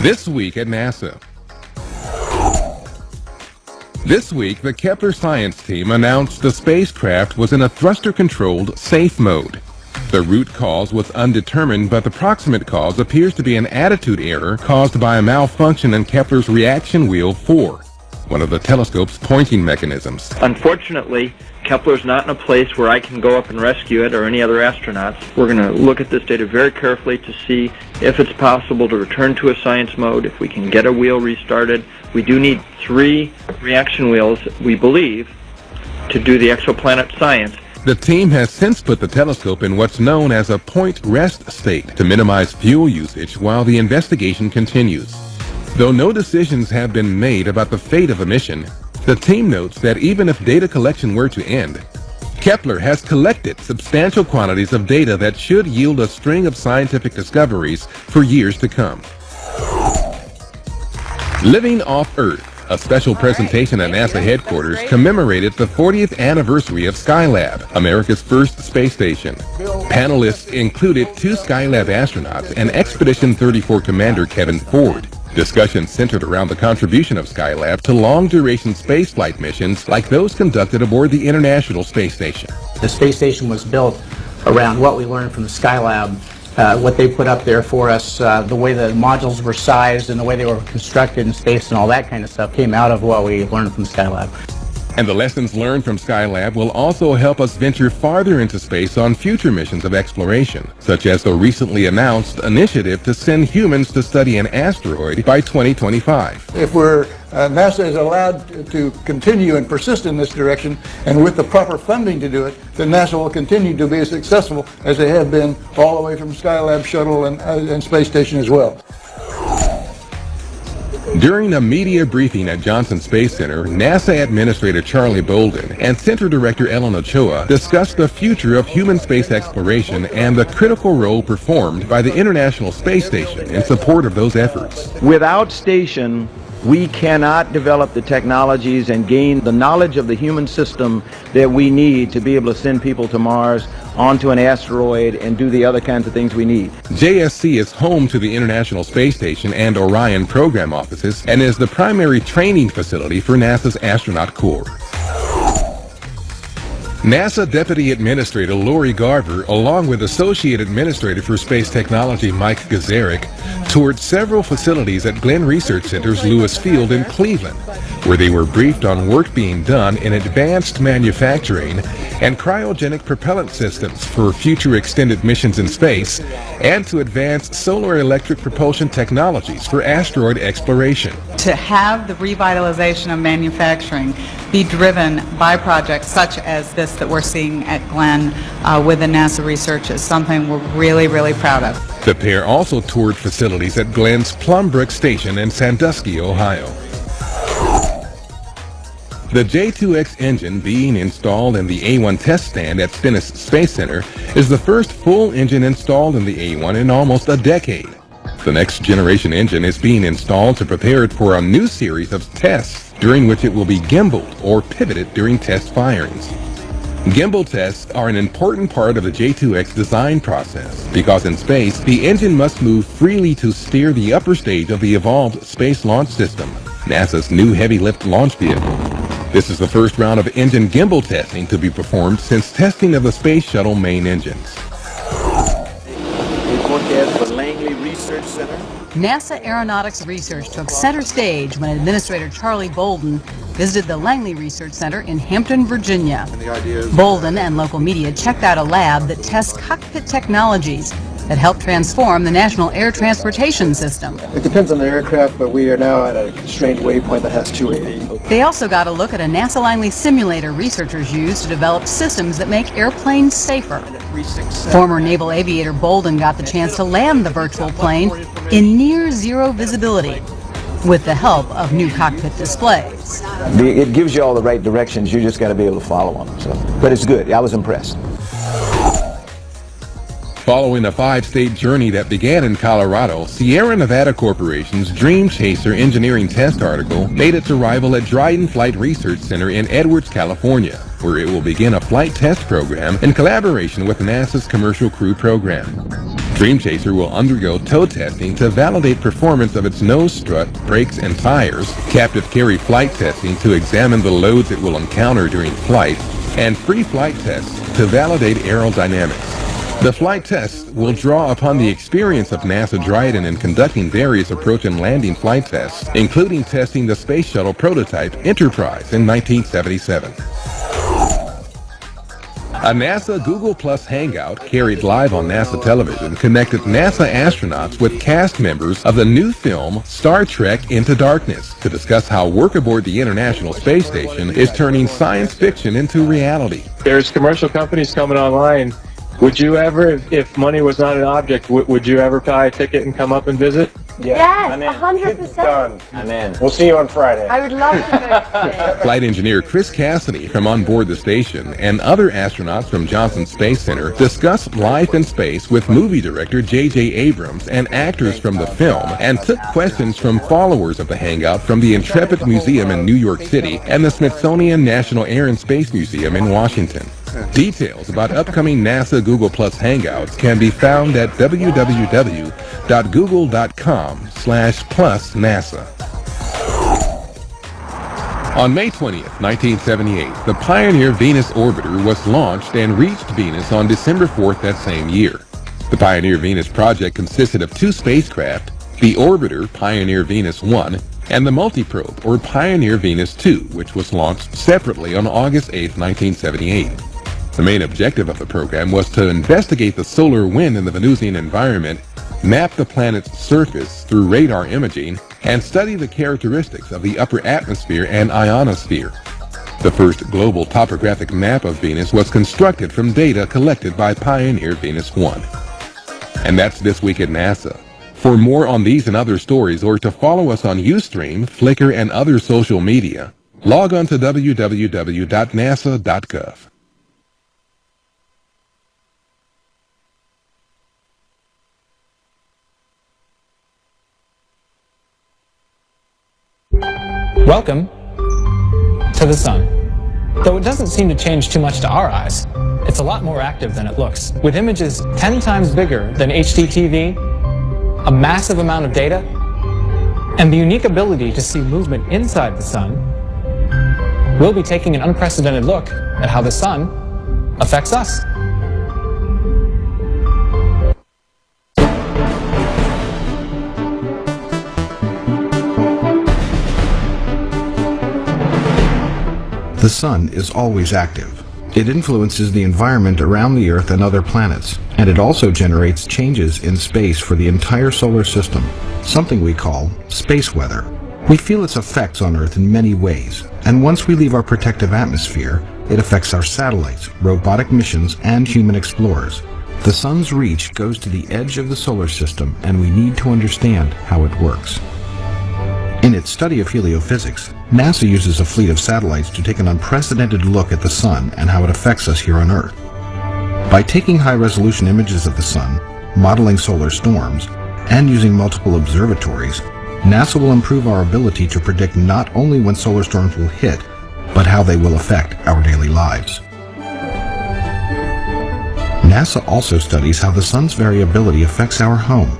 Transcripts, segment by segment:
This week at NASA. This week, the Kepler science team announced the spacecraft was in a thruster-controlled safe mode. The root cause was undetermined, but the proximate cause appears to be an attitude error caused by a malfunction in Kepler's reaction wheel 4, one of the telescope's pointing mechanisms. Unfortunately, Kepler's not in a place where I can go up and rescue it or any other astronauts. We're going to look at this data very carefully to see if it's possible to return to a science mode, if we can get a wheel restarted. We do need 3 reaction wheels, we believe, to do the exoplanet science. The team has since put the telescope in what's known as a point rest state to minimize fuel usage while the investigation continues. Though no decisions have been made about the fate of the mission, the team notes that even if data collection were to end, Kepler has collected substantial quantities of data that should yield a string of scientific discoveries for years to come. Living off Earth, a special presentation at NASA headquarters commemorated the 40th anniversary of Skylab, America's first space station. Panelists included 2 Skylab astronauts and Expedition 34 Commander Kevin Ford. Discussions centered around the contribution of Skylab to long-duration spaceflight missions like those conducted aboard the International Space Station. The space station was built around what we learned from the Skylab, what they put up there for us, the way the modules were sized and the way they were constructed in space and all that kind of stuff came out of what we learned from Skylab. And the lessons learned from Skylab will also help us venture farther into space on future missions of exploration, such as the recently announced initiative to send humans to study an asteroid by 2025. If NASA is allowed to continue and persist in this direction, and with the proper funding to do it, then NASA will continue to be as successful as they have been all the way from Skylab shuttle and space station as well. During a media briefing at Johnson Space Center, NASA Administrator Charlie Bolden and Center Director Ellen Ochoa discussed the future of human space exploration and the critical role performed by the International Space Station in support of those efforts. Without station, we cannot develop the technologies and gain the knowledge of the human system that we need to be able to send people to Mars, onto an asteroid, and do the other kinds of things we need. JSC is home to the International Space Station and Orion program offices and is the primary training facility for NASA's astronaut corps. NASA Deputy Administrator Lori Garver, along with Associate Administrator for Space Technology Mike Gazarek, toured several facilities at Glenn Research Center's Lewis Field in Cleveland, where they were briefed on work being done in advanced manufacturing and cryogenic propellant systems for future extended missions in space and to advance solar electric propulsion technologies for asteroid exploration. To have the revitalization of manufacturing be driven by projects such as this that we're seeing at Glenn with the NASA research is something we're really, really proud of. The pair also toured facilities at Glenn's Plumbrook Station in Sandusky, Ohio. The J2X engine being installed in the A1 test stand at Stennis Space Center is the first full engine installed in the A1 in almost a decade. The next generation engine is being installed to prepare it for a new series of tests during which it will be gimbaled or pivoted during test firings. Gimbal tests are an important part of the J2X design process because in space, the engine must move freely to steer the upper stage of the evolved Space Launch System, NASA's new heavy-lift launch vehicle. This is the first round of engine gimbal testing to be performed since testing of the Space Shuttle main engines. NASA Aeronautics Research took center stage when Administrator Charlie Bolden visited the Langley Research Center in Hampton, Virginia. Bolden and local media checked out a lab that tests cockpit technologies that help transform the National Air Transportation System. It depends on the aircraft, but we are now at a constrained waypoint that has 280. They also got a look at a NASA Langley simulator researchers use to develop systems that make airplanes safer. Former naval aviator Bolden got the chance to land the virtual plane in near zero visibility with the help of new cockpit displays. It gives you all the right directions, you just got to be able to follow them. But it's good, I was impressed. Following a 5-state journey that began in Colorado, Sierra Nevada Corporation's Dream Chaser engineering test article made its arrival at Dryden Flight Research Center in Edwards, California, where it will begin a flight test program in collaboration with NASA's Commercial Crew Program. Dream Chaser will undergo tow testing to validate performance of its nose strut, brakes, and tires, captive carry flight testing to examine the loads it will encounter during flight, and free flight tests to validate aerodynamics. The flight tests will draw upon the experience of NASA Dryden in conducting various approach and landing flight tests, including testing the Space Shuttle prototype Enterprise in 1977. A NASA Google Plus Hangout carried live on NASA television connected NASA astronauts with cast members of the new film Star Trek Into Darkness to discuss how work aboard the International Space Station is turning science fiction into reality. There's commercial companies coming online. Would you ever, if money was not an object, would you ever buy a ticket and come up and visit? Yes, 100%. I'm in. We'll see you on Friday. I would love to go. Flight engineer Chris Cassidy from on board the station and other astronauts from Johnson Space Center discussed life in space with movie director J.J. Abrams and actors from the film, and took questions from followers of the Hangout from the Intrepid Museum in New York City and the Smithsonian National Air and Space Museum in Washington. Details about upcoming NASA Google Plus Hangouts can be found at www.google.com/plusnasa. On May 20th, 1978, the Pioneer Venus orbiter was launched and reached Venus on December 4th that same year. The Pioneer Venus project consisted of two spacecraft, the orbiter Pioneer Venus 1 and the multiprobe, or Pioneer Venus 2, which was launched separately on August 8, 1978. The main objective of the program was to investigate the solar wind in the Venusian environment, map the planet's surface through radar imaging, and study the characteristics of the upper atmosphere and ionosphere. The first global topographic map of Venus was constructed from data collected by Pioneer Venus 1. And that's This Week at NASA. For more on these and other stories, or to follow us on Ustream, Flickr, and other social media, log on to www.nasa.gov. Welcome to the Sun. Though it doesn't seem to change too much to our eyes, it's a lot more active than it looks. With images 10 times bigger than HD TV, a massive amount of data, and the unique ability to see movement inside the Sun, we'll be taking an unprecedented look at how the Sun affects us. The Sun is always active. It influences the environment around the Earth and other planets, and it also generates changes in space for the entire solar system, something we call space weather. We feel its effects on Earth in many ways, and once we leave our protective atmosphere, it affects our satellites, robotic missions, and human explorers. The Sun's reach goes to the edge of the solar system, and we need to understand how it works. In its study of heliophysics, NASA uses a fleet of satellites to take an unprecedented look at the Sun and how it affects us here on Earth. By taking high-resolution images of the Sun, modeling solar storms, and using multiple observatories, NASA will improve our ability to predict not only when solar storms will hit, but how they will affect our daily lives. NASA also studies how the Sun's variability affects our home.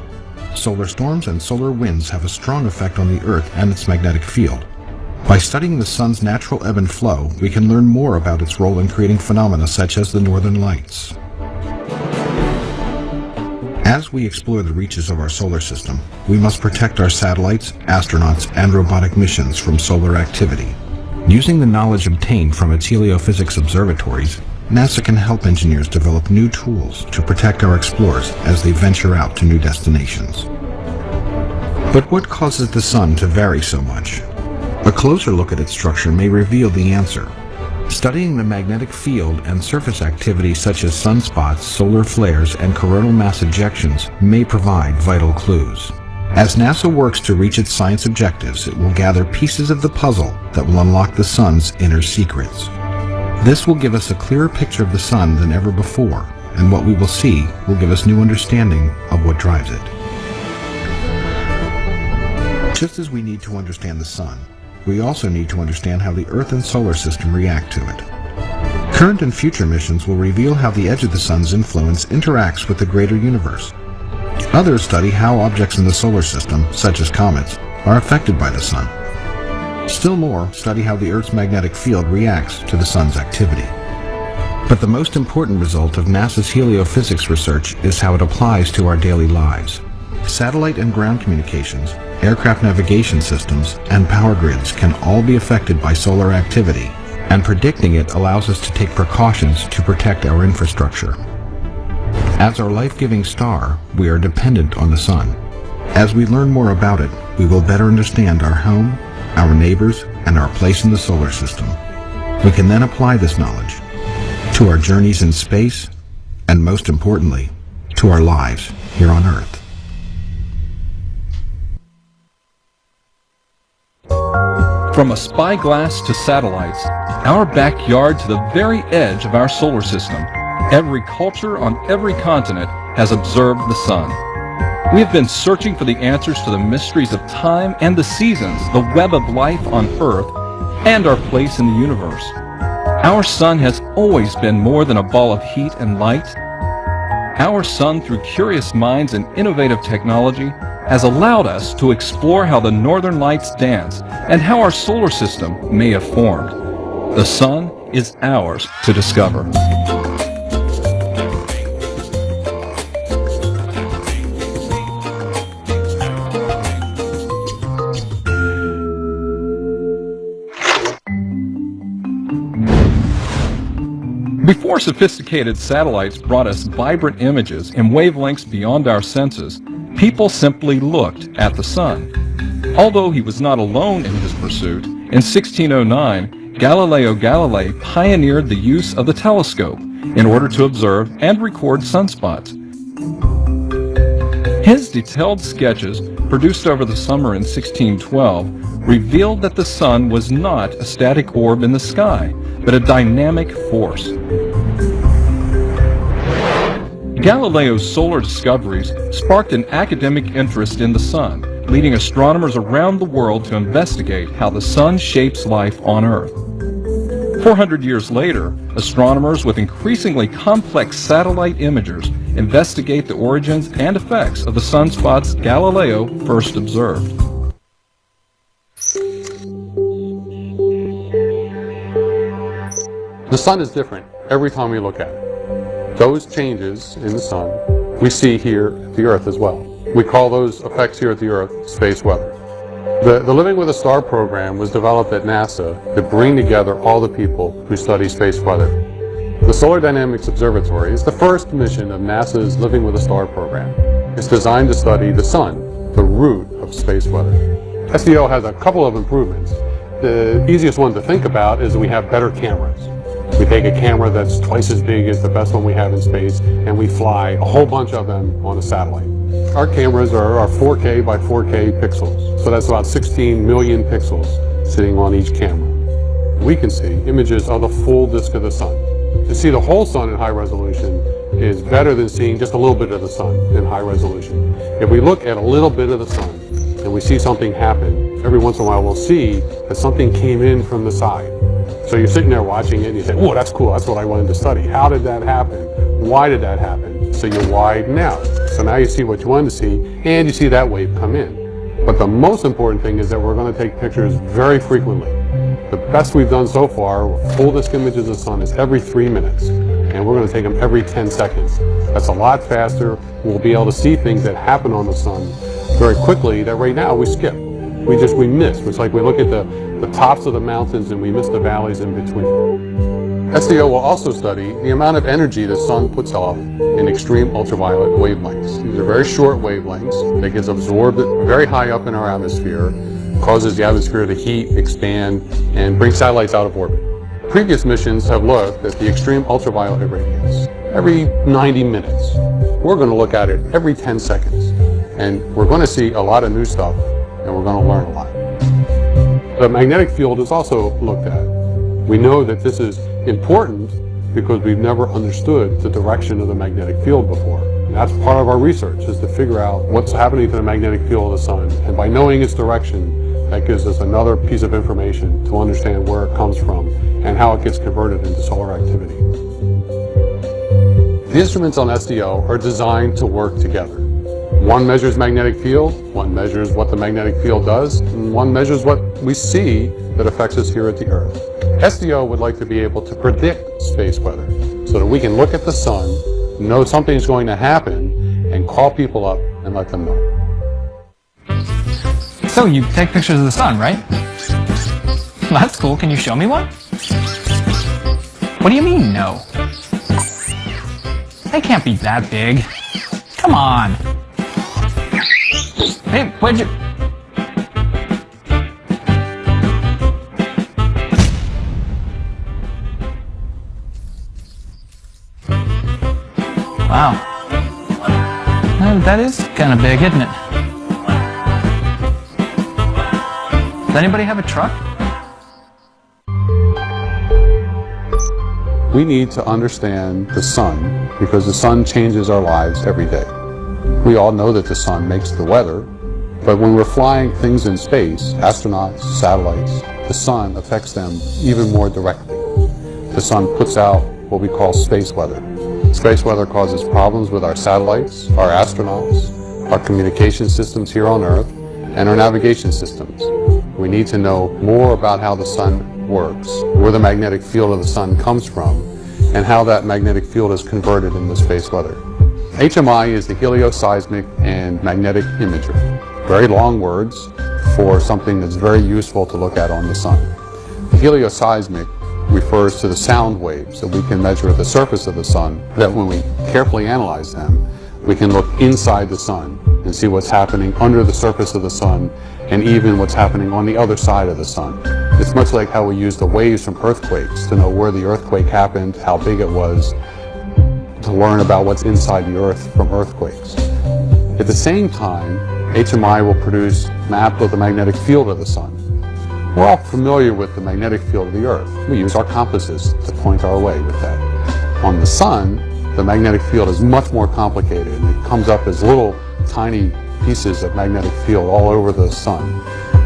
Solar storms and solar winds have a strong effect on the Earth and its magnetic field. By studying the Sun's natural ebb and flow, we can learn more about its role in creating phenomena such as the Northern Lights. As we explore the reaches of our solar system, we must protect our satellites, astronauts, and robotic missions from solar activity. Using the knowledge obtained from its heliophysics observatories, NASA can help engineers develop new tools to protect our explorers as they venture out to new destinations. But what causes the Sun to vary so much? A closer look at its structure may reveal the answer. Studying the magnetic field and surface activity such as sunspots, solar flares, and coronal mass ejections may provide vital clues. As NASA works to reach its science objectives, it will gather pieces of the puzzle that will unlock the Sun's inner secrets. This will give us a clearer picture of the Sun than ever before, and what we will see will give us new understanding of what drives it. Just as we need to understand the Sun, we also need to understand how the Earth and solar system react to it. Current and future missions will reveal how the edge of the Sun's influence interacts with the greater universe. Others study how objects in the solar system, such as comets, are affected by the sun. Still more study how the Earth's magnetic field reacts to the sun's activity. But the most important result of NASA's heliophysics research is how it applies to our daily lives. Satellite and ground communications, aircraft navigation systems, and power grids can all be affected by solar activity, and predicting it allows us to take precautions to protect our infrastructure. As our life-giving star, we are dependent on the sun. As we learn more about it, we will better understand our home, our neighbors, and our place in the solar system. We can then apply this knowledge to our journeys in space, and most importantly, to our lives here on Earth. From a spyglass to satellites, our backyard to the very edge of our solar system, every culture on every continent has observed the sun. We have been searching for the answers to the mysteries of time and the seasons, the web of life on Earth, and our place in the universe. Our sun has always been more than a ball of heat and light. Our sun, through curious minds and innovative technology, has allowed us to explore how the northern lights dance and how our solar system may have formed. The sun is ours to discover. Before sophisticated satellites brought us vibrant images in wavelengths beyond our senses, people simply looked at the sun. Although he was not alone in his pursuit, in 1609, Galileo Galilei pioneered the use of the telescope in order to observe and record sunspots. His detailed sketches, produced over the summer in 1612, revealed that the sun was not a static orb in the sky, but a dynamic force. Galileo's solar discoveries sparked an academic interest in the sun, leading astronomers around the world to investigate how the sun shapes life on Earth. 400 years later, astronomers with increasingly complex satellite imagers investigate the origins and effects of the sunspots Galileo first observed. The sun is different every time we look at it. Those changes in the sun we see here at the Earth as well. We call those effects here at the Earth space weather. The Living with a Star program was developed at NASA to bring together all the people who study space weather. The Solar Dynamics Observatory is the first mission of NASA's Living with a Star program. It's designed to study the sun, the root of space weather. SDO has a couple of improvements. The easiest one to think about is that we have better cameras. We take a camera that's twice as big as the best one we have in space, and we fly a whole bunch of them on a satellite. Our cameras are 4K by 4K pixels, so that's about 16 million pixels sitting on each camera. We can see images of the full disk of the sun. To see the whole sun in high resolution is better than seeing just a little bit of the sun in high resolution. If we look at a little bit of the sun and we see something happen, every once in a while we'll see that something came in from the side. So you're sitting there watching it and you say, oh, that's cool, that's what I wanted to study. How did that happen? Why did that happen? So you widen out. So now you see what you wanted to see, and you see that wave come in. But the most important thing is that we're going to take pictures very frequently. The best we've done so far, full disk images of the sun, is every 3 minutes. And we're going to take them every 10 seconds. That's a lot faster. We'll be able to see things that happen on the sun very quickly that right now we skip. We miss. It's like we look at the tops of the mountains and we miss the valleys in between. SDO will also study the amount of energy the sun puts off in extreme ultraviolet wavelengths. These are very short wavelengths that gets absorbed very high up in our atmosphere, causes the atmosphere to heat, expand, and bring satellites out of orbit. Previous missions have looked at the extreme ultraviolet irradiance every 90 minutes. We're going to look at it every 10 seconds. And we're going to see a lot of new stuff, and we're going to learn a lot. The magnetic field is also looked at. We know that this is important because we've never understood the direction of the magnetic field before. And that's part of our research, is to figure out what's happening to the magnetic field of the sun. And by knowing its direction, that gives us another piece of information to understand where it comes from and how it gets converted into solar activity. The instruments on SDO are designed to work together. One measures magnetic field, one measures what the magnetic field does, and one measures what we see that affects us here at the Earth. SDO would like to be able to predict space weather so that we can look at the sun, know something's going to happen, and call people up and let them know. So you take pictures of the sun, right? Well, that's cool. Can you show me one? What do you mean, no? They can't be that big. Come on. Hey, where'd you... Wow. That is kind of big, isn't it? Does anybody have a truck? We need to understand the sun because the sun changes our lives every day. We all know that the sun makes the weather, but when we're flying things in space, astronauts, satellites, the sun affects them even more directly. The sun puts out what we call space weather. Space weather causes problems with our satellites, our astronauts, our communication systems here on Earth, and our navigation systems. We need to know more about how the sun works, where the magnetic field of the sun comes from, and how that magnetic field is converted into space weather. HMI is the helioseismic and magnetic imager. Very long words for something that's very useful to look at on the sun. The helioseismic refers to the sound waves that we can measure at the surface of the sun, that when we carefully analyze them, we can look inside the sun and see what's happening under the surface of the sun and even what's happening on the other side of the sun. It's much like how we use the waves from earthquakes to know where the earthquake happened, how big it was, to learn about what's inside the earth from earthquakes. At the same time, HMI will produce maps of the magnetic field of the sun. We're all familiar with the magnetic field of the earth. We use our compasses to point our way with that. On the sun, the magnetic field is much more complicated. It comes up as little tiny pieces of magnetic field all over the sun.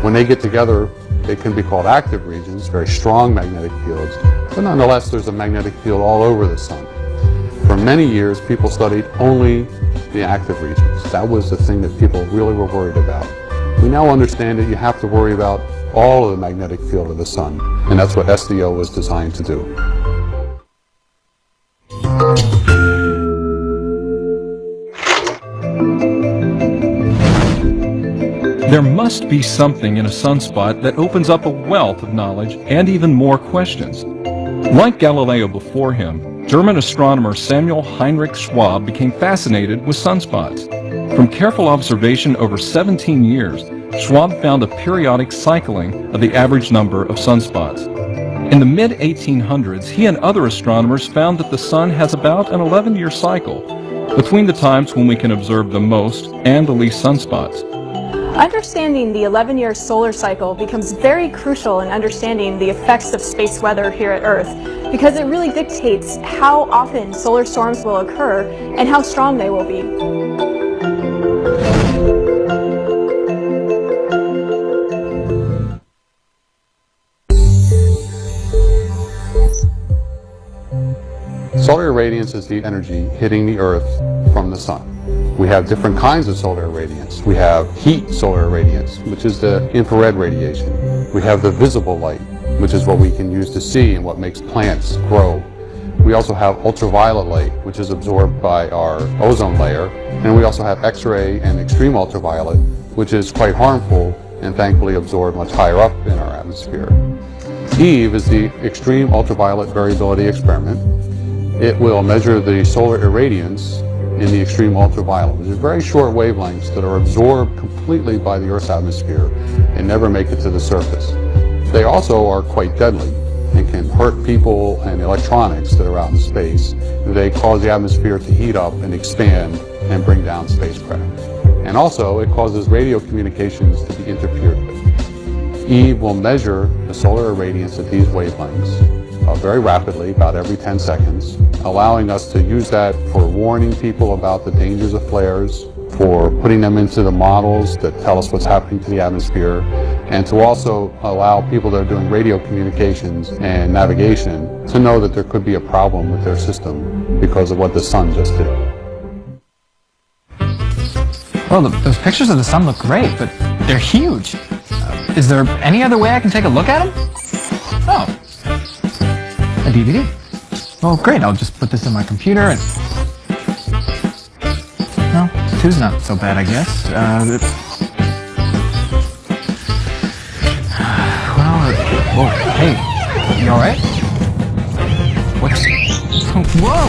When they get together, they can be called active regions, very strong magnetic fields, but nonetheless there's a magnetic field all over the sun. For many years, people studied only the active regions. That was the thing that people really were worried about. We now understand that you have to worry about all of the magnetic field of the sun, and that's what SDO was designed to do. There must be something in a sunspot that opens up a wealth of knowledge and even more questions. Like Galileo before him, German astronomer Samuel Heinrich Schwab became fascinated with sunspots. From careful observation over 17 years, Schwab found a periodic cycling of the average number of sunspots. In the mid-1800s, he and other astronomers found that the sun has about an 11-year cycle, between the times when we can observe the most and the least sunspots. Understanding the 11-year solar cycle becomes very crucial in understanding the effects of space weather here at Earth, because it really dictates how often solar storms will occur and how strong they will be. Solar irradiance is the energy hitting the Earth from the sun. We have different kinds of solar irradiance. We have heat solar irradiance, which is the infrared radiation. We have the visible light, which is what we can use to see and what makes plants grow. We also have ultraviolet light, which is absorbed by our ozone layer. And we also have X-ray and extreme ultraviolet, which is quite harmful and thankfully absorbed much higher up in our atmosphere. EVE is the Extreme Ultraviolet Variability Experiment. It will measure the solar irradiance in the extreme ultraviolet, which is very short wavelengths that are absorbed completely by the Earth's atmosphere and never make it to the surface. They also are quite deadly and can hurt people and electronics that are out in space. They cause the atmosphere to heat up and expand and bring down spacecraft. And also, it causes radio communications to be interfered with. EVE will measure the solar irradiance at these wavelengths very rapidly, about every 10 seconds, allowing us to use that for warning people about the dangers of flares, for putting them into the models that tell us what's happening to the atmosphere, and to also allow people that are doing radio communications and navigation to know that there could be a problem with their system because of what the sun just did. Well, those pictures of the sun look great, but they're huge. Is there any other way I can take a look at them? Oh, a DVD. Well, great. I'll just put this in my computer and... No, 2's not so bad, I guess. Whoa, hey, you alright? What's... Whoa!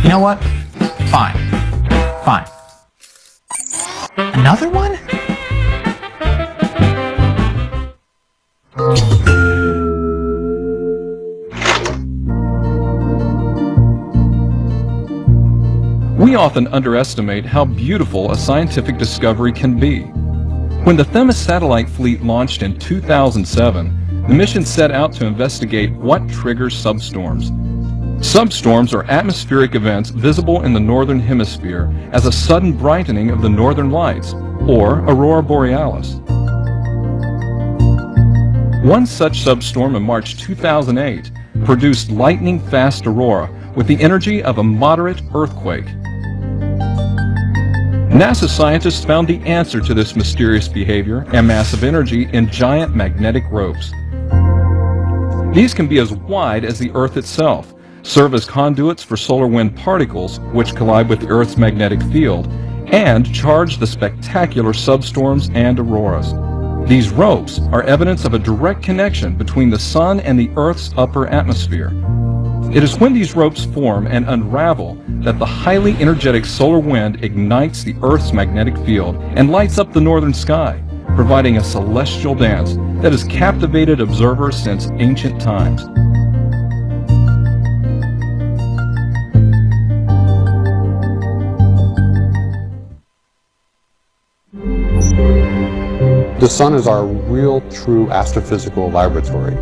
You know what? Fine. Fine. Another one? We often underestimate how beautiful a scientific discovery can be. When the Themis satellite fleet launched in 2007, the mission set out to investigate what triggers substorms. Substorms are atmospheric events visible in the northern hemisphere as a sudden brightening of the northern lights, or aurora borealis. One such substorm in March 2008 produced lightning-fast aurora with the energy of a moderate earthquake. NASA scientists found the answer to this mysterious behavior and massive energy in giant magnetic ropes. These can be as wide as the Earth itself, serve as conduits for solar wind particles which collide with the Earth's magnetic field, and charge the spectacular substorms and auroras. These ropes are evidence of a direct connection between the Sun and the Earth's upper atmosphere. It is when these ropes form and unravel that the highly energetic solar wind ignites the Earth's magnetic field and lights up the northern sky, providing a celestial dance that has captivated observers since ancient times. The sun is our real, true astrophysical laboratory.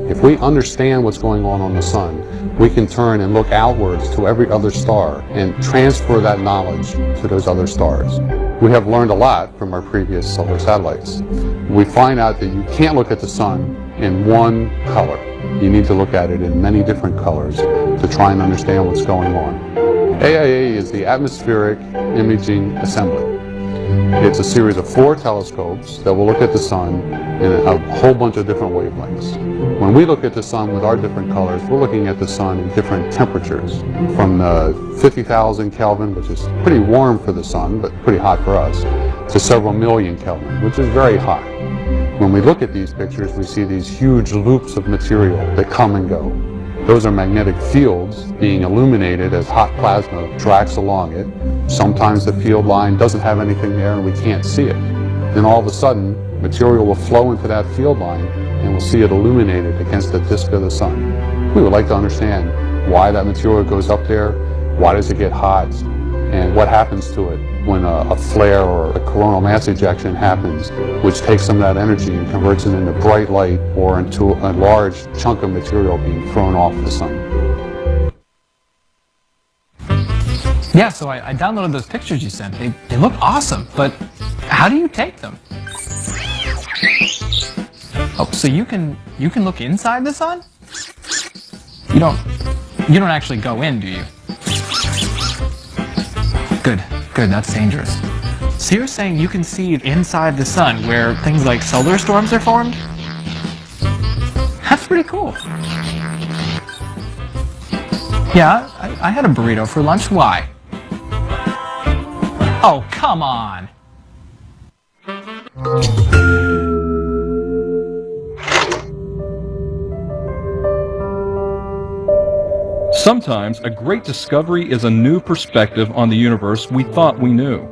If we understand what's going on the sun, we can turn and look outwards to every other star and transfer that knowledge to those other stars. We have learned a lot from our previous solar satellites. We find out that you can't look at the sun in one color. You need to look at it in many different colors to try and understand what's going on. AIA is the Atmospheric Imaging Assembly. It's a series of 4 telescopes that will look at the sun in a whole bunch of different wavelengths. When we look at the sun with our different colors, we're looking at the sun in different temperatures, from 50,000 Kelvin, which is pretty warm for the sun, but pretty hot for us, to several million Kelvin, which is very hot. When we look at these pictures, we see these huge loops of material that come and go. Those are magnetic fields being illuminated as hot plasma tracks along it. Sometimes the field line doesn't have anything there and we can't see it. Then all of a sudden, material will flow into that field line and we'll see it illuminated against the disk of the sun. We would like to understand why that material goes up there, why does it get hot, and what happens to it when a flare or a coronal mass ejection happens, which takes some of that energy and converts it into bright light or into a large chunk of material being thrown off the sun. Yeah, so I downloaded those pictures you sent. They look awesome, but how do you take them? Oh, so you can look inside the sun? You don't actually go in, do you? Good, that's dangerous. So you're saying you can see inside the sun where things like solar storms are formed? That's pretty cool. Yeah, I had a burrito for lunch. Why? Oh, come on! Sometimes a great discovery is a new perspective on the universe we thought we knew.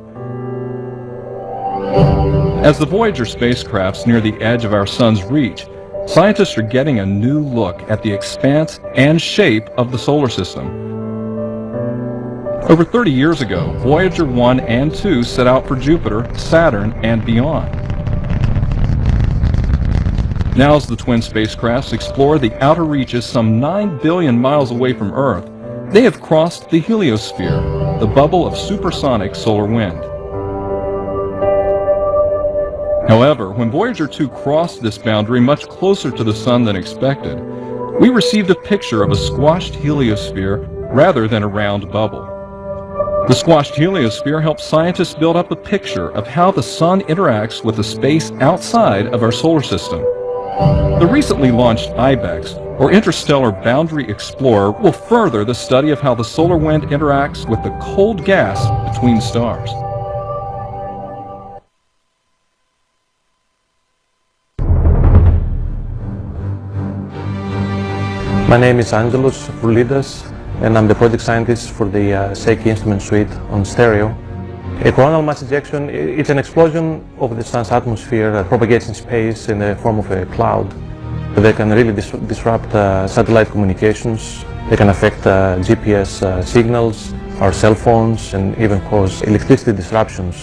As the Voyager spacecrafts near the edge of our sun's reach, scientists are getting a new look at the expanse and shape of the solar system. Over 30 years ago, Voyager 1 and 2 set out for Jupiter, Saturn, and beyond. Now as the twin spacecrafts explore the outer reaches some 9 billion miles away from Earth, they have crossed the heliosphere, the bubble of supersonic solar wind. However, when Voyager 2 crossed this boundary much closer to the Sun than expected, we received a picture of a squashed heliosphere rather than a round bubble. The squashed heliosphere helps scientists build up a picture of how the Sun interacts with the space outside of our solar system. The recently launched IBEX, or Interstellar Boundary Explorer, will further the study of how the solar wind interacts with the cold gas between stars. My name is Angelos Vroulidas, and I'm the project scientist for the SECI instrument suite on stereo. A coronal mass ejection, it's an explosion of the Sun's atmosphere that propagates in space in the form of a cloud. They can really disrupt satellite communications. They can affect GPS signals, our cell phones, and even cause electricity disruptions.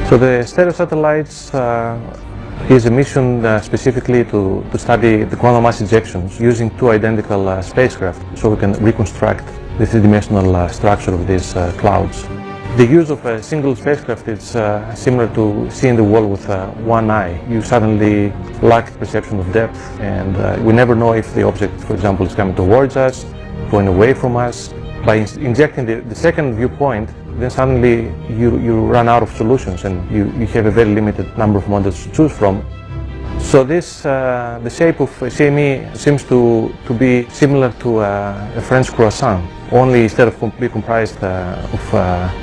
So the stereo satellites is a mission specifically to study the coronal mass ejections using two identical spacecraft, so we can reconstruct the three-dimensional structure of these clouds. The use of a single spacecraft is similar to seeing the world with one eye. You suddenly lack perception of depth, and we never know if the object, for example, is coming towards us, going away from us. By injecting the second viewpoint, then suddenly you run out of solutions, and you have a very limited number of models to choose from. So this, the shape of CME seems to be similar to a French croissant, only instead of being comprised of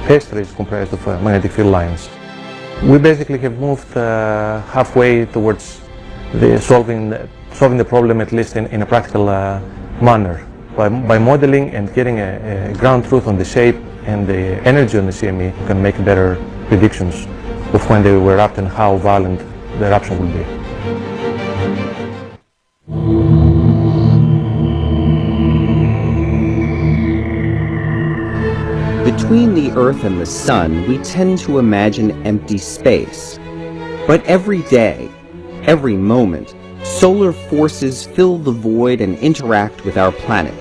pastry, it's comprised of magnetic field lines. We basically have moved halfway towards solving the problem, at least in a practical manner. By modeling and getting a ground truth on the shape and the energy on the CME, we can make better predictions of when they will erupt and how violent the eruption will be. Between the Earth and the Sun, we tend to imagine empty space. But every day, every moment, solar forces fill the void and interact with our planet.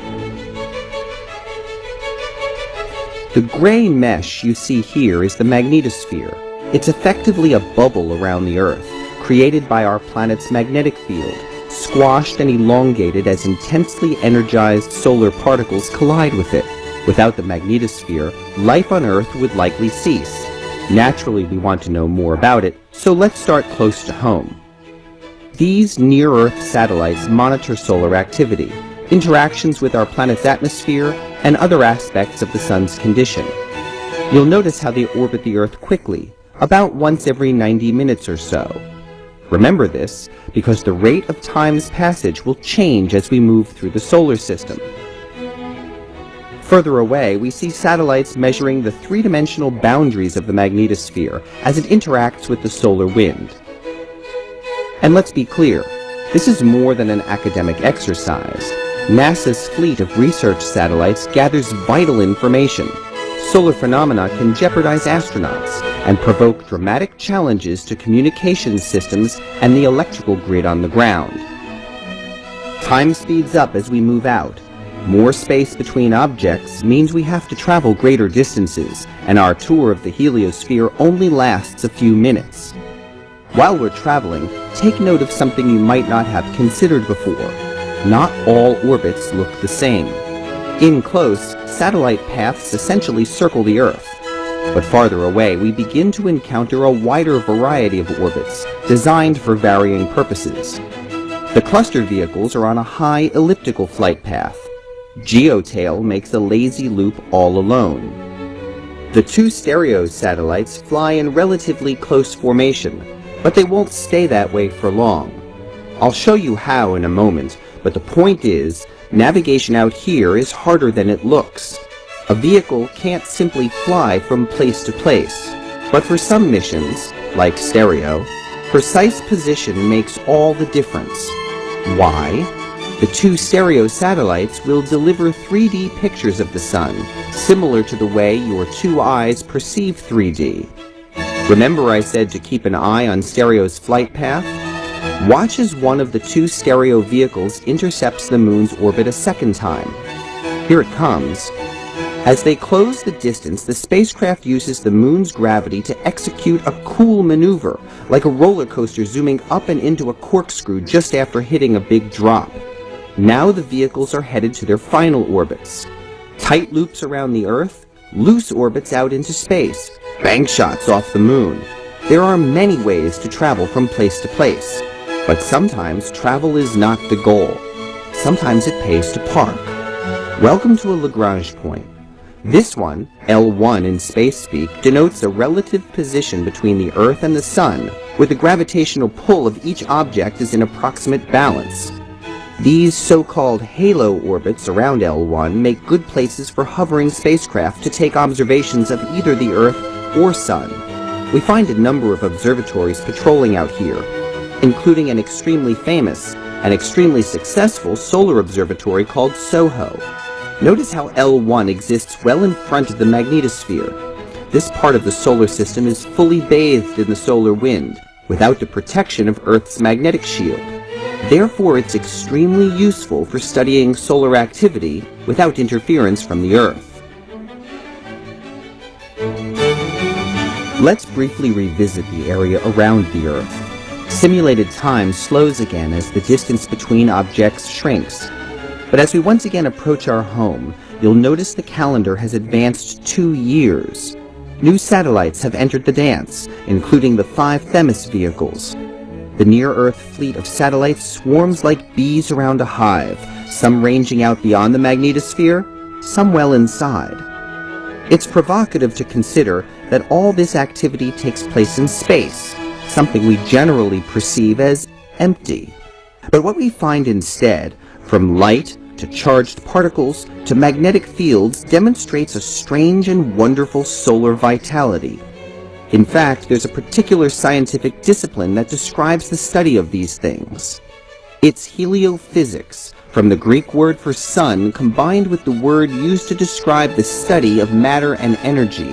The gray mesh you see here is the magnetosphere. It's effectively a bubble around the Earth, created by our planet's magnetic field, squashed and elongated as intensely energized solar particles collide with it. Without the magnetosphere, life on Earth would likely cease. Naturally, we want to know more about it, so let's start close to home. These near-Earth satellites monitor solar activity, interactions with our planet's atmosphere, and other aspects of the Sun's condition. You'll notice how they orbit the Earth quickly, about once every 90 minutes or so. Remember this, because the rate of time's passage will change as we move through the solar system. Further away, we see satellites measuring the three-dimensional boundaries of the magnetosphere as it interacts with the solar wind. And let's be clear, this is more than an academic exercise. NASA's fleet of research satellites gathers vital information. Solar phenomena can jeopardize astronauts and provoke dramatic challenges to communications systems and the electrical grid on the ground. Time speeds up as we move out. More space between objects means we have to travel greater distances, and our tour of the heliosphere only lasts a few minutes. While we're traveling, take note of something you might not have considered before. Not all orbits look the same. In close, satellite paths essentially circle the Earth. But farther away, we begin to encounter a wider variety of orbits, designed for varying purposes. The cluster vehicles are on a high elliptical flight path. GeoTail makes a lazy loop all alone. The two stereo satellites fly in relatively close formation, but they won't stay that way for long. I'll show you how in a moment, but the point is, navigation out here is harder than it looks. A vehicle can't simply fly from place to place, but for some missions, like stereo, precise position makes all the difference. Why? The two stereo satellites will deliver 3D pictures of the Sun, similar to the way your two eyes perceive 3D. Remember I said to keep an eye on stereo's flight path? Watch as one of the two stereo vehicles intercepts the Moon's orbit a second time. Here it comes. As they close the distance, the spacecraft uses the moon's gravity to execute a cool maneuver, like a roller coaster zooming up and into a corkscrew just after hitting a big drop. Now the vehicles are headed to their final orbits. Tight loops around the Earth, loose orbits out into space, bank shots off the moon. There are many ways to travel from place to place, but sometimes travel is not the goal. Sometimes it pays to park. Welcome to a Lagrange point. This one, L1 in space speak, denotes a relative position between the Earth and the Sun, where the gravitational pull of each object is in approximate balance. These so-called halo orbits around L1 make good places for hovering spacecraft to take observations of either the Earth or Sun. We find a number of observatories patrolling out here, including an extremely famous and extremely successful solar observatory called SOHO. Notice how L1 exists well in front of the magnetosphere. This part of the solar system is fully bathed in the solar wind, without the protection of Earth's magnetic shield. Therefore, it's extremely useful for studying solar activity without interference from the Earth. Let's briefly revisit the area around the Earth. Simulated time slows again as the distance between objects shrinks. But as we once again approach our home, you'll notice the calendar has advanced 2 years. New satellites have entered the dance, including the 5 Themis vehicles. The near-Earth fleet of satellites swarms like bees around a hive, some ranging out beyond the magnetosphere, some well inside. It's provocative to consider that all this activity takes place in space, something we generally perceive as empty. But what we find instead, from light to charged particles to magnetic fields, demonstrates a strange and wonderful solar vitality. In fact, there's a particular scientific discipline that describes the study of these things. It's heliophysics, from the Greek word for sun combined with the word used to describe the study of matter and energy.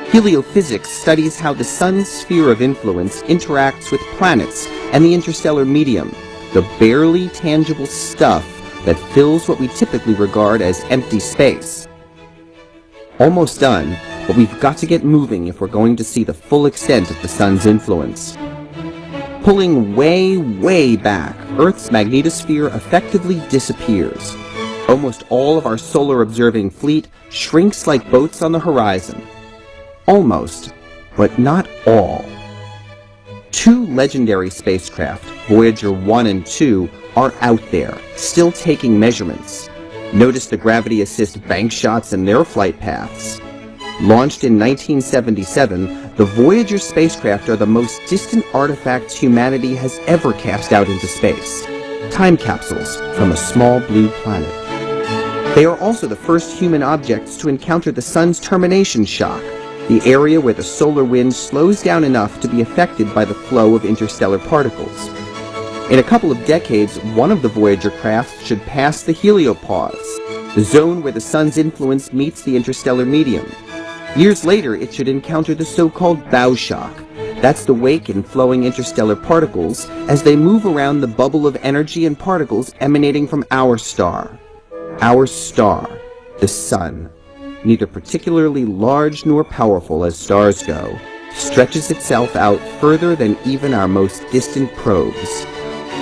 Heliophysics studies how the sun's sphere of influence interacts with planets and the interstellar medium, the barely tangible stuff that fills what we typically regard as empty space. Almost done, but we've got to get moving if we're going to see the full extent of the sun's influence. Pulling way, way back, Earth's magnetosphere effectively disappears. Almost all of our solar observing fleet shrinks like boats on the horizon. Almost, but not all. 2 legendary spacecraft, Voyager 1 and 2, are out there, still taking measurements. Notice the gravity assist bank shots in their flight paths. Launched in 1977, the Voyager spacecraft are the most distant artifacts humanity has ever cast out into space. Time capsules from a small blue planet. They are also the first human objects to encounter the sun's termination shock, the area where the solar wind slows down enough to be affected by the flow of interstellar particles. In a couple of decades, one of the Voyager crafts should pass the heliopause, the zone where the sun's influence meets the interstellar medium. Years later, it should encounter the so-called bow shock. That's the wake in flowing interstellar particles as they move around the bubble of energy and particles emanating from our star. Our star, the sun, neither particularly large nor powerful as stars go, stretches itself out further than even our most distant probes.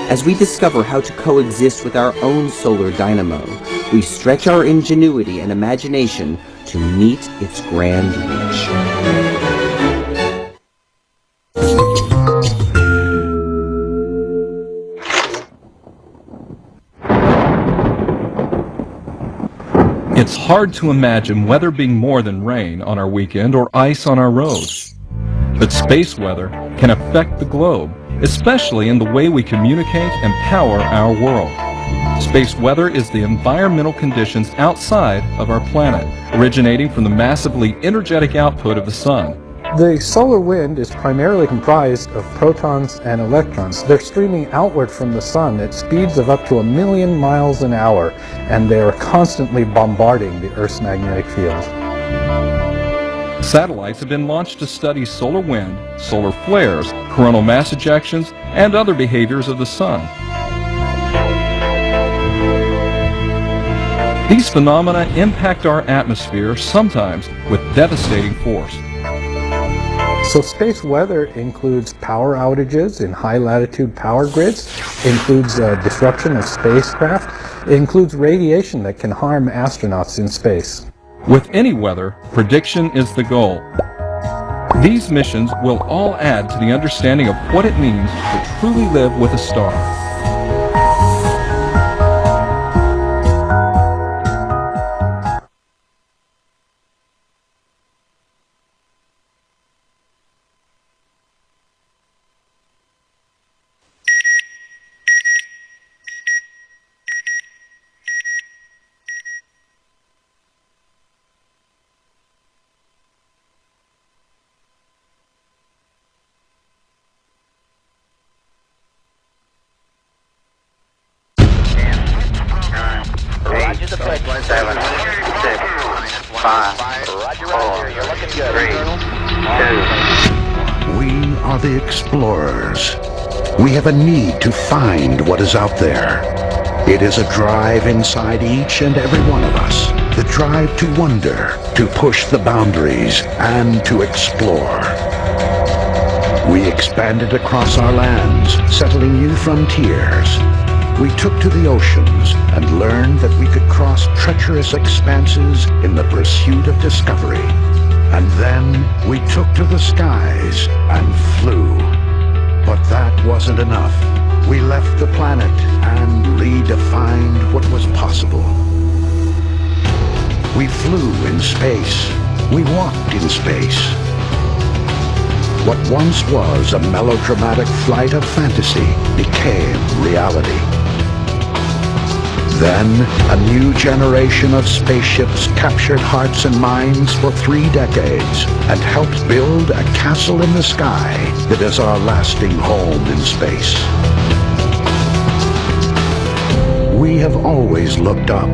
As we discover how to coexist with our own solar dynamo, we stretch our ingenuity and imagination to meet its grand reach. It's hard to imagine weather being more than rain on our weekend or ice on our roads. But space weather can affect the globe, especially in the way we communicate and power our world. Space weather is the environmental conditions outside of our planet, originating from the massively energetic output of the sun. The solar wind is primarily comprised of protons and electrons. They're streaming outward from the sun at speeds of up to 1 million miles an hour, and they are constantly bombarding the Earth's magnetic field. Satellites have been launched to study solar wind, solar flares, coronal mass ejections, and other behaviors of the sun. These phenomena impact our atmosphere, sometimes with devastating force. So space weather includes power outages in high-latitude power grids, includes disruption of spacecraft, it includes radiation that can harm astronauts in space. With any weather, prediction is the goal. These missions will all add to the understanding of what it means to truly live with a star. Roger the pledge. 7, 6, 5, Roger, Roger. You're looking good. 3, 2. We are the explorers. We have a need to find what is out there. It is a drive inside each and every one of us. The drive to wonder, to push the boundaries, and to explore. We expanded across our lands, settling new frontiers. We took to the oceans and learned that we could cross treacherous expanses in the pursuit of discovery. And then we took to the skies and flew. But that wasn't enough. We left the planet and redefined what was possible. We flew in space. We walked in space. What once was a melodramatic flight of fantasy became reality. Then, a new generation of spaceships captured hearts and minds for 3 decades and helped build a castle in the sky that is our lasting home in space. We have always looked up.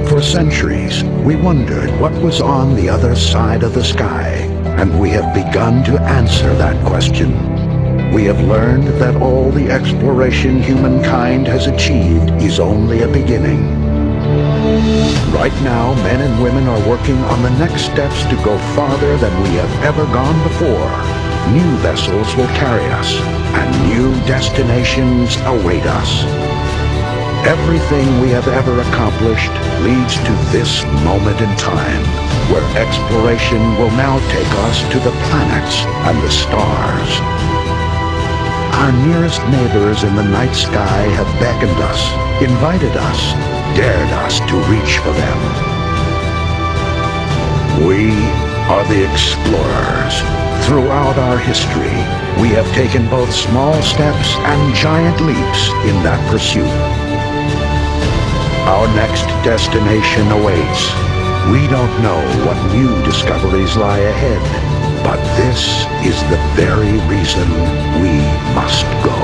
For centuries, we wondered what was on the other side of the sky, and we have begun to answer that question. We have learned that all the exploration humankind has achieved is only a beginning. Right now, men and women are working on the next steps to go farther than we have ever gone before. New vessels will carry us, and new destinations await us. Everything we have ever accomplished leads to this moment in time, where exploration will now take us to the planets and the stars. Our nearest neighbors in the night sky have beckoned us, invited us, dared us to reach for them. We are the explorers. Throughout our history, we have taken both small steps and giant leaps in that pursuit. Our next destination awaits. We don't know what new discoveries lie ahead, but this is the very reason we must go.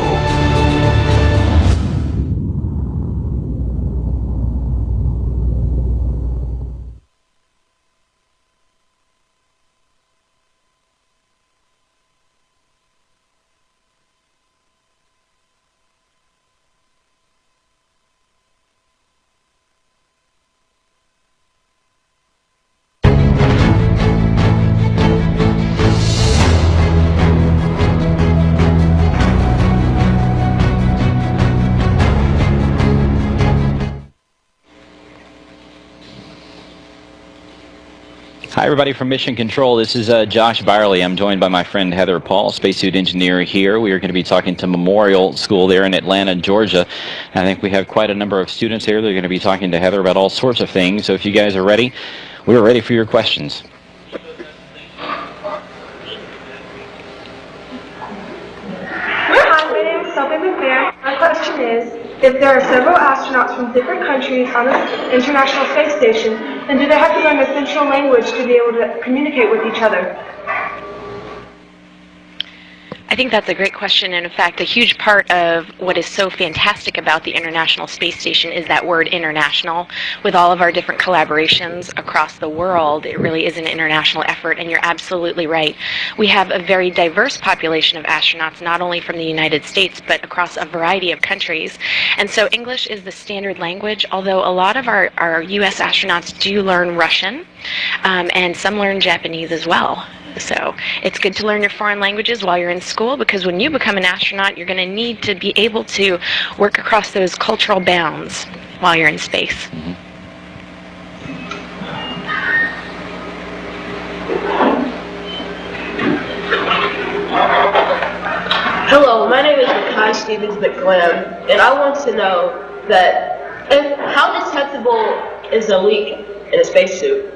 Hi everybody from Mission Control. This is Josh Byerly. I'm joined by my friend Heather Paul, spacesuit engineer here. We are going to be talking to Memorial School there in Atlanta, Georgia. I think we have quite a number of students here. They're going to be talking to Heather about all sorts of things. So if you guys are ready, we're ready for your questions. Hi, my name is Sophie McBair. My question is, if there are several astronauts from different countries on the International Space Station, then do they have to learn a central language to be able to communicate with each other? I think that's a great question, and in fact, a huge part of what is so fantastic about the International Space Station is that word international. With all of our different collaborations across the world, it really is an international effort, and you're absolutely right. We have a very diverse population of astronauts, not only from the United States, but across a variety of countries. And so English is the standard language, although a lot of our U.S. astronauts do learn Russian, and some learn Japanese as well. So it's good to learn your foreign languages while you're in school, because when you become an astronaut, you're going to need to be able to work across those cultural bounds while you're in space. Hello, my name is Makai Stevens McGlam, and I want to know that how detectable is a leak in a spacesuit?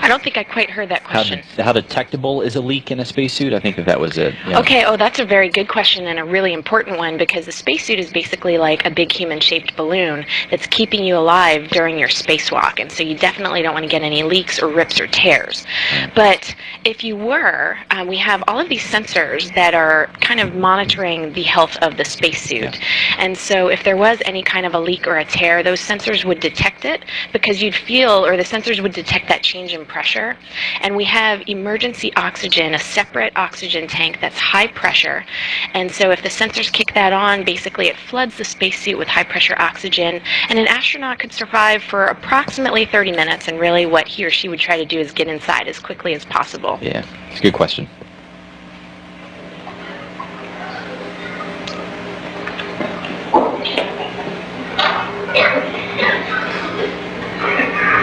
I don't think I quite heard that question. How detectable is a leak in a spacesuit? I think that was it. Yeah. Okay, that's a very good question and a really important one, because the spacesuit is basically like a big human-shaped balloon that's keeping you alive during your spacewalk, and so you definitely don't want to get any leaks or rips or tears. But if you were, we have all of these sensors that are kind of monitoring the health of the spacesuit, and so if there was any kind of a leak or a tear, those sensors would detect it, because you'd feel, or the sensors would detect that change in pressure. And we have emergency oxygen, a separate oxygen tank that's high pressure. And so if the sensors kick that on, basically it floods the spacesuit with high pressure oxygen, and an astronaut could survive for approximately 30 minutes, and really what he or she would try to do is get inside as quickly as possible. Yeah, it's a good question.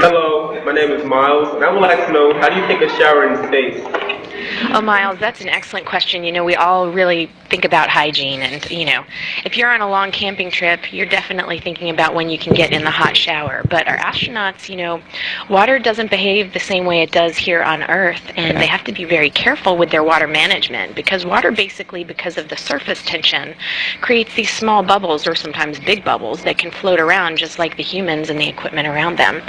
Hello, my name is Miles, and I would like to know, how do you take a shower in space? Oh, Miles, that's an excellent question. You know, we all really think about hygiene, and, you know, if you're on a long camping trip, you're definitely thinking about when you can get in the hot shower. But our astronauts, you know, water doesn't behave the same way it does here on Earth, and they have to be very careful with their water management, because water basically, because of the surface tension, creates these small bubbles, or sometimes big bubbles, that can float around just like the humans and the equipment around them.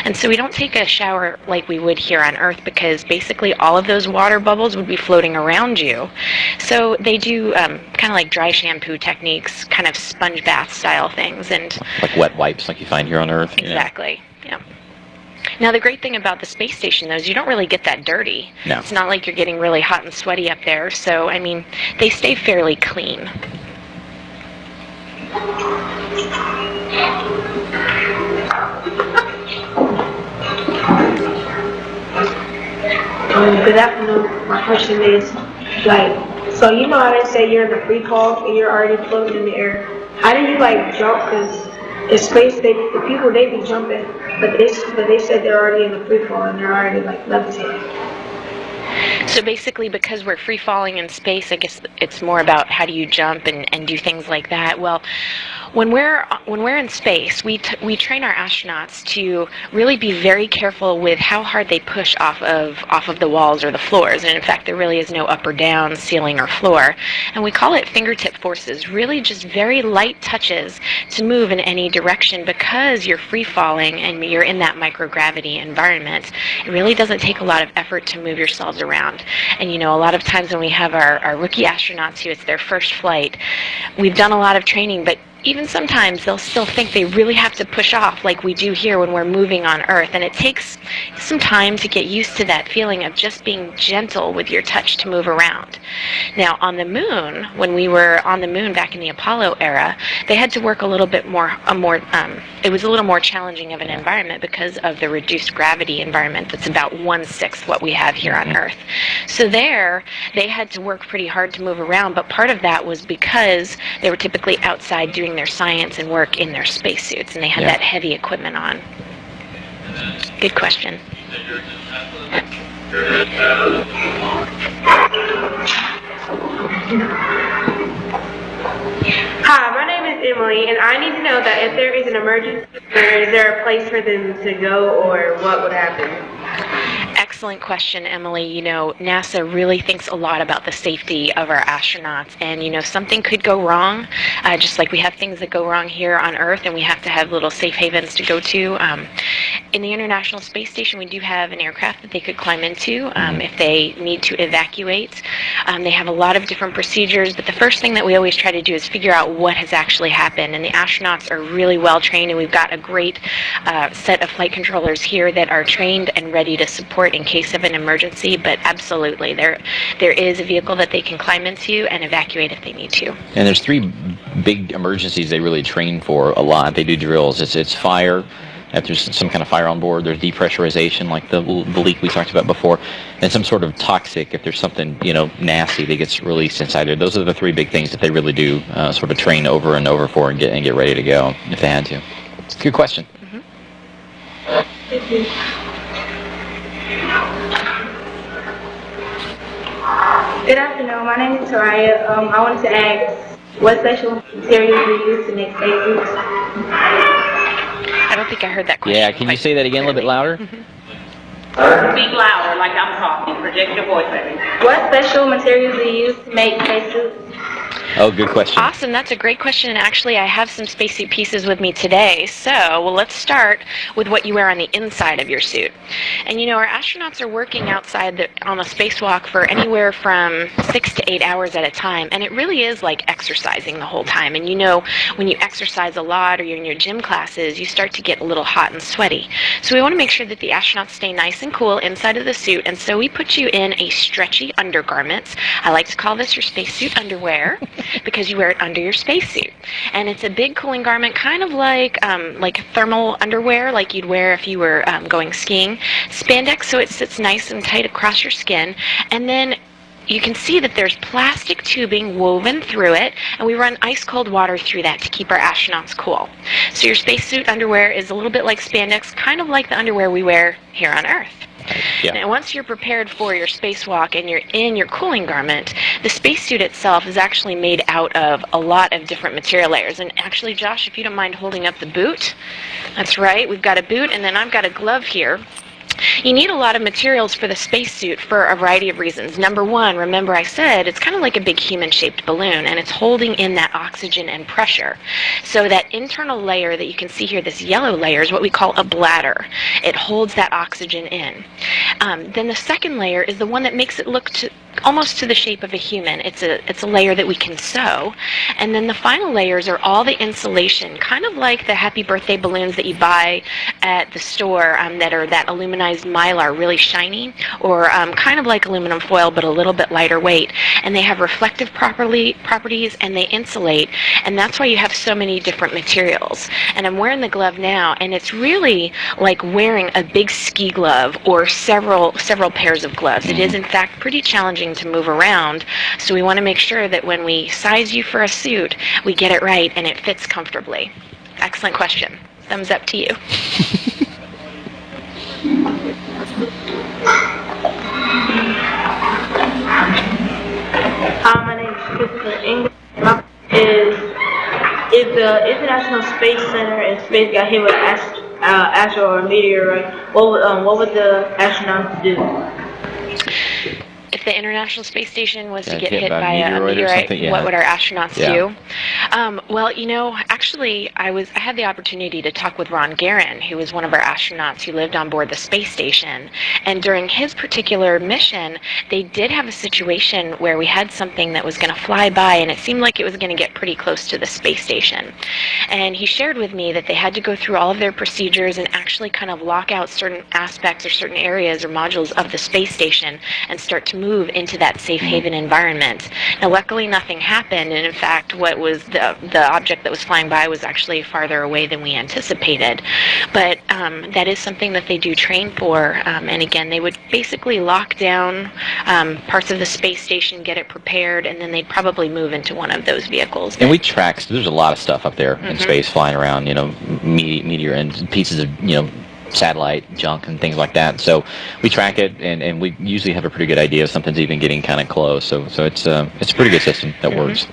And so we don't take a shower like we would here on Earth, because basically all of those water bubbles would be floating around you. So they do kind of like dry shampoo techniques, kind of sponge bath style things, and like wet wipes like you find here on Earth. Exactly. Yeah. Now the great thing about the space station, though, is you don't really get that dirty. No. It's not like you're getting really hot and sweaty up there, so I mean, they stay fairly clean. Good afternoon. My question is, so you know how they say you're in the free fall and you're already floating in the air? How do you jump? Because in space, the people, they be jumping, but they said they're already in the free fall and they're already levitating. So basically, because we're free falling in space, I guess it's more about how do you jump and do things like that. Well, when we're in space, we train our astronauts to really be very careful with how hard they push off of the walls or the floors. And in fact, there really is no up or down, ceiling or floor. And we call it fingertip forces, really just very light touches to move in any direction, because you're free falling and you're in that microgravity environment. It really doesn't take a lot of effort to move yourselves around. And you know, a lot of times when we have our rookie astronauts who it's their first flight, we've done a lot of training, but even sometimes they'll still think they really have to push off like we do here when we're moving on Earth, and it takes some time to get used to that feeling of just being gentle with your touch to move around. Now on the moon, when we were on the moon back in the Apollo era, they had to work a little bit more, it was a little more challenging of an environment because of the reduced gravity environment that's about 1/6 what we have here on Earth. So there, they had to work pretty hard to move around, but part of that was because they were typically outside doing their science and work in their spacesuits, and they had that heavy equipment on. Good question. Hi, my name is Emily, and I need to know that if there is an emergency, is there a place for them to go, or what would happen? Excellent question, Emily. You know, NASA really thinks a lot about the safety of our astronauts, and you know, something could go wrong, just like we have things that go wrong here on Earth, and we have to have little safe havens to go to. In the International Space Station, we do have an aircraft that they could climb into if they need to evacuate. They have a lot of different procedures, but the first thing that we always try to do is figure out what has actually happened, and the astronauts are really well trained, and we've got a great set of flight controllers here that are trained and ready to support in case of an emergency. But absolutely, there is a vehicle that they can climb into and evacuate if they need to. And there's three big emergencies they really train for a lot. They do drills. It's fire. If there's some kind of fire on board, there's depressurization, like the leak we talked about before, and some sort of toxic, if there's something, you know, nasty that gets released inside there. Those are the three big things that they really do sort of train over and over for and get ready to go if they had to. It's a good question. Thank you. Good afternoon. My name is Taraya. I wanted to ask, what special materials do you use to make spacesuits? I don't think I heard that question. Yeah, can you say that again a little bit louder? Speak louder, like I'm talking. Project your voice, baby. What special materials do you use to make spacesuits? Oh, good question. Awesome, that's a great question, and actually I have some spacesuit pieces with me today. So, well, let's start with what you wear on the inside of your suit. And you know, our astronauts are working outside on a spacewalk for anywhere from 6 to 8 hours at a time, and it really is like exercising the whole time. And you know, when you exercise a lot or you're in your gym classes, you start to get a little hot and sweaty. So we want to make sure that the astronauts stay nice and cool inside of the suit, and so we put you in a stretchy undergarments. I like to call this your spacesuit underwear, because you wear it under your spacesuit. And it's a big cooling garment, kind of like thermal underwear, like you'd wear if you were going skiing. Spandex, so it sits nice and tight across your skin. And then you can see that there's plastic tubing woven through it, and we run ice cold water through that to keep our astronauts cool. So your spacesuit underwear is a little bit like spandex, kind of like the underwear we wear here on Earth. Yeah. Now, once you're prepared for your spacewalk and you're in your cooling garment, the spacesuit itself is actually made out of a lot of different material layers. And actually, Josh, if you don't mind holding up the boot, that's right, we've got a boot, and then I've got a glove here. You need a lot of materials for the spacesuit for a variety of reasons. Number one, remember I said it's kind of like a big human-shaped balloon, and it's holding in that oxygen and pressure. So that internal layer that you can see here, this yellow layer, is what we call a bladder. It holds that oxygen in. Then the second layer is the one that makes it look almost to the shape of a human. It's a layer that we can sew. And then the final layers are all the insulation, kind of like the happy birthday balloons that you buy at the store that are that aluminized mylar, really shiny, or kind of like aluminum foil but a little bit lighter weight. And they have reflective properties, and they insulate, and that's why you have so many different materials. And I'm wearing the glove now, and it's really like wearing a big ski glove or several pairs of gloves. It is in fact pretty challenging to move around, so we want to make sure that when we size you for a suit, we get it right and it fits comfortably. Excellent question. Thumbs up to you. My name is Christopher English. My is the International Space Center and space got hit with asteroid or meteorite, what would the astronauts do? If the International Space Station was to get hit by a meteorite, what would our astronauts do? Well, you know, actually, I had the opportunity to talk with Ron Guerin, who was one of our astronauts who lived on board the space station. And during his particular mission, they did have a situation where we had something that was going to fly by, and it seemed like it was going to get pretty close to the space station. And he shared with me that they had to go through all of their procedures and actually kind of lock out certain aspects or certain areas or modules of the space station and start to move into that safe haven environment. Now, luckily, nothing happened, and in fact, what was the object that was flying by was actually farther away than we anticipated. But that is something that they do train for, and again, they would basically lock down parts of the space station, get it prepared, and then they'd probably move into one of those vehicles. And we track, so there's a lot of stuff up there in space flying around, you know, meteor and pieces of, you know, satellite junk and things like that. So we track it, and we usually have a pretty good idea if something's even getting kind of close. So it's a pretty good system that works.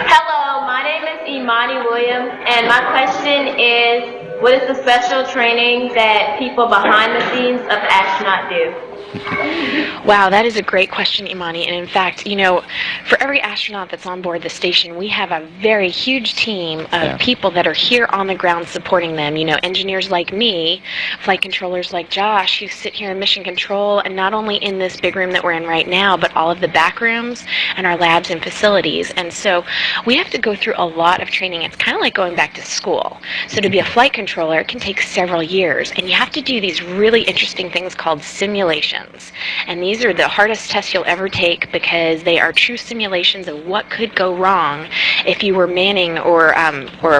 Hello, my name Imani Williams, and my question is, what is the special training that people behind the scenes of astronaut do? Wow, that is a great question, Imani. And in fact, you know, for every astronaut that's on board the station, we have a very huge team of people that are here on the ground supporting them. You know, engineers like me, flight controllers like Josh, who sit here in mission control, and not only in this big room that we're in right now, but all of the back rooms and our labs and facilities. And so we have to go through a lot of training. It's kind of like going back to school. So to be a flight controller, it can take several years, and you have to do these really interesting things called simulations. And these are the hardest tests you'll ever take because they are true simulations of what could go wrong if you were manning or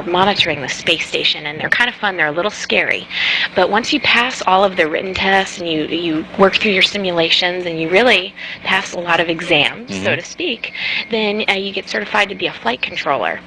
monitoring the space station. And they're kind of fun. They're a little scary. But once you pass all of the written tests and you work through your simulations and you really pass a lot of exams, so to speak, then you get certified to be a flight controller.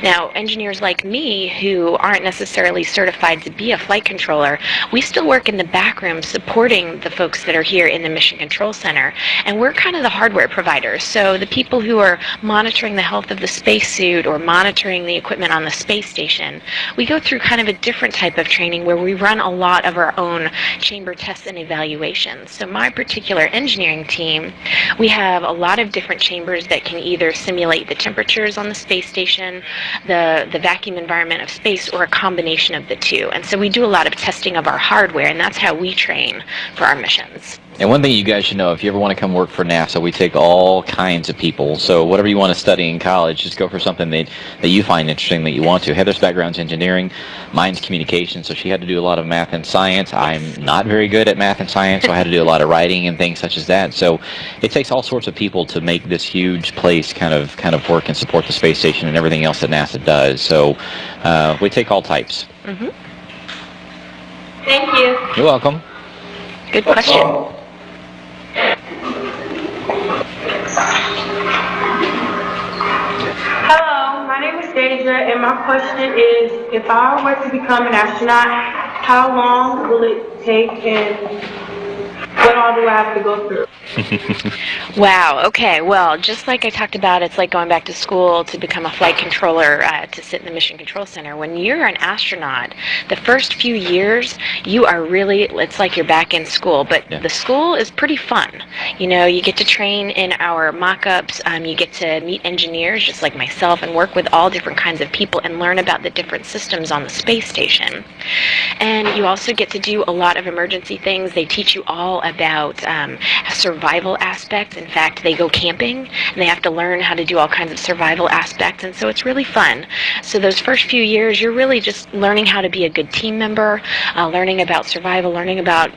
Now, engineers like me who aren't necessarily certified to be a flight controller, we still work in the back room supporting the folks that are here in the Mission Control Center, and we're kind of the hardware providers. So the people who are monitoring the health of the spacesuit or monitoring the equipment on the space station, we go through kind of a different type of training where we run a lot of our own chamber tests and evaluations. So my particular engineering team, we have a lot of different chambers that can either simulate the temperatures on the space station, the vacuum environment of space, or a combination of the two. And so we do a lot of testing of our hardware, and that's how we train for our missions. And one thing you guys should know, if you ever want to come work for NASA, we take all kinds of people. So whatever you want to study in college, just go for something that you find interesting that you want to. Heather's background's engineering, mine's communication, so she had to do a lot of math and science. I'm not very good at math and science, so I had to do a lot of writing and things such as that. So it takes all sorts of people to make this huge place kind of work and support the space station and everything else that NASA does. So we take all types. Thank you. You're welcome. Good question. Hello, my name is Deidre, and my question is, if I were to become an astronaut, how long will it take and what all do I have to go through? Wow, okay, well, just like I talked about, it's like going back to school to become a flight controller, to sit in the Mission Control Center. When you're an astronaut, the first few years, you are really, it's like you're back in school, but the school is pretty fun. You know, you get to train in our mock-ups, you get to meet engineers just like myself and work with all different kinds of people and learn about the different systems on the space station. And you also get to do a lot of emergency things. They teach you all about survival aspects. In fact, they go camping and they have to learn how to do all kinds of survival aspects, and so it's really fun. So those first few years, you're really just learning how to be a good team member, learning about survival, learning about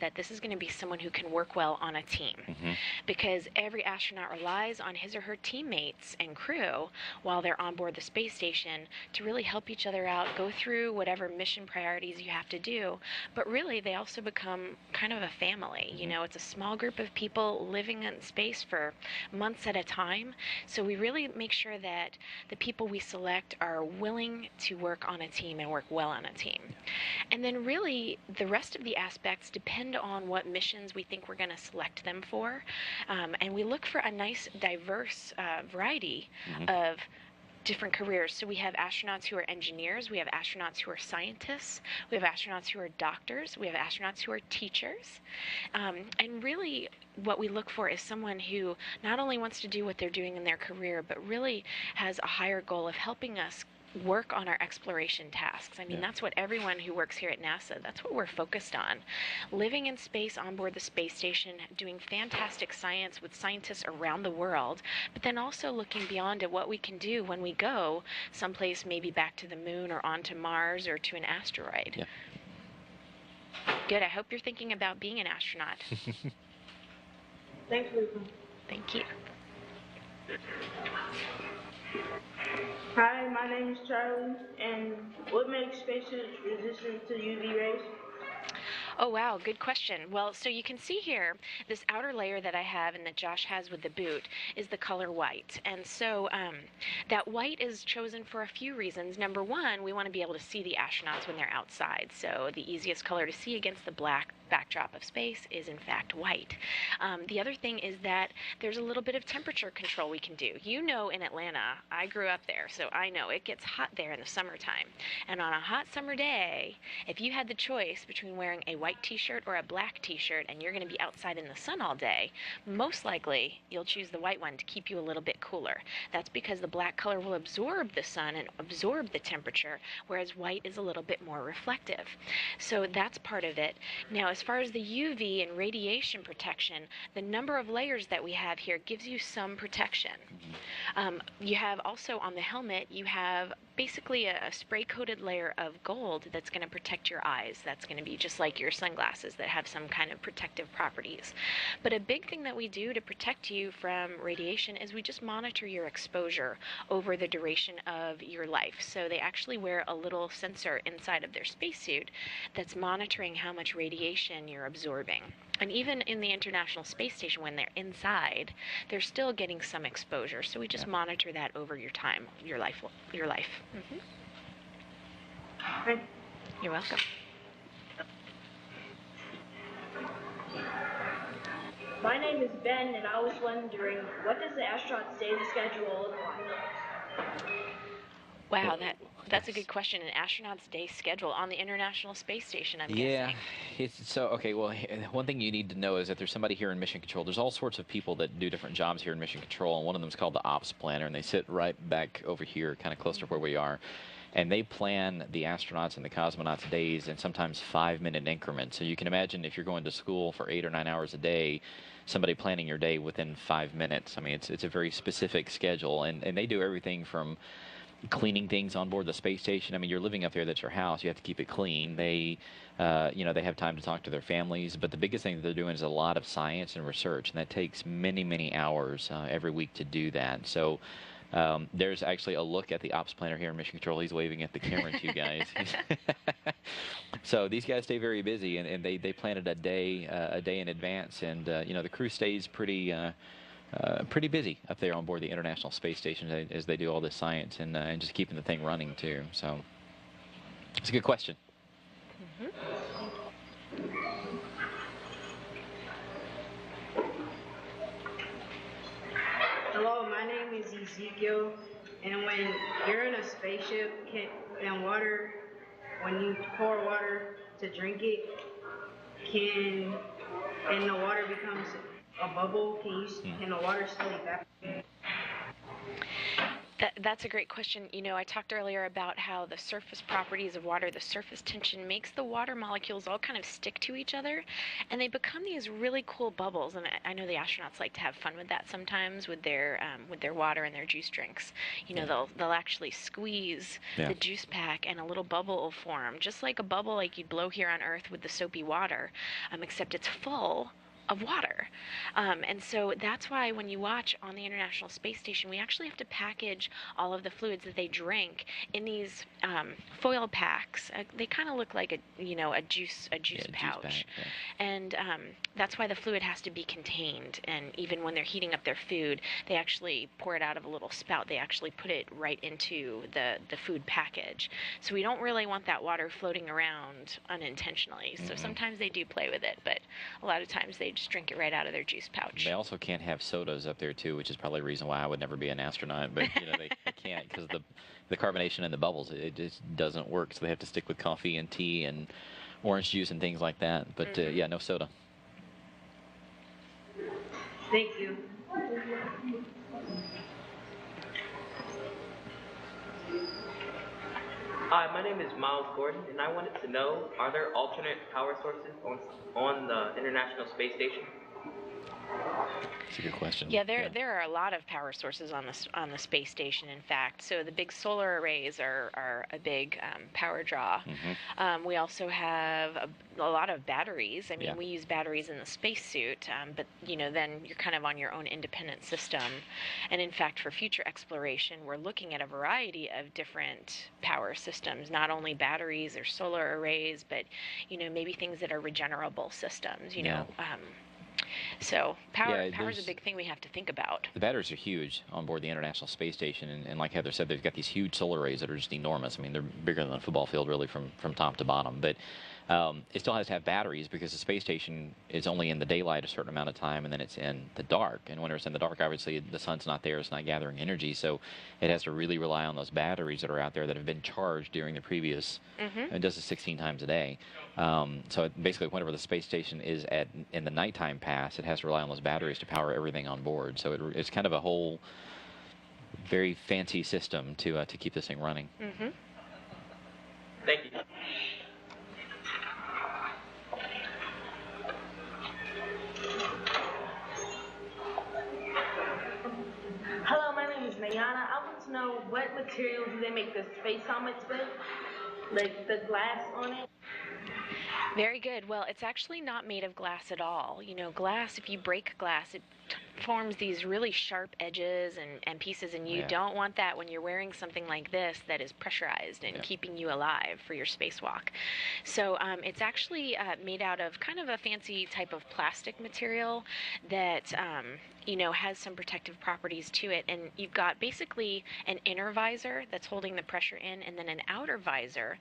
that this is going to be someone who can work well on a team, because every astronaut relies on his or her teammates and crew while they're on board the space station to really help each other out, go through whatever mission priorities you have to do. But really, they also become kind of a family. You know, it's a small group of people living in space for months at a time. So we really make sure that the people we select are willing to work on a team and work well on a team. And then really, the rest of the aspects depend on what missions we think we're going to select them for. And we look for a nice, diverse variety of different careers. So we have astronauts who are engineers, we have astronauts who are scientists, we have astronauts who are doctors, we have astronauts who are teachers. And really what we look for is someone who not only wants to do what they're doing in their career, but really has a higher goal of helping us work on our exploration tasks. I mean, that's what everyone who works here at NASA, that's what we're focused on. Living in space on board the space station, doing fantastic science with scientists around the world, but then also looking beyond at what we can do when we go someplace, maybe back to the moon or onto Mars or to an asteroid. Yeah. Good. I hope you're thinking about being an astronaut. Thanks, Luca. Thank you. Hi, my name is Charlie, and what makes spacesuits resistant to UV rays? Oh, wow, good question. Well, so you can see here, this outer layer that I have and that Josh has with the boot is the color white. And so that white is chosen for a few reasons. Number one, we want to be able to see the astronauts when they're outside. So the easiest color to see against the black backdrop of space is in fact white. The other thing is that there's a little bit of temperature control we can do. You know, in Atlanta, I grew up there, so I know it gets hot there in the summertime. And on a hot summer day, if you had the choice between wearing a white t-shirt or a black t-shirt and you're going to be outside in the sun all day, most likely you'll choose the white one to keep you a little bit cooler. That's because the black color will absorb the sun and absorb the temperature, whereas white is a little bit more reflective. So that's part of it. Now, as far as the UV and radiation protection, the number of layers that we have here gives you some protection. You have also on the helmet, you have basically a spray-coated layer of gold that's going to protect your eyes. That's going to be just like your sunglasses that have some kind of protective properties. But a big thing that we do to protect you from radiation is we just monitor your exposure over the duration of your life. So they actually wear a little sensor inside of their spacesuit that's monitoring how much radiation you're absorbing. And even in the International Space Station, when they're inside, they're still getting some exposure. So we just monitor that over your time, your life. You're welcome. My name is Ben, and I was wondering, what does the astronaut's daily schedule look like? Wow, that's a good question. An astronaut's day schedule on the International Space Station, I'm guessing. Well, one thing you need to know is that there's somebody here in Mission Control. There's all sorts of people that do different jobs here in Mission Control, and one of them is called the Ops Planner, and they sit right back over here, kind of close to where we are. And they plan the astronauts and the cosmonauts' days in sometimes 5-minute increments. So you can imagine if you're going to school for 8 or 9 hours a day, somebody planning your day within 5 minutes. I mean, it's a very specific schedule, and they do everything from cleaning things on board the space station. I mean, you're living up there, that's your house, you have to keep it clean. They they have time to talk to their families, but the biggest thing that they're doing is a lot of science and research, and that takes many hours every week to do that. So there's actually a look at the Ops Planner here in Mission Control. He's waving at the camera to you guys. So these guys stay very busy, and they plan it a day in advance, and the crew stays pretty busy up there on board the International Space Station as they do all this science and just keeping the thing running too. So it's a good question. Hello, my name is Ezekiel, and when you're in a spaceship when you pour water to drink it, and the water becomes a bubble, can the water still evaporate? That's a great question. You know, I talked earlier about how the surface properties of water, the surface tension, makes the water molecules all kind of stick to each other, and they become these really cool bubbles. And I know the astronauts like to have fun with that sometimes with their water and their juice drinks. You know, they'll actually squeeze the juice pack, and a little bubble will form, just like a bubble like you'd blow here on Earth with the soapy water, except it's full of water. And so that's why when you watch on the International Space Station, we actually have to package all of the fluids that they drink in these foil packs. They kind of look like a juice pouch. And that's why the fluid has to be contained. And even when they're heating up their food, they actually pour it out of a little spout. They actually put it right into the food package. So we don't really want that water floating around unintentionally. So sometimes they do play with it, but a lot of times they just drink it right out of their juice pouch. They also can't have sodas up there too, which is probably the reason why I would never be an astronaut. But they can't, because the carbonation in the bubbles, it just doesn't work. So they have to stick with coffee and tea and orange juice and things like that. But yeah, no soda. Thank you. Hi, my name is Miles Gordon, and I wanted to know, are there alternate power sources on the International Space Station? That's a good question. Yeah, there are a lot of power sources on the space station, in fact. So the big solar arrays are a big power draw. We also have a lot of batteries. I mean, we use batteries in the spacesuit, but then you're kind of on your own independent system. And in fact, for future exploration, we're looking at a variety of different power systems, not only batteries or solar arrays, but maybe things that are regenerable systems. So power is a big thing we have to think about. The batteries are huge on board the International Space Station, and like Heather said, they've got these huge solar arrays that are just enormous. I mean, they're bigger than a football field, really, from top to bottom. But it still has to have batteries, because the space station is only in the daylight a certain amount of time, and then it's in the dark. And when it's in the dark, obviously the sun's not there, it's not gathering energy, so it has to really rely on those batteries that are out there that have been charged during the previous. It does it 16 times a day. So basically, whenever the space station is in the nighttime pass, it has to rely on those batteries to power everything on board. So it's kind of a whole very fancy system to keep this thing running. Thank you. Hello, my name is Nayana. I want to know, what material do they make the space helmets with? Like the glass on it? Very good. Well, it's actually not made of glass at all. Glass, if you break glass, it forms these really sharp edges and pieces, and you don't want that when you're wearing something like this that is pressurized and keeping you alive for your spacewalk. So it's actually made out of kind of a fancy type of plastic material that has some protective properties to it. And you've got basically an inner visor that's holding the pressure in, and then an outer visor,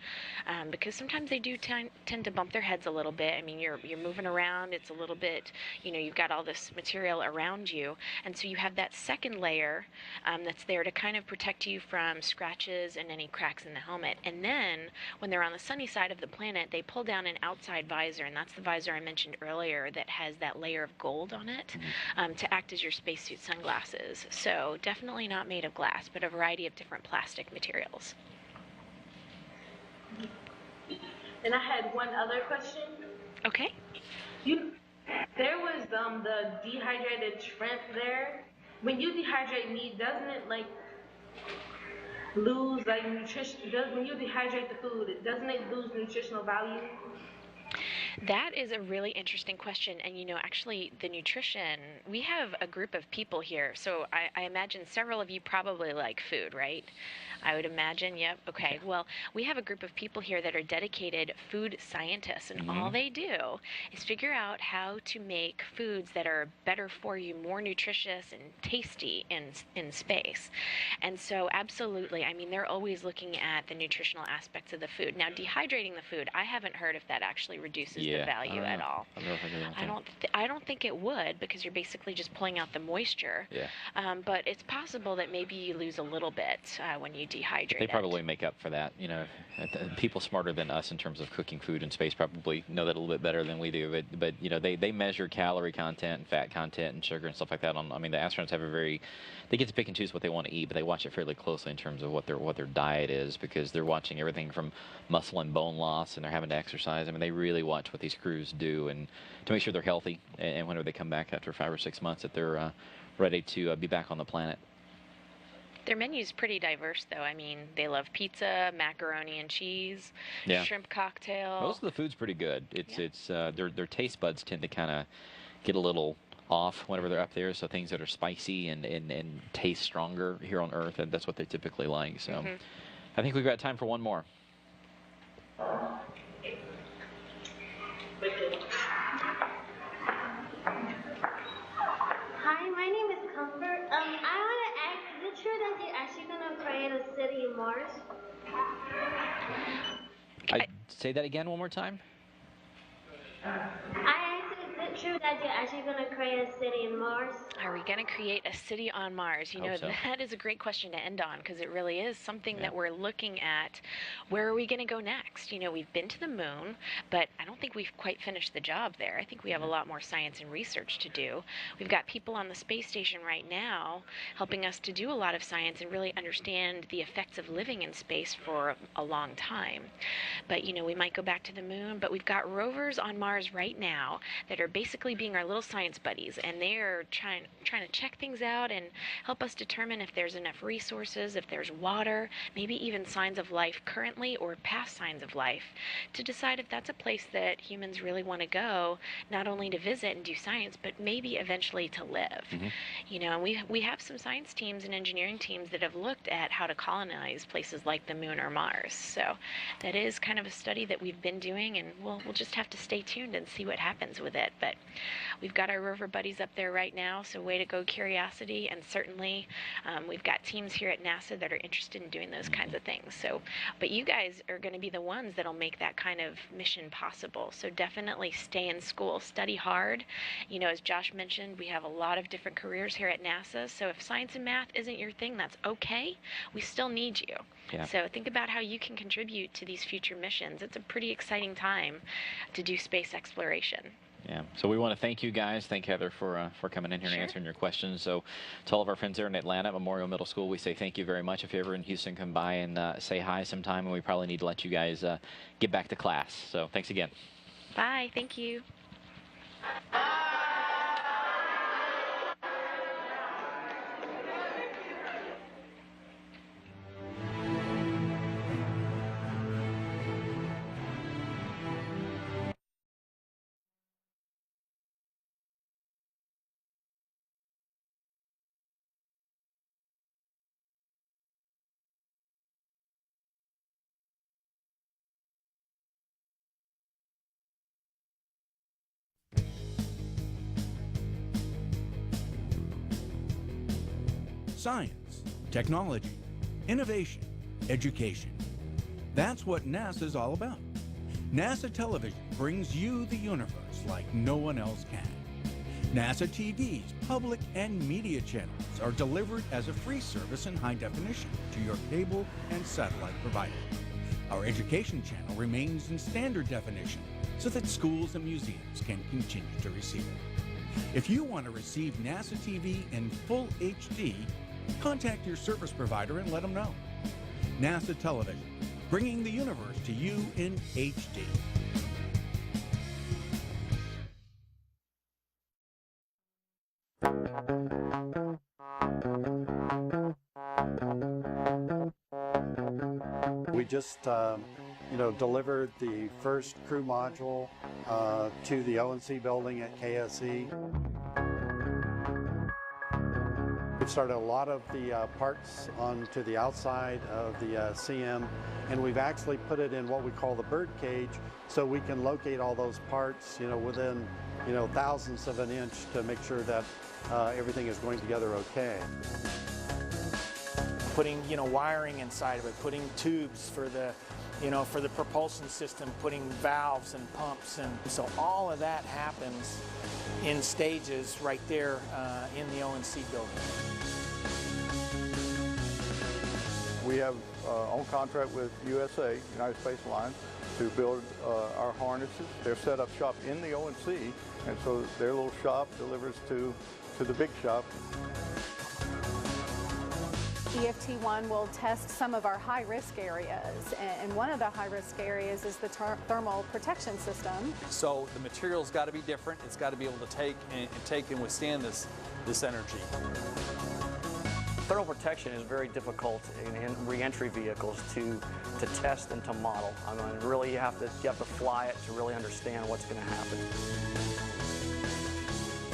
because sometimes they do tend to bump their heads a little bit. I mean, you're moving around, it's a little bit, you've got all this material around you, and so you have that second layer that's there to kind of protect you from scratches and any cracks in the helmet. And then when they're on the sunny side of the planet, they pull down an outside visor, and that's the visor I mentioned earlier that has that layer of gold on it to act as your spacesuit sunglasses. So definitely not made of glass, but a variety of different plastic materials. And I had one other question. Okay. There was the dehydrated shrimp there. When you dehydrate meat, doesn't it lose nutrition? When you dehydrate the food, doesn't it lose nutritional value? That is a really interesting question. And, actually the nutrition, we have a group of people here. So I imagine several of you probably like food, right? I would imagine. Yep. Okay. Well, we have a group of people here that are dedicated food scientists, and all they do is figure out how to make foods that are better for you, more nutritious and tasty in space. And so absolutely, I mean, they're always looking at the nutritional aspects of the food. Now, dehydrating the food, I haven't heard if that actually reduces lose the value at all. I don't think it would, because you're basically just pulling out the moisture. Yeah. But it's possible that maybe you lose a little bit when you dehydrate They it. probably make up for that. You know, people smarter than us in terms of cooking food in space probably know that a little bit better than we do. But you know, they measure calorie content and fat content and sugar and stuff like that. I mean, the astronauts have they get to pick and choose what they want to eat, but they watch it fairly closely in terms of what their diet is, because they're watching everything from muscle and bone loss, and they're having to exercise. I mean, they really watch what these crews do, and to make sure they're healthy, and whenever they come back after 5 or 6 months, that they're ready to be back on the planet. Their menu's pretty diverse, though. I mean, they love pizza, macaroni and cheese, shrimp cocktail. Most of the food's pretty good. It's their taste buds tend to kind of get a little off whenever they're up there, so things that are spicy and taste stronger here on Earth, and that's what they typically like. So I think we've got time for one more. Hi, my name is Comfort. I want to ask, is it true that you're actually going to create a city in Mars? Say that again one more time. I asked, is it true that you're actually going to create a city in Mars? Are we going to create a city on Mars? You know, that is a great question to end on, because it really is something that we're looking at. Where are we going to go next? You know, we've been to the moon, but I don't think we've quite finished the job there. I think we have a lot more science and research to do. We've got people on the space station right now helping us to do a lot of science and really understand the effects of living in space for a long time. But, you know, we might go back to the moon, but we've got rovers on Mars right now that are basically being our little science buddies, and they're trying to check things out and help us determine if there's enough resources, if there's water, maybe even signs of life currently or past signs of life, to decide if that's a place that humans really want to go, not only to visit and do science, but maybe eventually to live. You know, and we have some science teams and engineering teams that have looked at how to colonize places like the moon or Mars. So that is kind of a study that we've been doing, and we'll just have to stay tuned and see what happens with it. But we've got our rover buddies up there right now, so way to go, Curiosity. And certainly we've got teams here at NASA that are interested in doing those kinds of things. So, but you guys are going to be the ones that'll make that kind of mission possible. So definitely stay in school, study hard. You know, as Josh mentioned, we have a lot of different careers here at NASA. So if science and math isn't your thing, that's okay. We still need you. So think about how you can contribute to these future missions. It's a pretty exciting time to do space exploration. Yeah, so we want to thank you guys. Thank Heather for coming in here and answering your questions. So to all of our friends there in Atlanta at Memorial Middle School, we say thank you very much. If you're ever in Houston, come by and say hi sometime, and we probably need to let you guys get back to class. So thanks again. Bye. Thank you. Science, technology, innovation, education. That's what NASA's all about. NASA Television brings you the universe like no one else can. NASA TV's public and media channels are delivered as a free service in high definition to your cable and satellite provider. Our education channel remains in standard definition so that schools and museums can continue to receive it. If you want to receive NASA TV in full HD, contact your service provider and let them know. NASA Television, bringing the universe to you in HD. We just, delivered the first crew module to the ONC building at KSC. We've started a lot of the parts onto the outside of the CM, and we've actually put it in what we call the bird cage, so we can locate all those parts, within, thousandths of an inch to make sure that everything is going together okay. putting, wiring inside of it, putting tubes for the, for the propulsion system, putting valves and pumps, and so all of that happens in stages right there in the ONC building. We have on contract with USA, United Space Alliance, to build our harnesses. They're set up shop in the ONC, and so their little shop delivers to the big shop. EFT1 will test some of our high-risk areas, and one of the high-risk areas is the thermal protection system. So the material's got to be different. It's got to be able to take and withstand this energy. Thermal protection is very difficult in re-entry vehicles to test and to model. I mean, really, you have to fly it to really understand what's going to happen.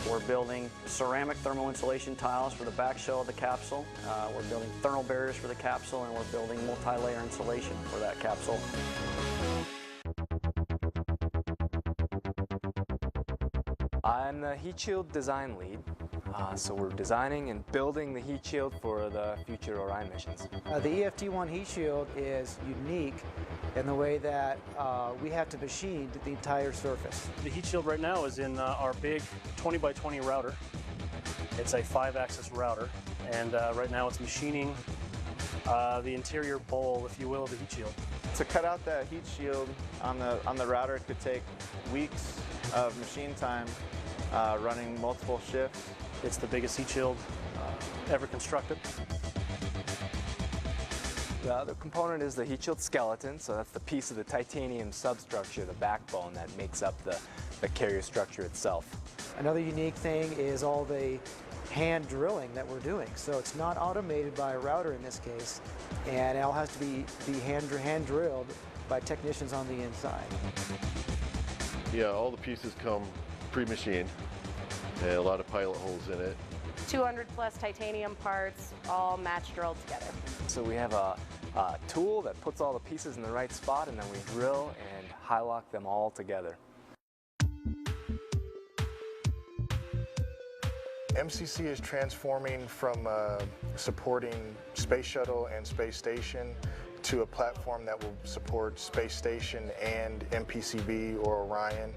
We're building ceramic thermal insulation tiles for the back shell of the capsule. We're building thermal barriers for the capsule, and we're building multi-layer insulation for that capsule. I'm the heat shield design lead. So we're designing and building the heat shield for the future Orion missions. The EFT1 heat shield is unique in the way that we have to machine the entire surface. The heat shield right now is in our big 20 by 20 router. It's a 5-axis router, and right now it's machining the interior bowl, if you will, of the heat shield. To cut out that heat shield on the router, it could take weeks of machine time running multiple shifts. It's the biggest heat shield ever constructed. The other component is the heat shield skeleton, so that's the piece of the titanium substructure, the backbone that makes up the carrier structure itself. Another unique thing is all the hand drilling that we're doing. So it's not automated by a router in this case, and it all has to be hand drilled by technicians on the inside. Yeah, all the pieces come pre-machined. And a lot of pilot holes in it. 200 plus titanium parts, all match drilled together. So we have a tool that puts all the pieces in the right spot, and then we drill and high lock them all together. MCC is transforming from supporting Space Shuttle and Space Station to a platform that will support Space Station and MPCB or Orion.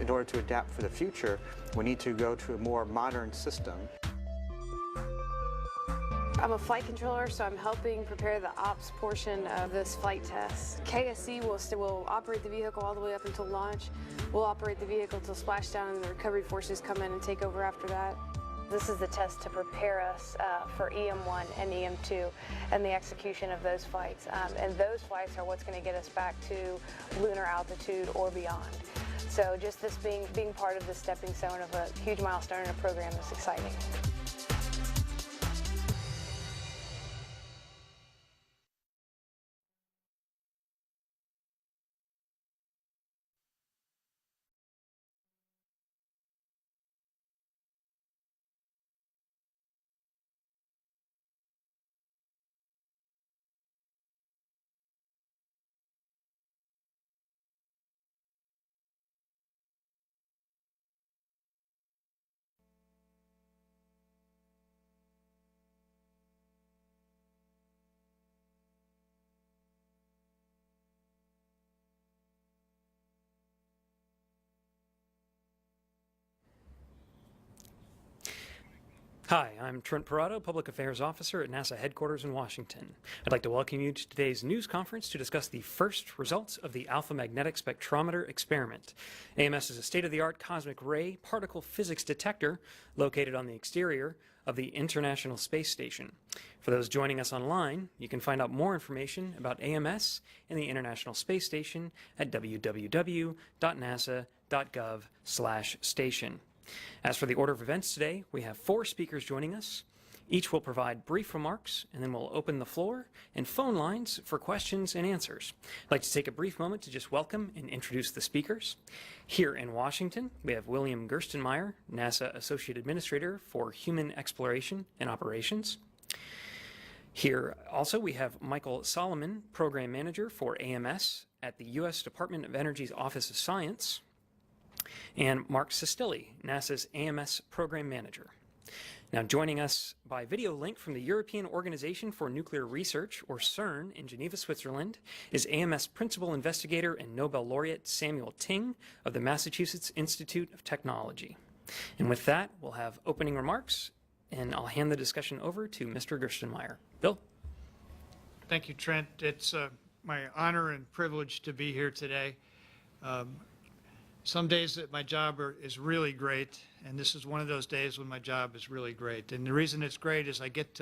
In order to adapt for the future, we need to go to a more modern system. I'm a flight controller, so I'm helping prepare the ops portion of this flight test. KSC will operate the vehicle all the way up until launch. We'll operate the vehicle until splashdown, and the recovery forces come in and take over after that. This is the test to prepare us for EM1 and EM2 and the execution of those flights. And those flights are what's going to get us back to lunar altitude or beyond. So just this being part of the stepping stone of a huge milestone in a program is exciting. Hi, I'm Trent Parado, Public Affairs Officer at NASA headquarters in Washington. I'd like to welcome you to today's news conference to discuss the first results of the Alpha Magnetic Spectrometer experiment. AMS is a state-of-the-art cosmic ray particle physics detector located on the exterior of the International Space Station. For those joining us online, you can find out more information about AMS and the International Space Station at www.nasa.gov/station. As for the order of events today, we have 4 speakers joining us. Each will provide brief remarks, and then we'll open the floor and phone lines for questions and answers. I'd like to take a brief moment to just welcome and introduce the speakers. Here in Washington, we have William Gerstenmaier, NASA Associate Administrator for Human Exploration and Operations. Here also we have Michael Solomon, Program Manager for AMS at the U.S. Department of Energy's Office of Science, and Mark Sestilli, NASA's AMS Program Manager. Now joining us by video link from the European Organization for Nuclear Research, or CERN, in Geneva, Switzerland, is AMS Principal Investigator and Nobel Laureate Samuel Ting of the Massachusetts Institute of Technology. And with that, we'll have opening remarks, and I'll hand the discussion over to Mr. Gerstenmaier. Bill? Thank you, Trent. It's my honor and privilege to be here today. Some days that my job is really great, and this is one of those days when my job is really great. And the reason it's great is I get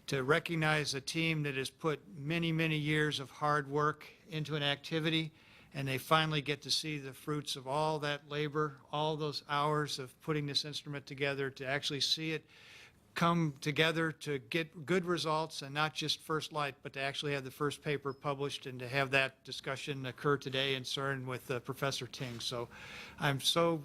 to recognize a team that has put many, many years of hard work into an activity, and they finally get to see the fruits of all that labor, all those hours of putting this instrument together, to actually see it come together to get good results, and not just first light, but to actually have the first paper published and to have that discussion occur today in CERN with Professor Ting. So I'm so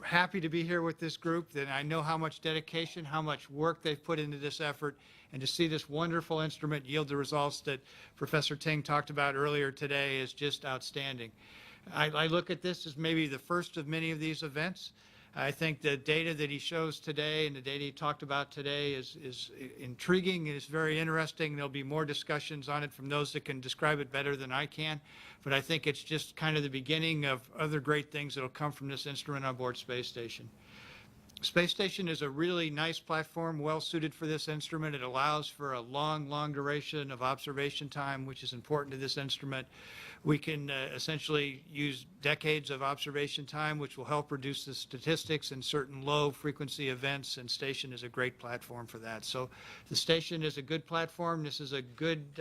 happy to be here with this group, that I know how much dedication, how much work they've put into this effort, and to see this wonderful instrument yield the results that Professor Ting talked about earlier today is just outstanding. I look at this as maybe the first of many of these events. I think the data that he shows today and the data he talked about today is intriguing. It is very interesting. There'll be more discussions on it from those that can describe it better than I can. But I think it's just kind of the beginning of other great things that will come from this instrument on board Space Station. Space Station is a really nice platform, well suited for this instrument. It allows for a long, long duration of observation time, which is important to this instrument. We can essentially use decades of observation time, which will help reduce the statistics in certain low frequency events, and Station is a great platform for that. So the Station is a good platform. This is a good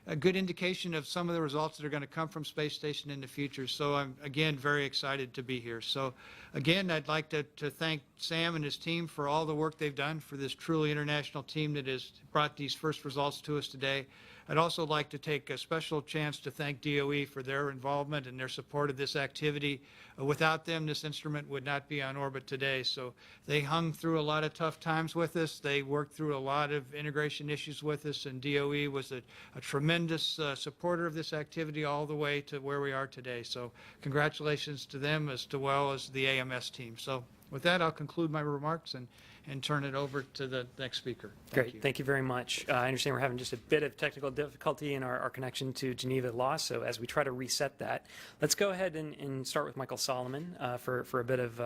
indication of some of the results that are going to come from Space Station in the future. So I'm, again, very excited to be here. So again, I'd like to thank Sam and his team for all the work they've done for this truly international team that has brought these first results to us today. I'd also like to take a special chance to thank DOE for their involvement and their support of this activity. Without them, this instrument would not be on orbit today. So they hung through a lot of tough times with us. They worked through a lot of integration issues with us, and DOE was a tremendous supporter of this activity all the way to where we are today. So congratulations to them as well as the AMS team. So with that, I'll conclude my remarks and turn it over to the next speaker. Great. Thank you very much. I understand we're having just a bit of technical difficulty in our connection to Geneva Law, so as we try to reset that, let's go ahead and start with Michael Solomon for a bit of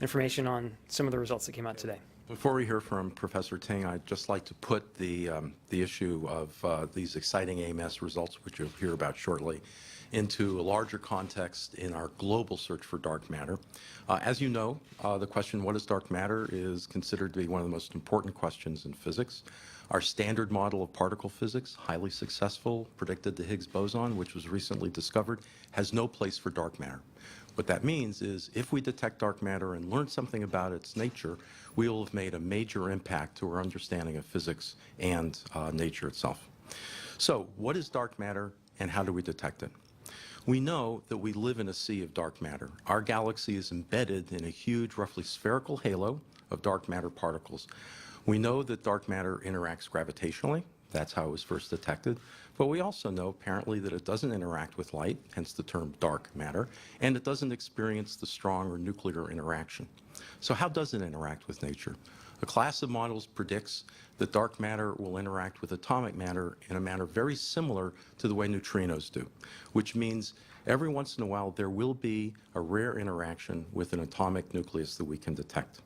information on some of the results that came out today. Before we hear from Professor Ting, I'd just like to put the issue of these exciting AMS results, which you'll hear about shortly, into a larger context in our global search for dark matter. As you know, the question, what is dark matter, is considered to be one of the most important questions in physics. Our standard model of particle physics, highly successful, predicted the Higgs boson, which was recently discovered, has no place for dark matter. What that means is if we detect dark matter and learn something about its nature, we will have made a major impact to our understanding of physics and nature itself. So what is dark matter and how do we detect it? We know that we live in a sea of dark matter. Our galaxy is embedded in a huge, roughly spherical halo of dark matter particles. We know that dark matter interacts gravitationally. That's how it was first detected. But we also know, apparently, that it doesn't interact with light, hence the term dark matter, and it doesn't experience the strong or nuclear interaction. So how does it interact with nature? A class of models predicts that dark matter will interact with atomic matter in a manner very similar to the way neutrinos do, which means every once in a while there will be a rare interaction with an atomic nucleus that we can detect.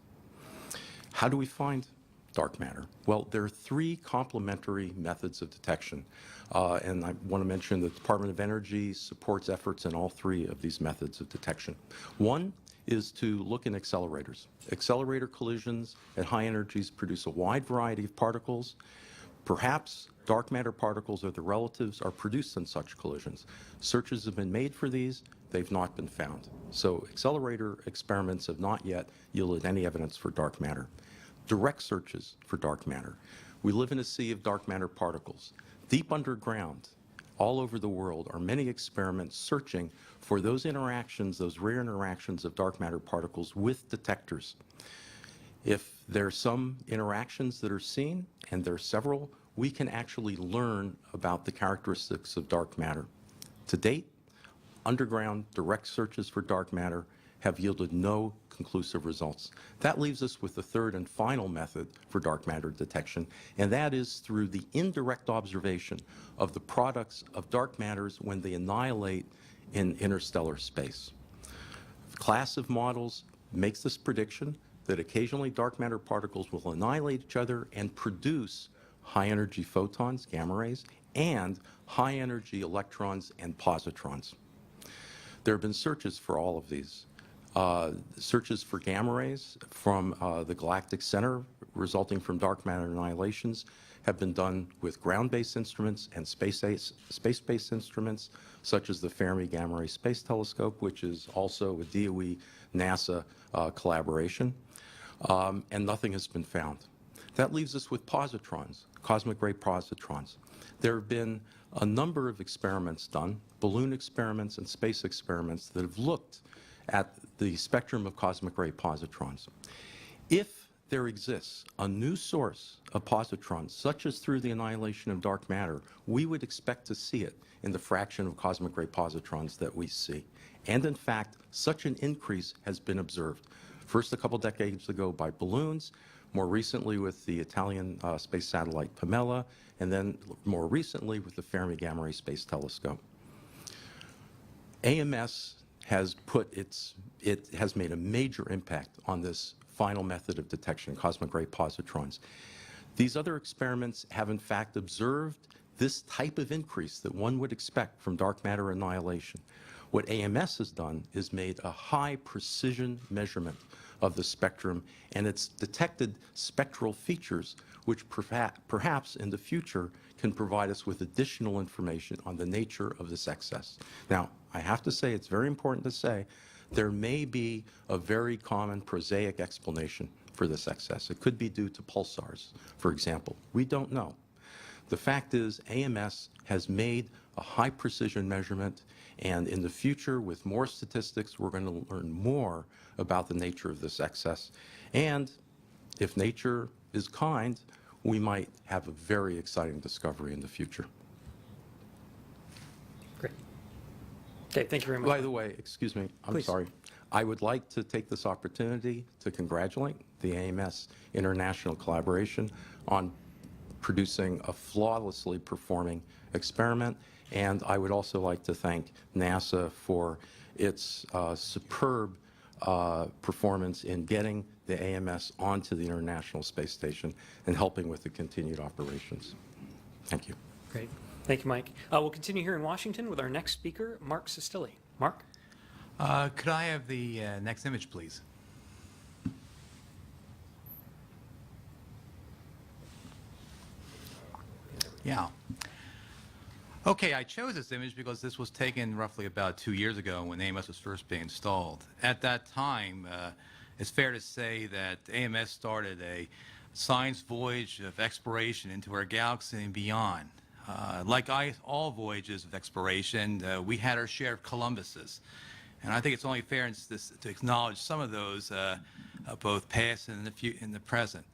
How do we find dark matter? Well, there are three complementary methods of detection, and I want to mention the Department of Energy supports efforts in all three of these methods of detection. One is to look in accelerators. Accelerator collisions at high energies produce a wide variety of particles. Perhaps dark matter particles or their relatives are produced in such collisions. Searches have been made for these. They've not been found. So accelerator experiments have not yet yielded any evidence for dark matter. Direct searches for dark matter. We live in a sea of dark matter particles. Deep underground, all over the world, are many experiments searching for those interactions, those rare interactions of dark matter particles with detectors. If there are some interactions that are seen, and there are several, we can actually learn about the characteristics of dark matter. To date, underground direct searches for dark matter have yielded no conclusive results. That leaves us with the third and final method for dark matter detection, and that is through the indirect observation of the products of dark matters when they annihilate in interstellar space. A class of models makes this prediction that occasionally dark matter particles will annihilate each other and produce high-energy photons, gamma rays, and high-energy electrons and positrons. There have been searches for all of these. Searches for gamma rays from the galactic center resulting from dark matter annihilations have been done with ground-based instruments and space-based instruments, such as the Fermi Gamma Ray Space Telescope, which is also a DOE-NASA collaboration, and nothing has been found. That leaves us with positrons, cosmic ray positrons. There have been a number of experiments done, balloon experiments and space experiments, that have looked at the spectrum of cosmic ray positrons. If there exists a new source of positrons, such as through the annihilation of dark matter, we would expect to see it in the fraction of cosmic ray positrons that we see. And in fact, such an increase has been observed. First a couple decades ago by balloons, more recently with the Italian space satellite Pamela, and then more recently with the Fermi Gamma Ray Space Telescope. AMS has made a major impact on this final method of detection, cosmic ray positrons. These other experiments have in fact observed this type of increase that one would expect from dark matter annihilation. What AMS has done is made a high precision measurement of the spectrum, and it's detected spectral features which perhaps in the future can provide us with additional information on the nature of this excess. Now, I have to say, it's very important to say, there may be a very common prosaic explanation for this excess. It could be due to pulsars, for example. We don't know. The fact is, AMS has made a high precision measurement, and in the future, with more statistics, we're going to learn more about the nature of this excess. And if nature is kind, we might have a very exciting discovery in the future. Great. Okay, thank you very much. By the way, excuse me, I'm sorry. I would like to take this opportunity to congratulate the AMS International Collaboration on producing a flawlessly performing experiment, and I would also like to thank NASA for its superb performance in getting the AMS onto the International Space Station and helping with the continued operations. Thank you. Great. Thank you, Mike. We'll continue here in Washington with our next speaker, Mark Sestilli. Mark? Could I have the next image, please? Yeah. Okay, I chose this image because this was taken roughly about 2 years ago when AMS was first being installed. At that time, it's fair to say that AMS started a science voyage of exploration into our galaxy and beyond. Like all voyages of exploration, we had our share of Columbuses. And I think it's only fair to acknowledge some of those, both past and in the present.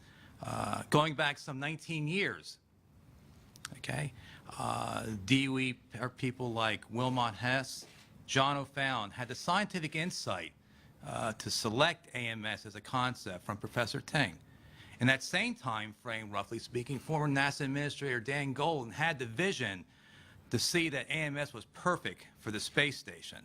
Going back some 19 years, okay, DOE, our people like Wilmot Hess, John O'Fallon had the scientific insight to select AMS as a concept from Professor Ting. In that same time frame, roughly speaking, former NASA Administrator Dan Golden had the vision to see that AMS was perfect for the space station.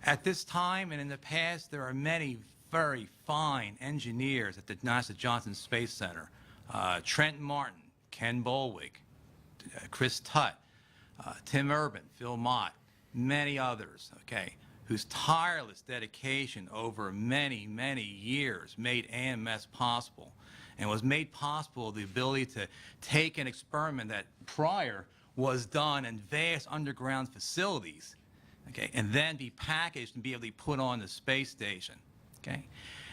At this time and in the past, there are many very fine engineers at the NASA Johnson Space Center. Trent Martin, Ken Bolwig, Chris Tutt, Tim Urban, Phil Mott, many others, okay, whose tireless dedication over many, many years made AMS possible, and was made possible the ability to take an experiment that prior was done in vast underground facilities, okay, and then be packaged and be able to be put on the space station, okay.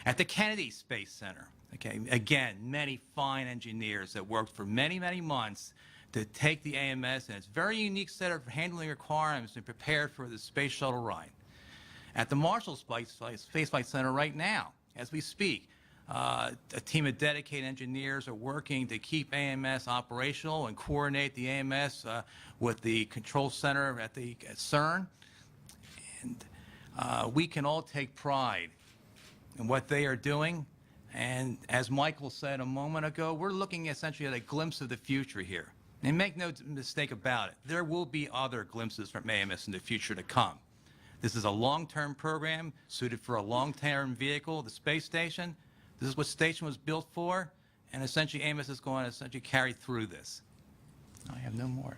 At the Kennedy Space Center, okay, again, many fine engineers that worked for many, many months to take the AMS and its very unique set of handling requirements and prepare for the space shuttle ride. At the Marshall Space Flight Center right now, as we speak, a team of dedicated engineers are working to keep AMS operational and coordinate the AMS with the control center at CERN. And we can all take pride in what they are doing. And as Michael said a moment ago, we're looking essentially at a glimpse of the future here. And make no mistake about it, there will be other glimpses from AMS in the future to come. This is a long-term program suited for a long-term vehicle, the space station. This is what station was built for, and essentially AMS is going to essentially carry through this. I have no more.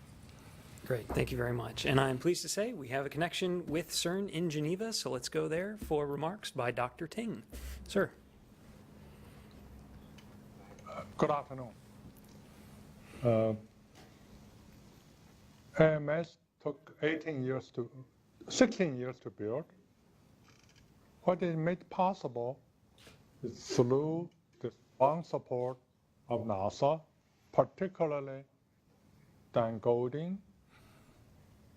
Great, thank you very much. And I'm pleased to say we have a connection with CERN in Geneva, so let's go there for remarks by Dr. Ting. Sir. Good afternoon. AMS took 16 years to build. What it made possible is through the strong support of NASA, particularly Dan Goldin,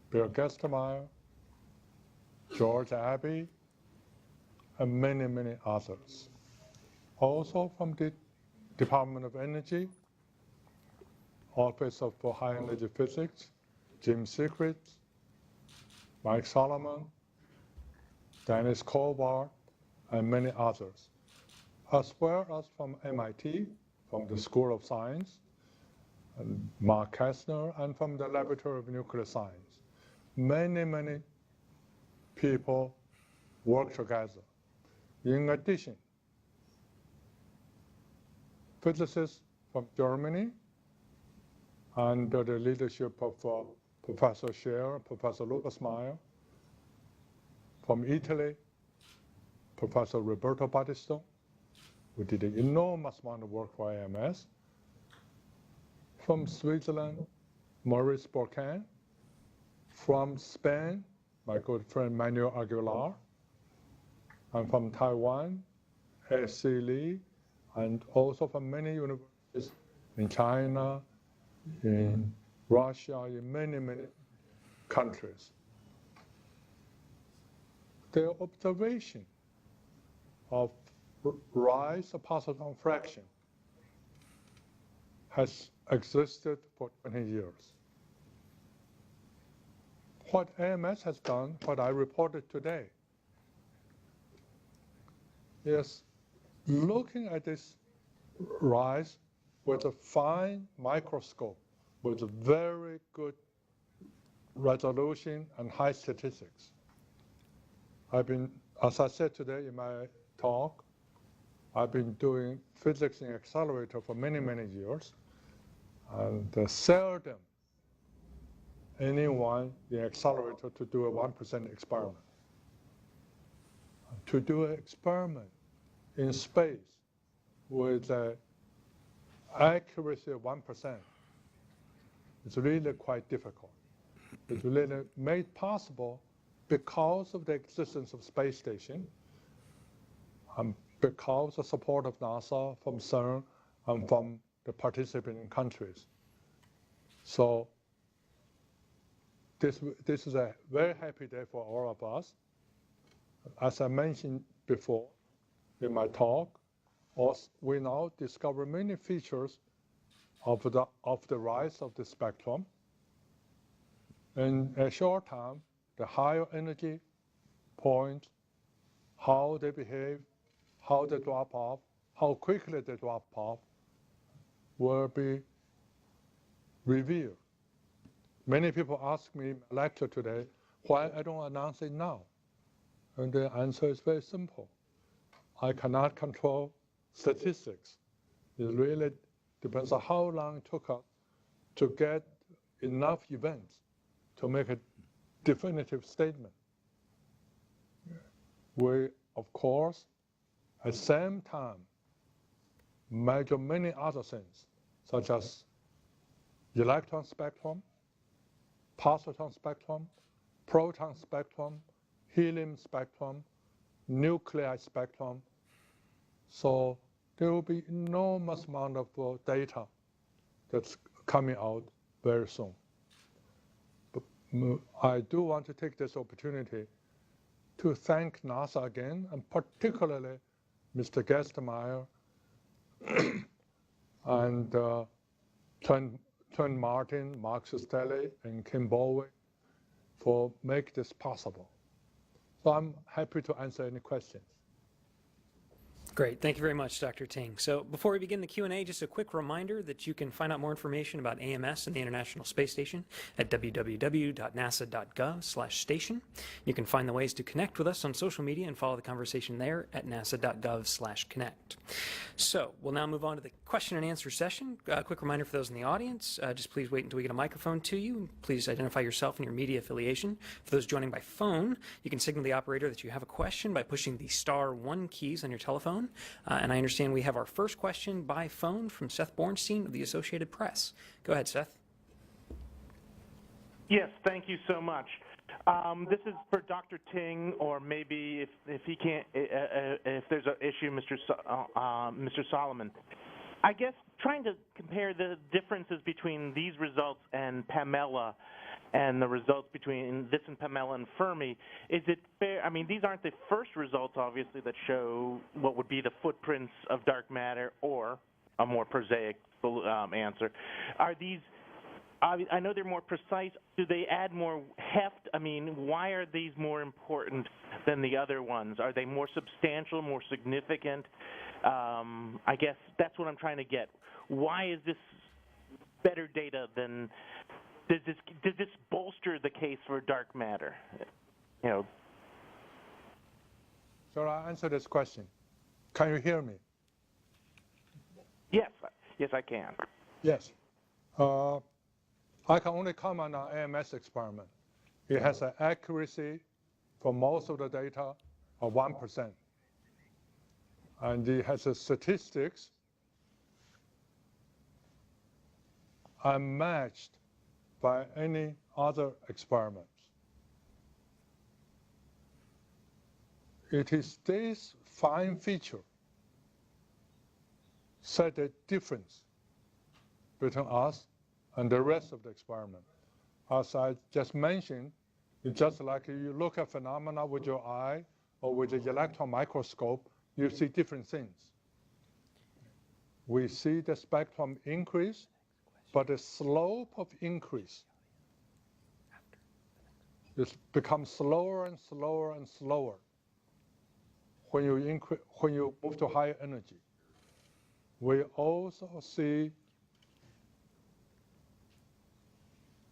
Bill Gerstenmaier, George Abbey, and many, many others. Also from the Department of Energy, Office of High Energy Physics, Jim Secret, Mike Solomon, Dennis Colbart, and many others, as well as from MIT, from the School of Science, and Mark Kastner, and from the Laboratory of Nuclear Science. Many, many people work together. In addition, physicists from Germany, under the leadership of Professor Scher, Professor Lucas Meyer, from Italy, Professor Roberto Battisto, who did an enormous amount of work for AMS. From Switzerland, Maurice Bourquin. From Spain, my good friend Manuel Aguilar. And from Taiwan, S.C. Lee, and also from many universities in China, in Russia, in many, many countries. The observation of rise of positron fraction has existed for 20 years. What AMS has done, what I reported today, is looking at this rise with a fine microscope, with a very good resolution and high statistics. I've been, as I said today in my talk, I've been doing physics in accelerator for many, many years, and seldom anyone in accelerator to do a 1% experiment. To do an experiment in space with an accuracy of 1%, it's really quite difficult. It's really made possible because of the existence of space station, because of support of NASA, from CERN, and from the participating countries. So this is a very happy day for all of us. As I mentioned before in my talk, we now discover many features of the rise of the spectrum. In a short time, the higher energy points, how they behave, how they drop off, how quickly they drop off, will be revealed. Many people ask me in my lecture today why I don't announce it now. And the answer is very simple. I cannot control statistics. It really depends on how long it took us to get enough events to make a definitive statement. We, of course, at the same time, measure many other things, such as electron spectrum, positron spectrum, proton spectrum, helium spectrum, nuclei spectrum. So there will be enormous amount of data that's coming out very soon. But I do want to take this opportunity to thank NASA again, and particularly Mr. Gerstenmaier and Trent Martin, Mark Sustelli, and Kim Bowey for make this possible. So I'm happy to answer any questions. Great. Thank you very much, Dr. Ting. So before we begin the Q&A, just a quick reminder that you can find out more information about AMS and the International Space Station at www.nasa.gov/station. You can find the ways to connect with us on social media and follow the conversation there at nasa.gov/connect. So we'll now move on to the question and answer session. A quick reminder for those in the audience, just please wait until we get a microphone to you. Please identify yourself and your media affiliation. For those joining by phone, you can signal the operator that you have a question by pushing the *1 keys on your telephone. And I understand we have our first question by phone from Seth Bornstein of the Associated Press. Go ahead, Seth. Yes, thank you so much. This is for Dr. Ting, or maybe if he can't, if there's an issue, Mr. Solomon. I guess trying to compare the differences between these results and Pamela and the results between this and Pamela and Fermi, is it fair? I mean, these aren't the first results, obviously, that show what would be the footprints of dark matter, or a more prosaic answer. Are these, I know they're more precise. Do they add more heft? I mean, why are these more important than the other ones? Are they more substantial, more significant? I guess that's what I'm trying to get. Why is this better data than... Does this bolster the case for dark matter? You know. Shall I answer this question? Can you hear me? Yes, I can. Yes. I can only comment on AMS experiment. It has an accuracy for most of the data of 1%. And it has a statistics unmatched by any other experiments. It is this fine feature set the difference between us and the rest of the experiment. As I just mentioned, it's just like you look at phenomena with your eye or with the electron microscope, you see different things. We see the spectrum increase, but the slope of increase becomes slower and slower and slower when you move to higher energy. We also see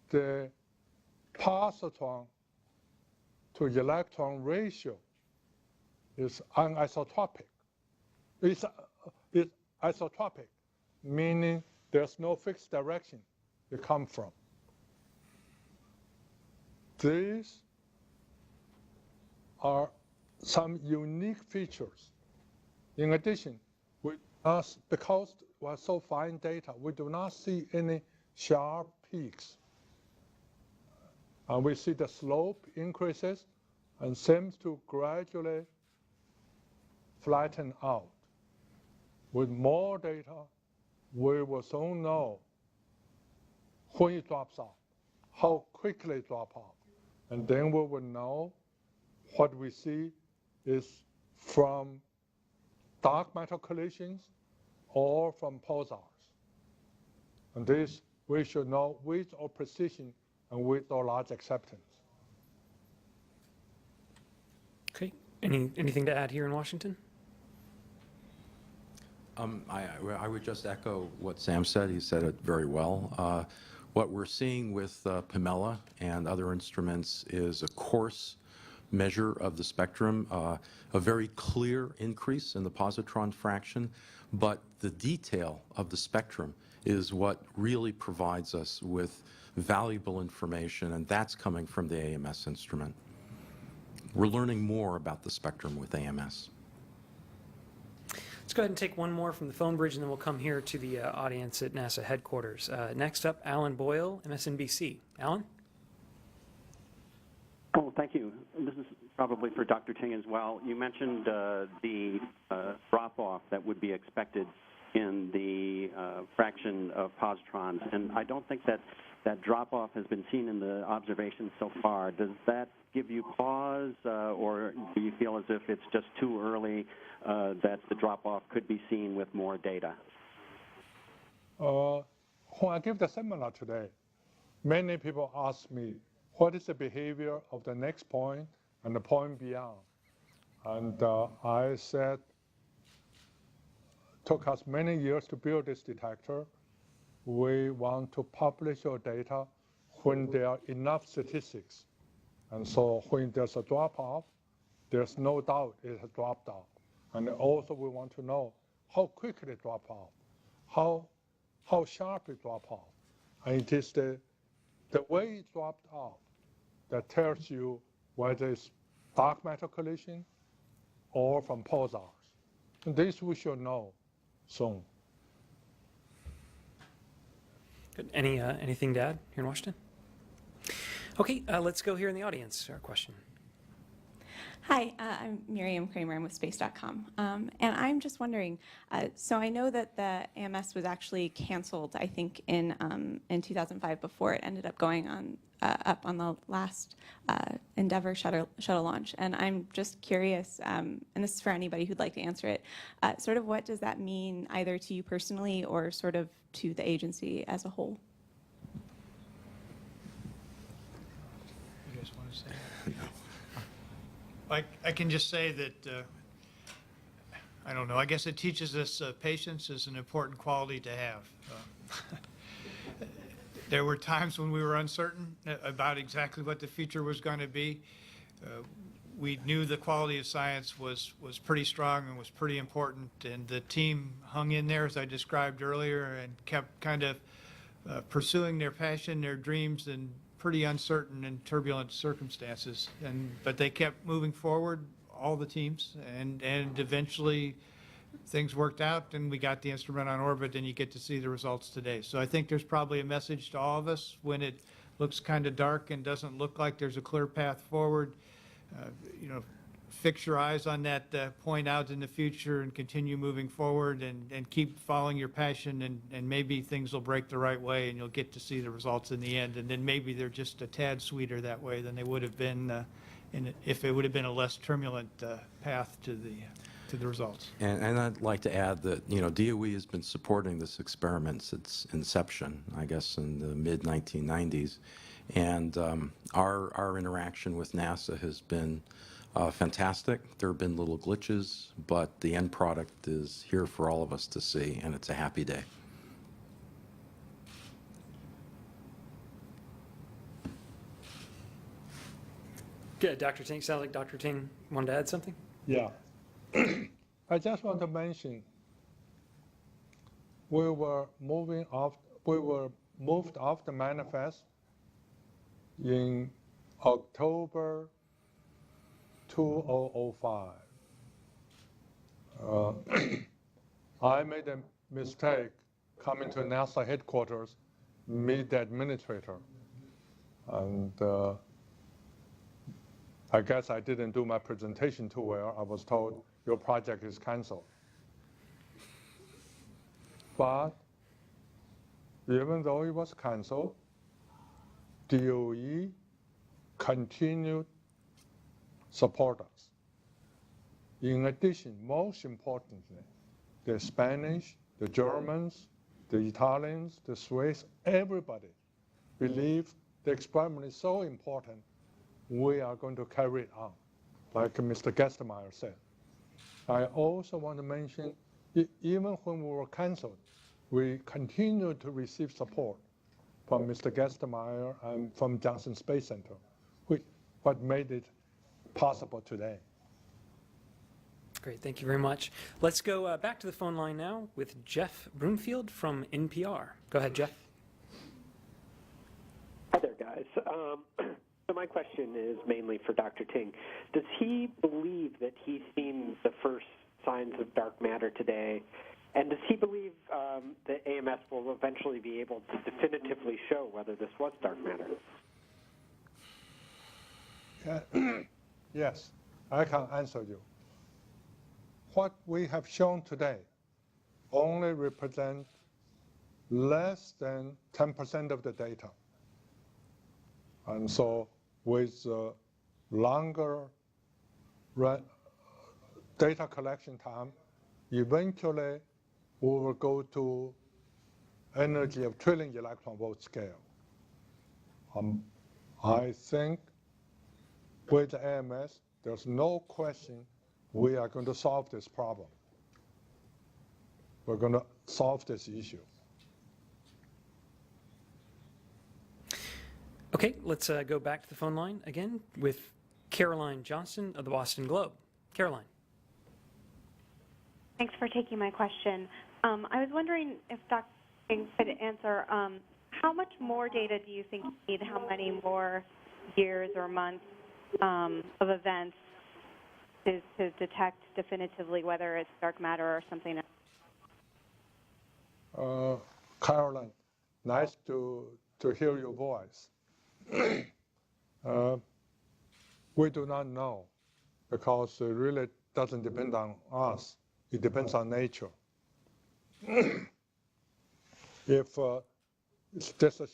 the positron to electron ratio is anisotropic. It's isotropic, meaning there's no fixed direction they come from. These are some unique features. In addition, because we're so fine data, we do not see any sharp peaks. And we see the slope increases and seems to gradually flatten out. With more data, we will soon know when it drops off, how quickly it drops off. And then we will know what we see is from dark matter collisions or from pulsars. And this we should know with our precision and with our large acceptance. Okay. Anything to add here in Washington? I would just echo what Sam said. He said it very well. What we're seeing with Pamela and other instruments is a coarse measure of the spectrum, a very clear increase in the positron fraction, but the detail of the spectrum is what really provides us with valuable information, and that's coming from the AMS instrument. We're learning more about the spectrum with AMS. Let's go ahead and take one more from the phone bridge, and then we'll come here to the audience at NASA headquarters. Next up, Alan Boyle, MSNBC. Alan? Oh, thank you. This is probably for Dr. Ting as well. You mentioned the drop-off that would be expected in the fraction of positrons, and I don't think that drop-off has been seen in the observations so far. Does that give you pause, or do you feel as if it's just too early that the drop-off could be seen with more data? When I give the seminar today, many people ask me, what is the behavior of the next point and point beyond. And I said, took us many years to build this detector. We want to publish your data when there are enough statistics. And so when there's a drop-off, there's no doubt it has dropped off. And also we want to know how quickly it dropped off, how sharp it dropped off. And it is the way it dropped off that tells you whether it's dark matter collision or from pulsars. And this we should know soon. Good. Anything to add here in Washington? Okay, let's go here in the audience. Our question. Hi, I'm Miriam Kramer. I'm with Space.com. And I'm just wondering, so I know that the AMS was actually canceled, I think, in 2005 before it ended up going on up on the last Endeavour shuttle launch. And I'm just curious, and this is for anybody who'd like to answer it, sort of what does that mean either to you personally or sort of to the agency as a whole? You guys want to say that? I can just say that, I don't know, I guess it teaches us patience is an important quality to have. There were times when we were uncertain about exactly what the future was going to be. We knew the quality of science was pretty strong and was pretty important, and the team hung in there, as I described earlier, and kept kind of pursuing their passion, their dreams, and pretty uncertain and turbulent circumstances, but they kept moving forward, all the teams, and eventually things worked out and we got the instrument on orbit and you get to see the results today. So I think there's probably a message to all of us when it looks kind of dark and doesn't look like there's a clear path forward. Fix your eyes on that point out in the future and continue moving forward and keep following your passion, and maybe things will break the right way and you'll get to see the results in the end, and then maybe they're just a tad sweeter that way than they would have been if it would have been a less turbulent path to the results. And I'd like to add that, DOE has been supporting this experiment since inception, I guess in the mid-1990s, and our interaction with NASA has been fantastic. There have been little glitches, but the end product is here for all of us to see, and it's a happy day. Good. Dr. Ting, sounds like Dr. Ting wanted to add something? Yeah. I just want to mention we were moved off the manifest in October 2005. I made a mistake coming to NASA headquarters, meet the administrator, and I guess I didn't do my presentation too well. I was told your project is canceled. But even though it was canceled, DOE continued support us. In addition, most importantly, the Spanish, the Germans, the Italians, the Swiss, everybody believe the experiment is so important, we are going to carry it on, like Mr. Gerstenmaier said. I also want to mention, even when we were canceled, we continued to receive support from Mr. Gerstenmaier and from Johnson Space Center, what made it possible today. Great, thank you very much. Let's go back to the phone line now with Jeff Broomfield from NPR. Go ahead, Jeff. Hi there, guys. So my question is mainly for Dr. Ting. Does he believe that he's seen the first signs of dark matter today? And does he believe that AMS will eventually be able to definitively show whether this was dark matter? Yes, I can answer you. What we have shown today only represents less than 10% of the data. And so with longer data collection time, eventually we will go to energy of trillion electron volt scale. I think with AMS, there's no question we are going to solve this problem. We're going to solve this issue. Okay, let's go back to the phone line again with Caroline Johnston of the Boston Globe. Caroline. Thanks for taking my question. I was wondering if Dr. Ting could answer, how much more data do you think you need? How many more years or months of events to detect definitively whether it's dark matter or something else? Caroline, nice to hear your voice. We do not know because it really doesn't depend on us. It depends on nature. If there's a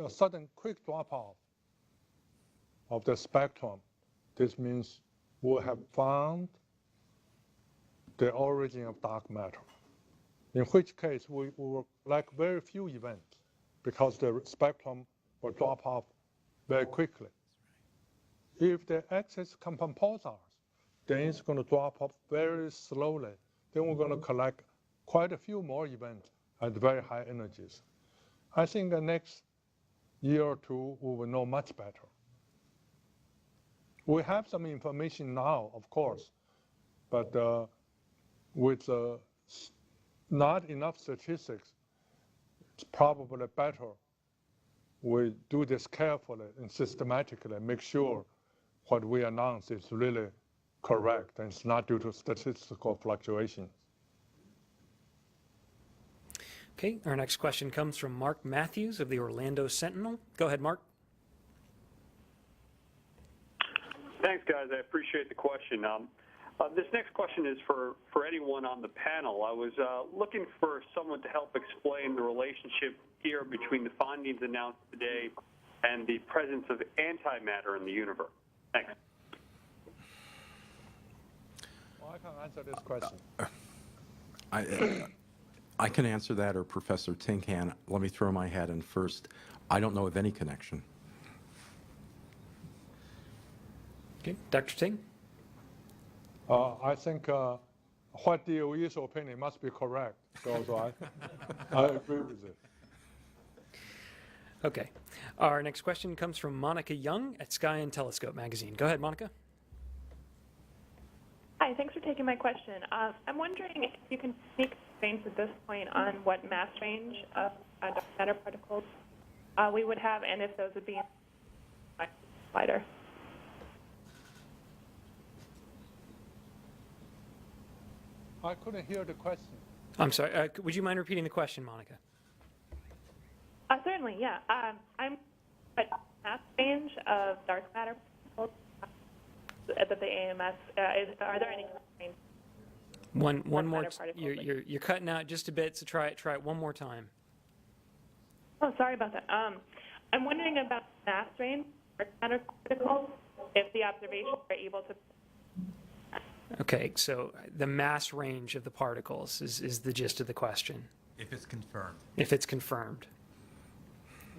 sudden quick drop-off of the spectrum, this means we'll have found the origin of dark matter, in which case we will like very few events because the spectrum will drop off very quickly. If the excess come from pulsars, then it's going to drop off very slowly. Then we're going to collect quite a few more events at very high energies. I think the next year or two, we will know much better. We have some information now, of course, but with not enough statistics, it's probably better we do this carefully and systematically, make sure what we announce is really correct and it's not due to statistical fluctuations. Okay, our next question comes from Mark Matthews of the Orlando Sentinel. Go ahead, Mark. Thanks, guys. I appreciate the question. This next question is for anyone on the panel. I was looking for someone to help explain the relationship here between the findings announced today and the presence of antimatter in the universe. Thanks. Well, I can answer this question. I can answer that, or Professor Ting can. Let me throw my hat in first. I don't know of any connection. Okay, Dr. Ting? I think what DOE's opinion must be correct. So I agree with it. Okay. Our next question comes from Monica Young at Sky and Telescope magazine. Go ahead, Monica. Hi, thanks for taking my question. I'm wondering if you can make claims at this point on what mass range of dark matter particles we would have, and if those would be lighter. I couldn't hear the question. I'm sorry. Would you mind repeating the question, Monica? Certainly, yeah. I'm at mass range of dark matter particles that the AMS are there any constraints? One more. You're cutting out just a bit, so try it one more time. Oh, sorry about that. I'm wondering about mass range of dark matter particles. If the observations are able to. Okay, so the mass range of the particles is the gist of the question. If it's confirmed. If it's confirmed.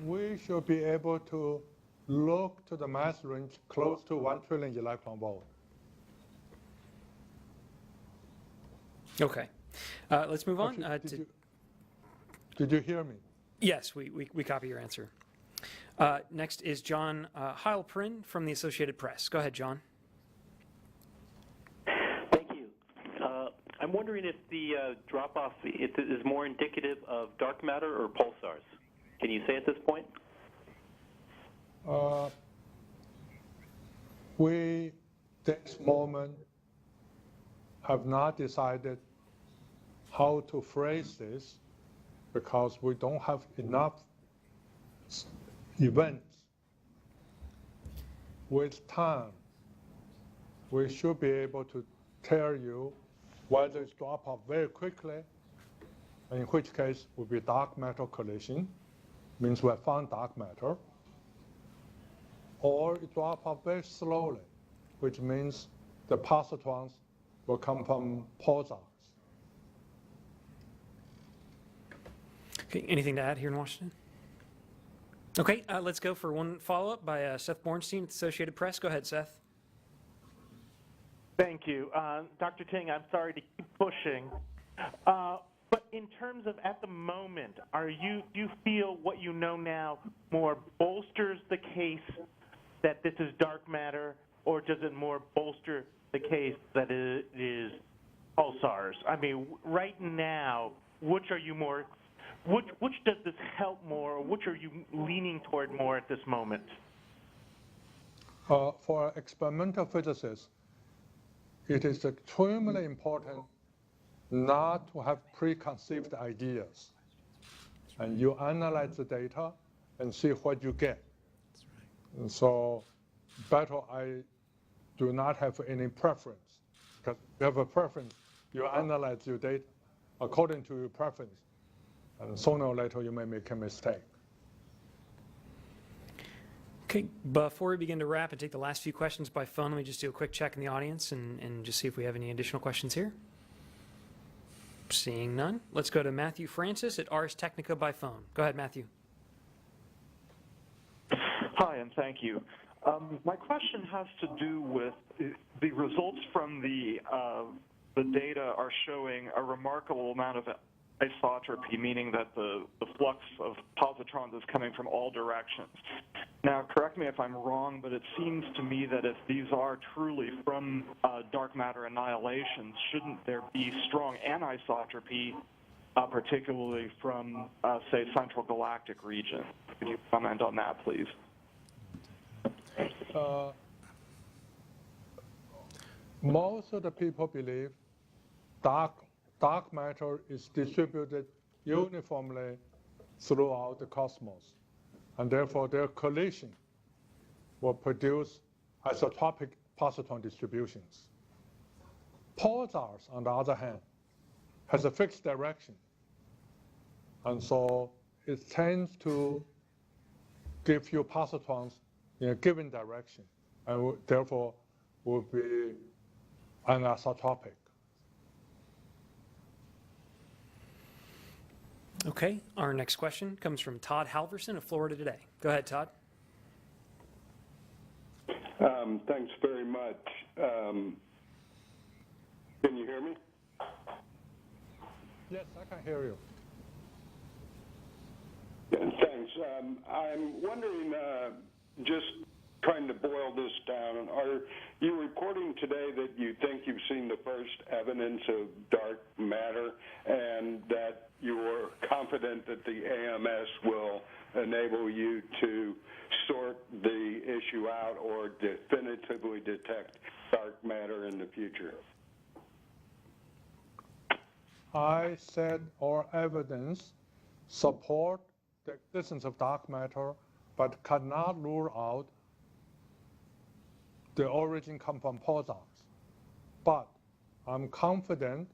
We should be able to look to the mass range close to 1 trillion electron volt. Okay. Let's move on. Did you hear me? Yes, we copy your answer. Next is John Heilprin from the Associated Press. Go ahead, John. I'm wondering if the drop-off is more indicative of dark matter or pulsars. Can you say at this point? We, this moment, have not decided how to phrase this because we don't have enough events. With time, we should be able to tell you whether it's drop off very quickly, in which case will be dark matter collision, means we have found dark matter, or it drop off very slowly, which means the positrons will come from pulsars. Okay, anything to add here in Washington? Okay, let's go for one follow-up by Seth Bornstein at the Associated Press. Go ahead, Seth. Thank you. Dr. Ting, I'm sorry to keep pushing. But in terms of at the moment, do you feel what you know now more bolsters the case that this is dark matter, or does it more bolster the case that it is pulsars? I mean, right now, which does this help more, or which are you leaning toward more at this moment? For experimental physicists, it is extremely important not to have preconceived ideas. And you analyze the data and see what you get. And so better I do not have any preference. Because if you have a preference, you analyze your data according to your preference. And sooner or later, you may make a mistake. Okay, before we begin to wrap and take the last few questions by phone, let me just do a quick check in the audience and just see if we have any additional questions here. Seeing none, let's go to Matthew Francis at Ars Technica by phone. Go ahead, Matthew. Hi, and thank you. My question has to do with the results from the data are showing a remarkable amount of isotropy, meaning that the flux of positrons is coming from all directions. Now, correct me if I'm wrong, but it seems to me that if these are truly from dark matter annihilation, shouldn't there be strong anisotropy, particularly from, say, central galactic region? Could you comment on that, please? Most of the people believe dark matter is distributed uniformly throughout the cosmos, and therefore their collision will produce isotopic positron distributions. Pulsars, on the other hand, has a fixed direction, and so it tends to give you positrons in a given direction, and therefore will be anisotropic. Okay, our next question comes from Todd Halverson of Florida Today. Go ahead, Todd. Thanks very much. Can you hear me? Yes, I can hear you. Thanks. I'm wondering, just trying to boil this down, are you reporting today that you think you've seen the first evidence of dark matter and that you're confident that the AMS will enable you to sort the issue out or definitively detect dark matter in the future? I said our evidence support the existence of dark matter, but cannot rule out the origin come from pulsars. But I'm confident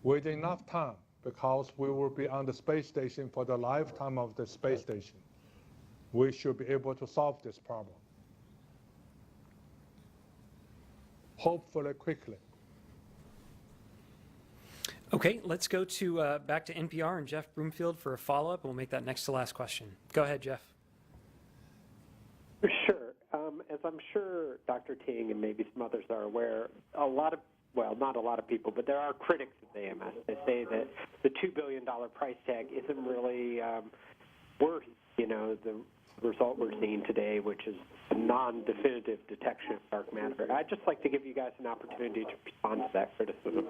with enough time, because we will be on the space station for the lifetime of the space station, we should be able to solve this problem. Hopefully quickly. Okay, let's go to back to NPR and Jeff Broomfield for a follow-up, and we'll make that next to last question. Go ahead, Jeff. Sure. As I'm sure Dr. Ting and maybe some others are aware, a lot of, well, not a lot of people, but there are critics of AMS. They say that the $2 billion price tag isn't really worth, the result we're seeing today, which is a non-definitive detection of dark matter. I'd just like to give you guys an opportunity to respond to that criticism.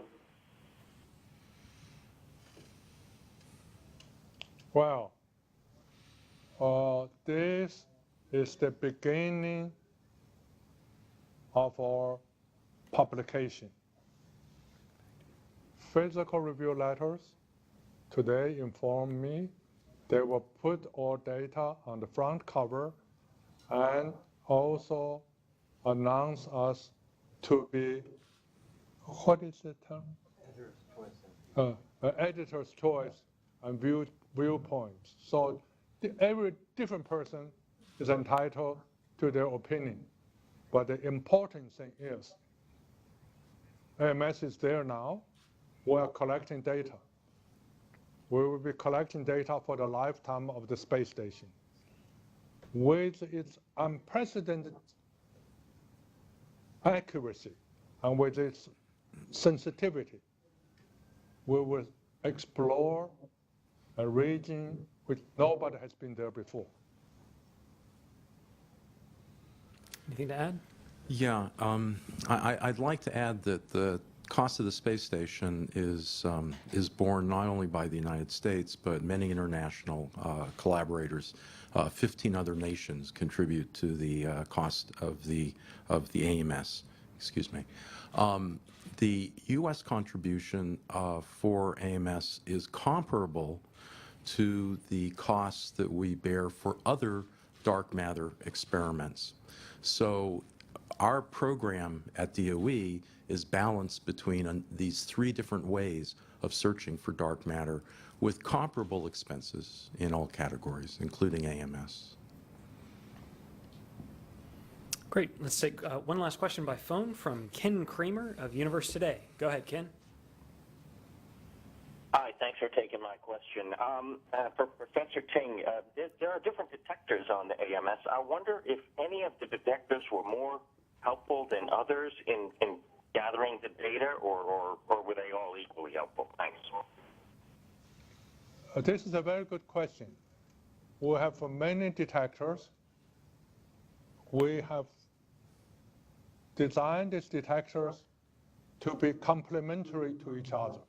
Well, this is the beginning of our publication. Physical review letters today inform me they will put our data on the front cover and also announce us to be, what is the term? Editor's choice and viewpoints. So every different person is entitled to their opinion. But the important thing is, AMS is there now. We are collecting data. We will be collecting data for the lifetime of the space station. with its unprecedented accuracy and with its sensitivity, we will explore a region which nobody has been there before. Anything to add? Yeah, I'd like to add that the cost of the space station is borne not only by the United States, but many international collaborators. 15 other nations contribute to the cost of the AMS. Excuse me. The U.S. contribution for AMS is comparable to the costs that we bear for other dark matter experiments. So our program at DOE is balanced between these three different ways of searching for dark matter with comparable expenses in all categories, including AMS. Great. Let's take one last question by phone from Ken Kramer of Universe Today. Go ahead, Ken. Hi, thanks for taking my question. For Professor Ting, there are different detectors on the AMS. I wonder if any of the detectors were more helpful than others in gathering the data, or were they all equally helpful? Thanks. This is a very good question. We have many detectors. We have designed these detectors to be complementary to each other,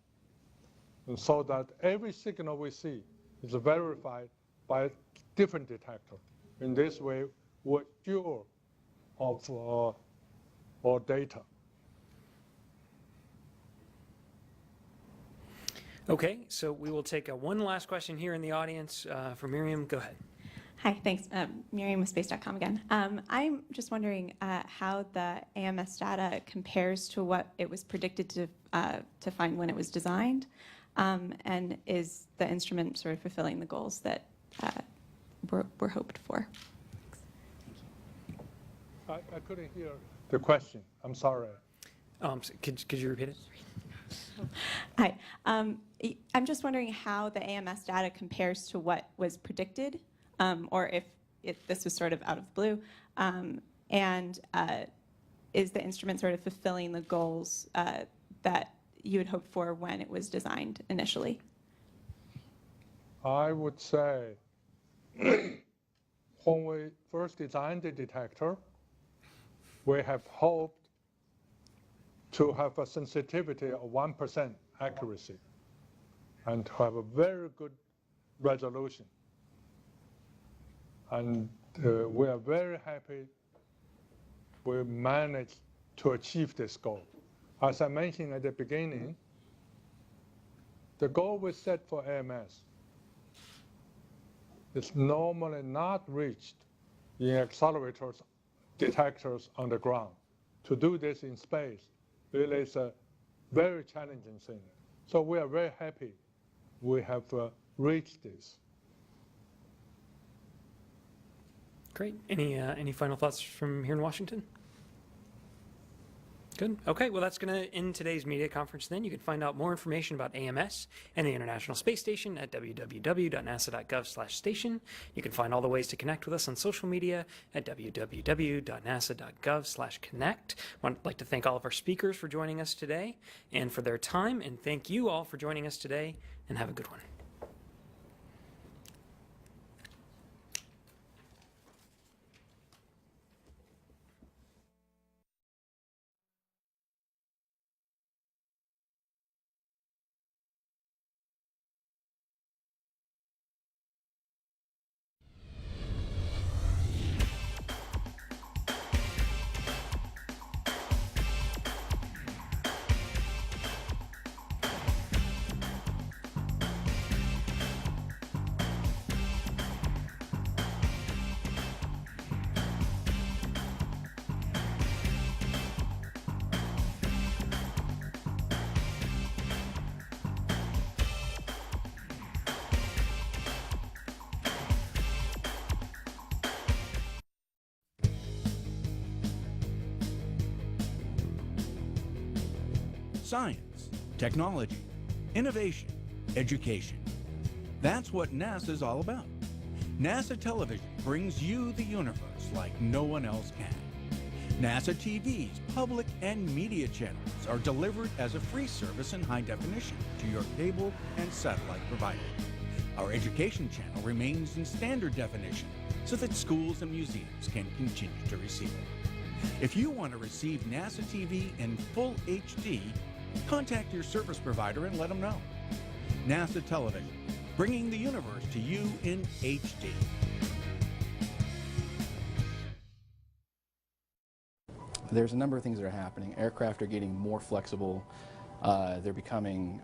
and so that every signal we see is verified by a different detector. In this way, we're sure of our data. Okay, so we will take one last question here in the audience for Miriam. Go ahead. Hi, thanks. Miriam with Space.com again. I'm just wondering how the AMS data compares to what it was predicted to find when it was designed, and is the instrument sort of fulfilling the goals that were hoped for? I couldn't hear the question. I'm sorry. Could you repeat it? Hi. I'm just wondering how the AMS data compares to what was predicted, or if this was sort of out of the blue, and is the instrument sort of fulfilling the goals that you had hoped for when it was designed initially? I would say when we first designed the detector, we have hoped to have a sensitivity of 1% accuracy and to have a very good resolution. And we are very happy we managed to achieve this goal. As I mentioned at the beginning, the goal we set for AMS is normally not reached in accelerators, detectors on the ground. To do this in space really is a very challenging thing. So we are very happy we have reached this. Great. Any final thoughts from here in Washington? Good. Okay, well, that's going to end today's media conference then. You can find out more information about AMS and the International Space Station at www.nasa.gov/station. You can find all the ways to connect with us on social media at www.nasa.gov/connect. I'd like to thank all of our speakers for joining us today and for their time, and thank you all for joining us today, and have a good one. Science, technology, innovation, education. That's what NASA's all about. NASA Television brings you the universe like no one else can. NASA TV's public and media channels are delivered as a free service in high definition to your cable and satellite provider. Our education channel remains in standard definition so that schools and museums can continue to receive it. If you want to receive NASA TV in full HD, contact your service provider and let them know. NASA Television, bringing the universe to you in HD. There's a number of things that are happening. Aircraft are getting more flexible. They're becoming,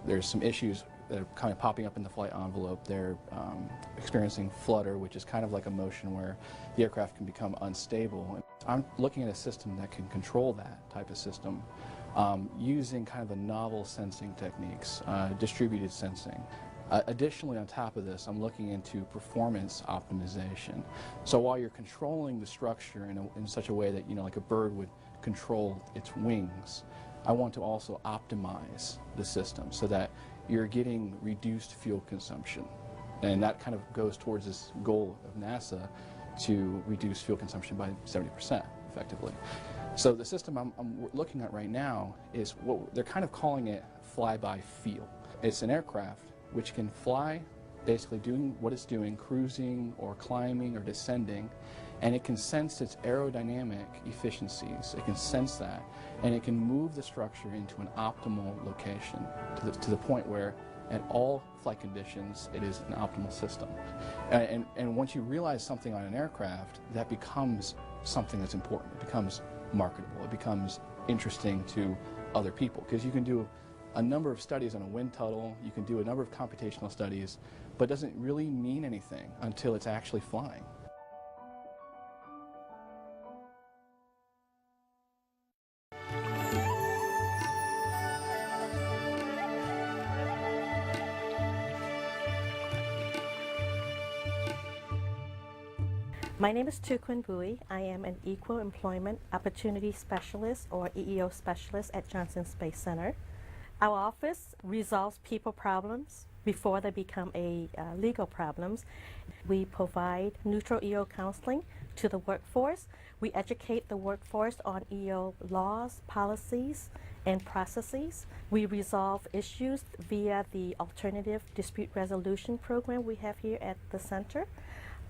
there's some issues that are kind of popping up in the flight envelope. They're experiencing flutter, which is kind of like a motion where the aircraft can become unstable. I'm looking at a system that can control that type of system using kind of the novel sensing techniques, distributed sensing. Additionally, on top of this, I'm looking into performance optimization. So while you're controlling the structure in such a way that, you know, like a bird would control its wings, I want to also optimize the system so that you're getting reduced fuel consumption. And that kind of goes towards this goal of NASA to reduce fuel consumption by 70%, effectively. So the system I'm looking at right now is what they're kind of calling it fly-by-feel. It's an aircraft which can fly, basically doing what it's doing, cruising or climbing or descending, and it can sense its aerodynamic efficiencies. It can sense that, and it can move the structure into an optimal location to the point where at all flight conditions it is an optimal system. And once you realize something on an aircraft, that becomes something that's important. It becomes marketable. It becomes interesting to other people, because you can do a number of studies on a wind tunnel, you can do a number of computational studies, but it doesn't really mean anything until it's actually flying. My name is Tu Quinn Bui. I am an Equal Employment Opportunity Specialist, or EEO Specialist at Johnson Space Center. Our office resolves people problems before they become legal problems. We provide neutral EO counseling to the workforce. We educate the workforce on EO laws, policies, and processes. We resolve issues via the Alternative Dispute Resolution program we have here at the center.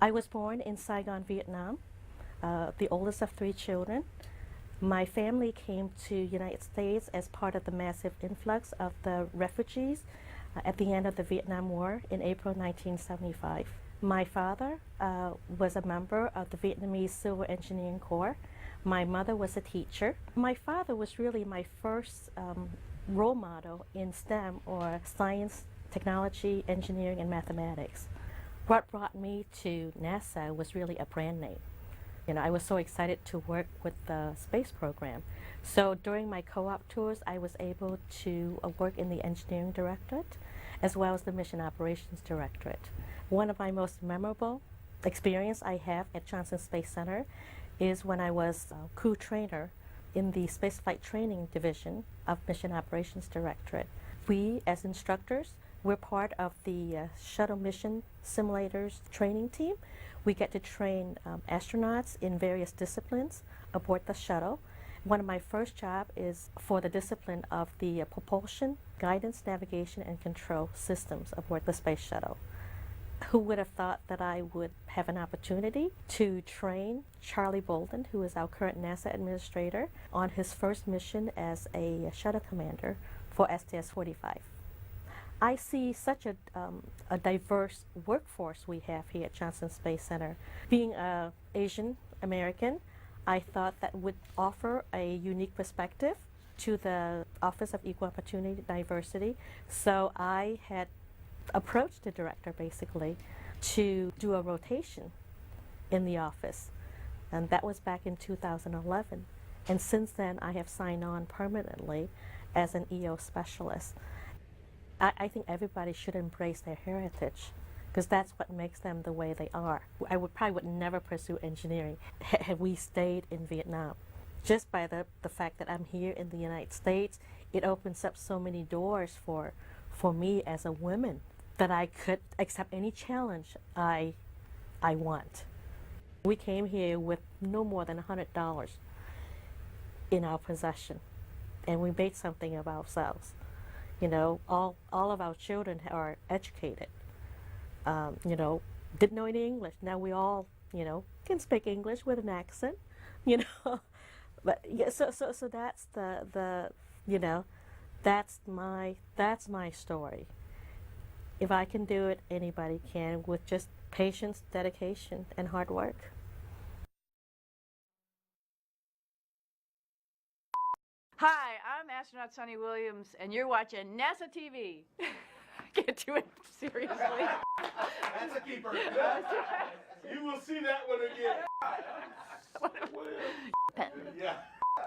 I was born in Saigon, Vietnam, the oldest of 3 children. My family came to United States as part of the massive influx of the refugees at the end of the Vietnam War in April 1975. My father was a member of the Vietnamese Civil Engineering Corps. My mother was a teacher. My father was really my first role model in STEM, or science, technology, engineering, and mathematics. What brought me to NASA was really a brand name. You know, I was so excited to work with the space program. So during my co-op tours, I was able to work in the engineering directorate as well as the mission operations directorate. One of my most memorable experience I have at Johnson Space Center is when I was crew trainer in the spaceflight training division of mission operations directorate. We, as instructors, we're part of the shuttle mission simulators training team. We get to train astronauts in various disciplines aboard the shuttle. One of my first jobs is for the discipline of the propulsion, guidance, navigation, and control systems aboard the space shuttle. Who would have thought that I would have an opportunity to train Charlie Bolden, who is our current NASA administrator, on his first mission as a shuttle commander for STS-45. I see such a diverse workforce we have here at Johnson Space Center. Being an Asian American, I thought that would offer a unique perspective to the Office of Equal Opportunity Diversity. So I had approached the director basically to do a rotation in the office. And that was back in 2011. And since then, I have signed on permanently as an EO specialist. I think everybody should embrace their heritage, because that's what makes them the way they are. I probably would never pursue engineering had we stayed in Vietnam. Just by the fact that I'm here in the United States, it opens up so many doors for me as a woman that I could accept any challenge I want. We came here with no more than $100 in our possession, and we made something of ourselves. You know, all of our children are educated. You know, didn't know any English. Now we all, you know, can speak English with an accent. You know, but yeah, so that's the you know, that's my story. If I can do it, anybody can, with just patience, dedication, and hard work. Hi, I'm astronaut Sunny Williams, and you're watching NASA TV. I can't do it seriously. That's a keeper. You will see that one again. Yeah.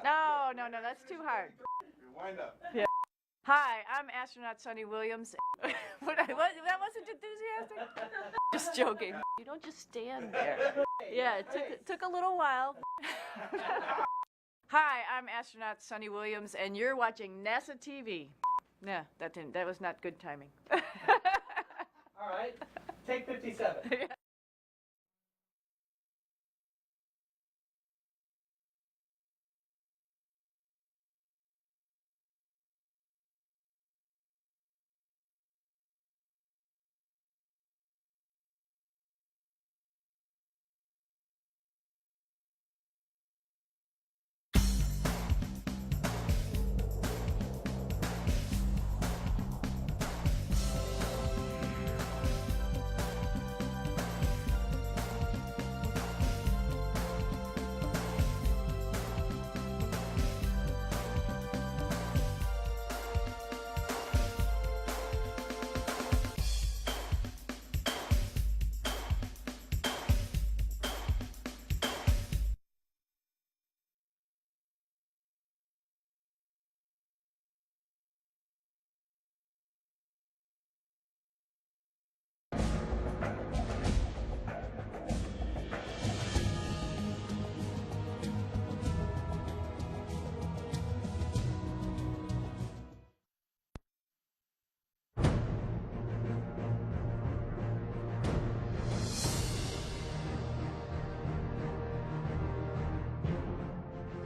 No, that's too hard. Wind up. Yeah. Hi, I'm astronaut Sunny Williams. That wasn't enthusiastic? Just joking. You don't just stand there. Yeah, it took a little while. Hi, I'm astronaut Sunny Williams, and you're watching NASA TV. Yeah, that was not good timing. All right. Take 57.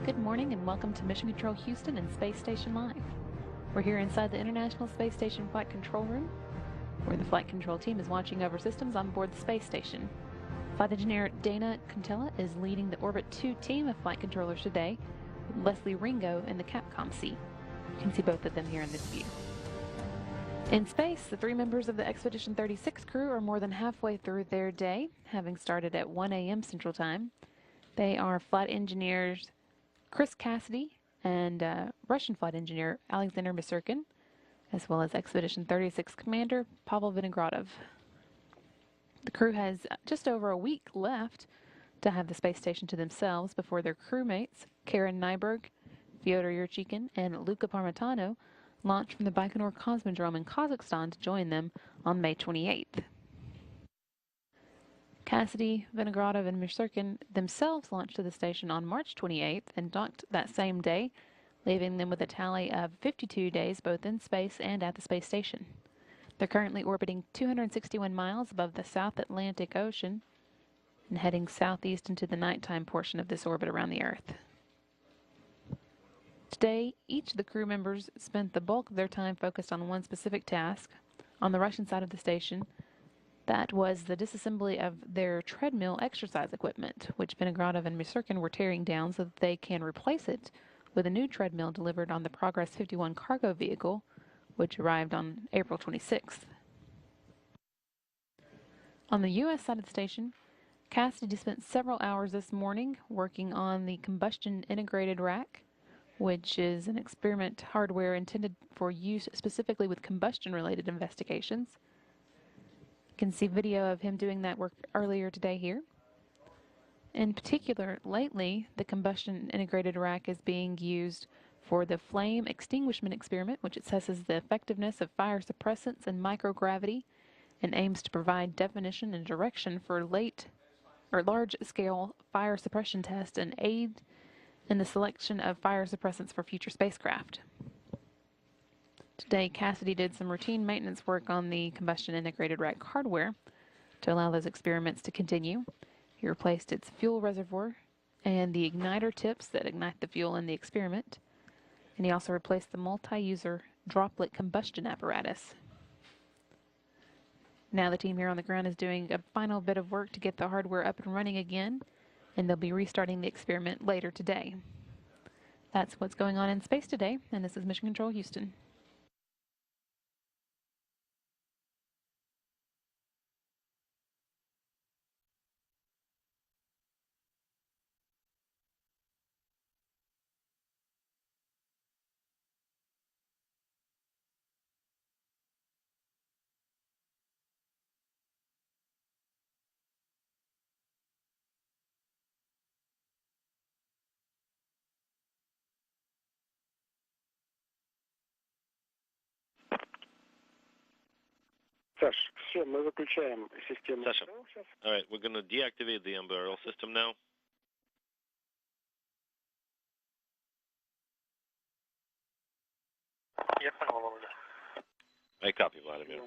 Good morning and welcome to Mission Control Houston and Space Station Live. We're here inside the International Space Station Flight Control Room, where the flight control team is watching over systems on board the space station. Flight Engineer Dana Contella is leading the Orbit 2 team of flight controllers today, with Leslie Ringo in the Capcom seat. You can see both of them here in this view. In space, the 3 members of the Expedition 36 crew are more than halfway through their day, having started at 1 a.m. Central Time. They are flight engineers Chris Cassidy and Russian flight engineer Alexander Misurkin, as well as Expedition 36 commander Pavel Vinogradov. The crew has just over a week left to have the space station to themselves before their crewmates, Karen Nyberg, Fyodor Yurchikhin, and Luca Parmitano, launch from the Baikonur Cosmodrome in Kazakhstan to join them on May 28th. Cassidy, Vinogradov, and Misurkin themselves launched to the station on March 28th and docked that same day, leaving them with a tally of 52 days both in space and at the space station. They're currently orbiting 261 miles above the South Atlantic Ocean and heading southeast into the nighttime portion of this orbit around the Earth. Today, each of the crew members spent the bulk of their time focused on one specific task. On the Russian side of the station, that was the disassembly of their treadmill exercise equipment, which Vinogradov and Misurkin were tearing down so that they can replace it with a new treadmill delivered on the Progress 51 cargo vehicle, which arrived on April 26th. On the U.S. side of the station, Cassidy spent several hours this morning working on the Combustion Integrated Rack, which is an experiment hardware intended for use specifically with combustion-related investigations. You can see video of him doing that work earlier today here. In particular, lately, the Combustion Integrated Rack is being used for the flame extinguishment experiment, which assesses the effectiveness of fire suppressants and microgravity and aims to provide definition and direction for large-scale fire suppression tests and aid in the selection of fire suppressants for future spacecraft. Today, Cassidy did some routine maintenance work on the combustion integrated rack hardware to allow those experiments to continue. He replaced its fuel reservoir and the igniter tips that ignite the fuel in the experiment. And he also replaced the multi-user droplet combustion apparatus. Now the team here on the ground is doing a final bit of work to get the hardware up and running again, and they'll be restarting the experiment later today. That's what's going on in space today, and this is Mission Control Houston. Саш, все, мы выключаем систему. Sasha, all right, we're going to deactivate the umbrella system now. Я понял, Володя. I copy, Vladimir.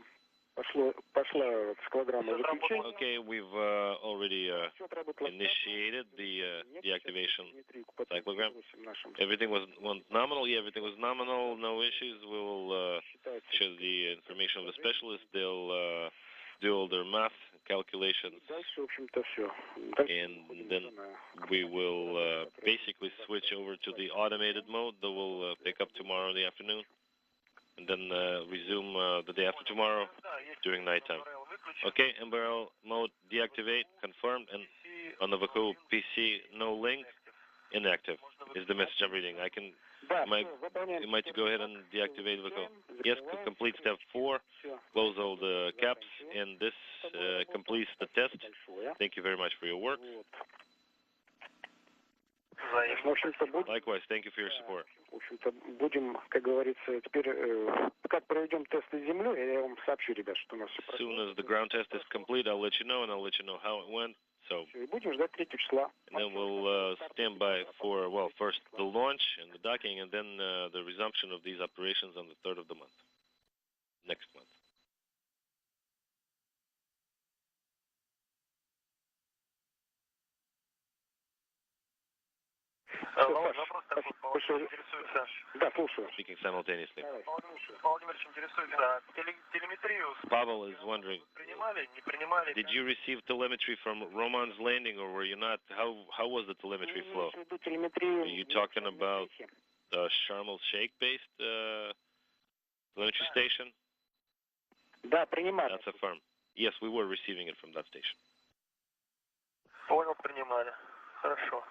Пошла складограмма выключения. Okay, we've already initiated the deactivation cyclogram. Everything went nominal. Yeah, everything was nominal. No issues. We will share the information of the specialists. They'll do all their math calculations. And then we will basically switch over to the automated mode that we'll pick up tomorrow in the afternoon. And then resume the day after tomorrow during nighttime. Okay, umbrella mode deactivate, confirmed, and on the Vaku PC, no link, inactive is the message I'm reading. You might go ahead and deactivate Vaku. Yes, complete step 4, close all the caps, and this completes the test. Thank you very much for your work. Likewise, thank you for your support. В общем-то, будем, как говорится, теперь, как проведем тесты с землей, я вам сообщу, ребят, что у нас все As soon as the ground test is complete, I'll let you know, and I'll let you know how it went. So, и будем ждать 3 числа. And then we'll stand by for, well, first the launch and the docking, and then the resumption of these operations on the 3rd of the month, next month. Да, слушаю. Speaking simultaneously. Владимир интересуется, телеметрию Pavel is wondering, did you receive telemetry from Roman's landing, or were you not? How was the telemetry flow? Are you talking about the Sharm el-Sheikh-based telemetry station? Да, принимали. That's a firm. Yes, we were receiving it from that station. Понял, принимали. Хорошо.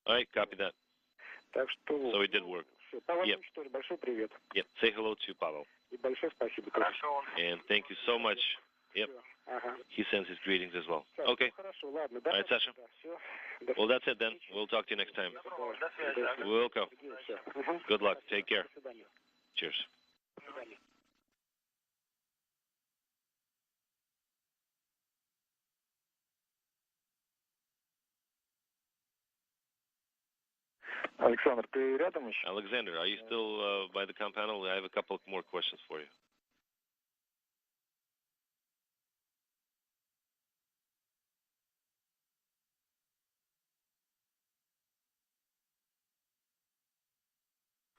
All right, copy that. Так что... So it did work. Павел, Yep. что ли, большой привет. Yep. Say hello to Pavel. И большое спасибо. Хорошо. And thank you so much. Yep. Ага. He sends his greetings as well. Okay. Хорошо, ладно. All right, Sasha. Well, that's it then. We'll talk to you next time. Welcome. Good luck. Take care. Cheers. Александр, ты рядом еще? Alexander, are you still by the comm panel? I have a couple more questions for you.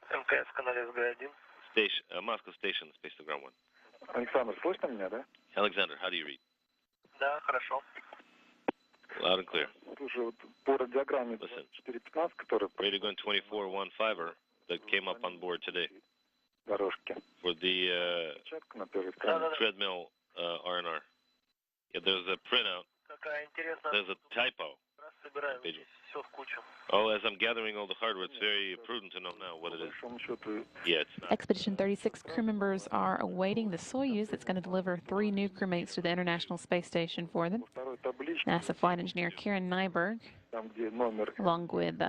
МКС в канале СГ-1. Moscow Station, Space to Ground 1. Александр, слышно меня, да? Alexander, how do you read? Да, хорошо. Loud and clear. Слушай, вот по радиограмме 415, которая Radiogun 2415 that came up on board today дорожки. for the На первой странице. treadmill R&R. Yeah, there's a printout. Какая интересная. There's a typo. Собираем Page. все в кучу. Oh, as I'm gathering all the hardware, it's very prudent to know now what it is. Yeah, it's not. Expedition 36 crew members are awaiting the Soyuz that's going to deliver 3 new crewmates to the International Space Station for them. NASA flight engineer Karen Nyberg, along with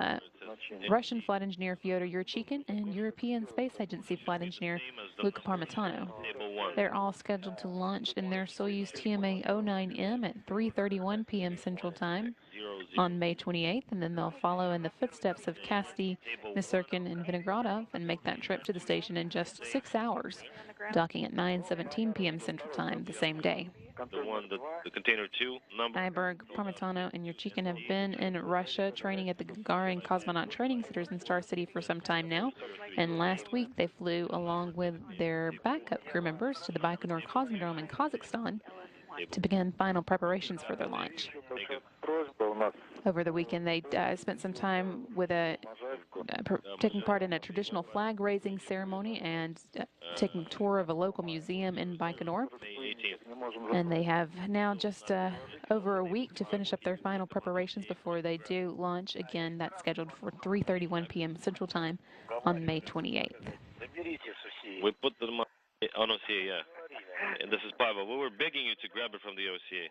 Russian flight engineer Fyodor Yurchikhin and European Space Agency flight engineer Luca Parmitano. Table 1. They're all scheduled to launch in their Soyuz TMA-09M at 3:31 p.m. Central Time on May 28th, and then they'll follow in the footsteps of Cassidy, Misurkin, and Vinogradov and make that trip to the station in just 6 hours, docking at 9:17 p.m. Central Time the same day. The container 2 number. Nyberg, Parmitano, and Yurchikhin have been in Russia training at the Gagarin Cosmonaut Training Centers in Star City for some time now, and last week they flew along with their backup crew members to the Baikonur Cosmodrome in Kazakhstan to begin final preparations for their launch. Over the weekend, they spent some time with taking part in a traditional flag-raising ceremony and taking a tour of a local museum in Baikonur. And they have now just over a week to finish up their final preparations before they do launch. Again, that's scheduled for 3:31 p.m. Central Time on May 28th. We put them on OCA, yeah. And this is Pavel. We were begging you to grab it from the OCA.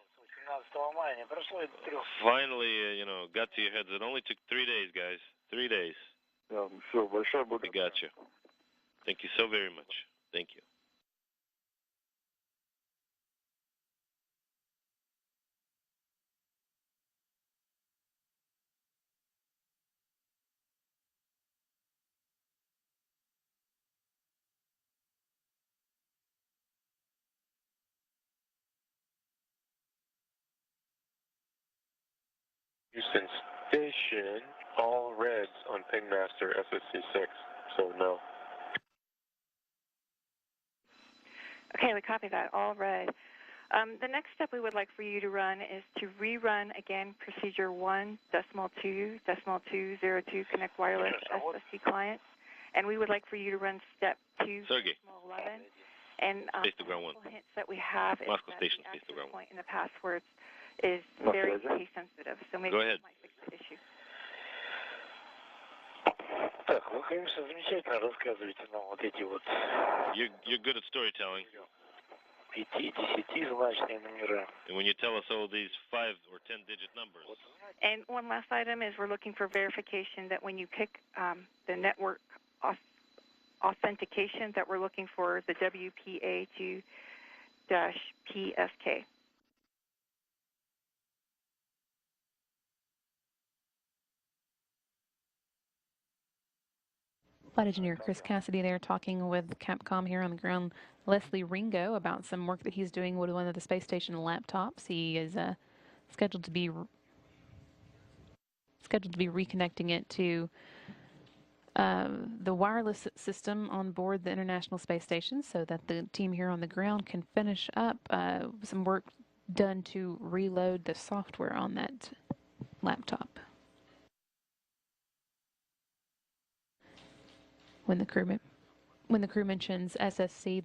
Finally, got to your heads. It only took 3 days, guys. 3 days. We got you. Thank you so very much. Thank you. Houston Station, all reds on Pingmaster SSC6, so no. Okay, we copy that, all red. The next step we would like for you to run is to rerun again procedure 1.2.202 connect wireless SSC client, and we would like for you to run step 2, Sergey. 11. And Space to ground 1. hints that we have is Moscow that Station, the Space to ground 1. point in the passwords is very case sensitive, so maybe Go ahead. that might fix the issue. Так, вы, конечно, замечательно рассказываете нам вот эти вот You're good at storytelling. 5-10-значные номера. And when you tell us all these 5 or 10-digit numbers. And one last item is we're looking for verification that when you pick the network authentication that we're looking for the WPA2-PSK. Flight engineer Chris Cassidy there talking with Capcom here on the ground. Leslie Ringo about some work that he's doing with one of the space station laptops. He is scheduled to be reconnecting it to the wireless system on board the International Space Station so that the team here on the ground can finish up some work done to reload the software on that laptop. When the crew mentions SSC,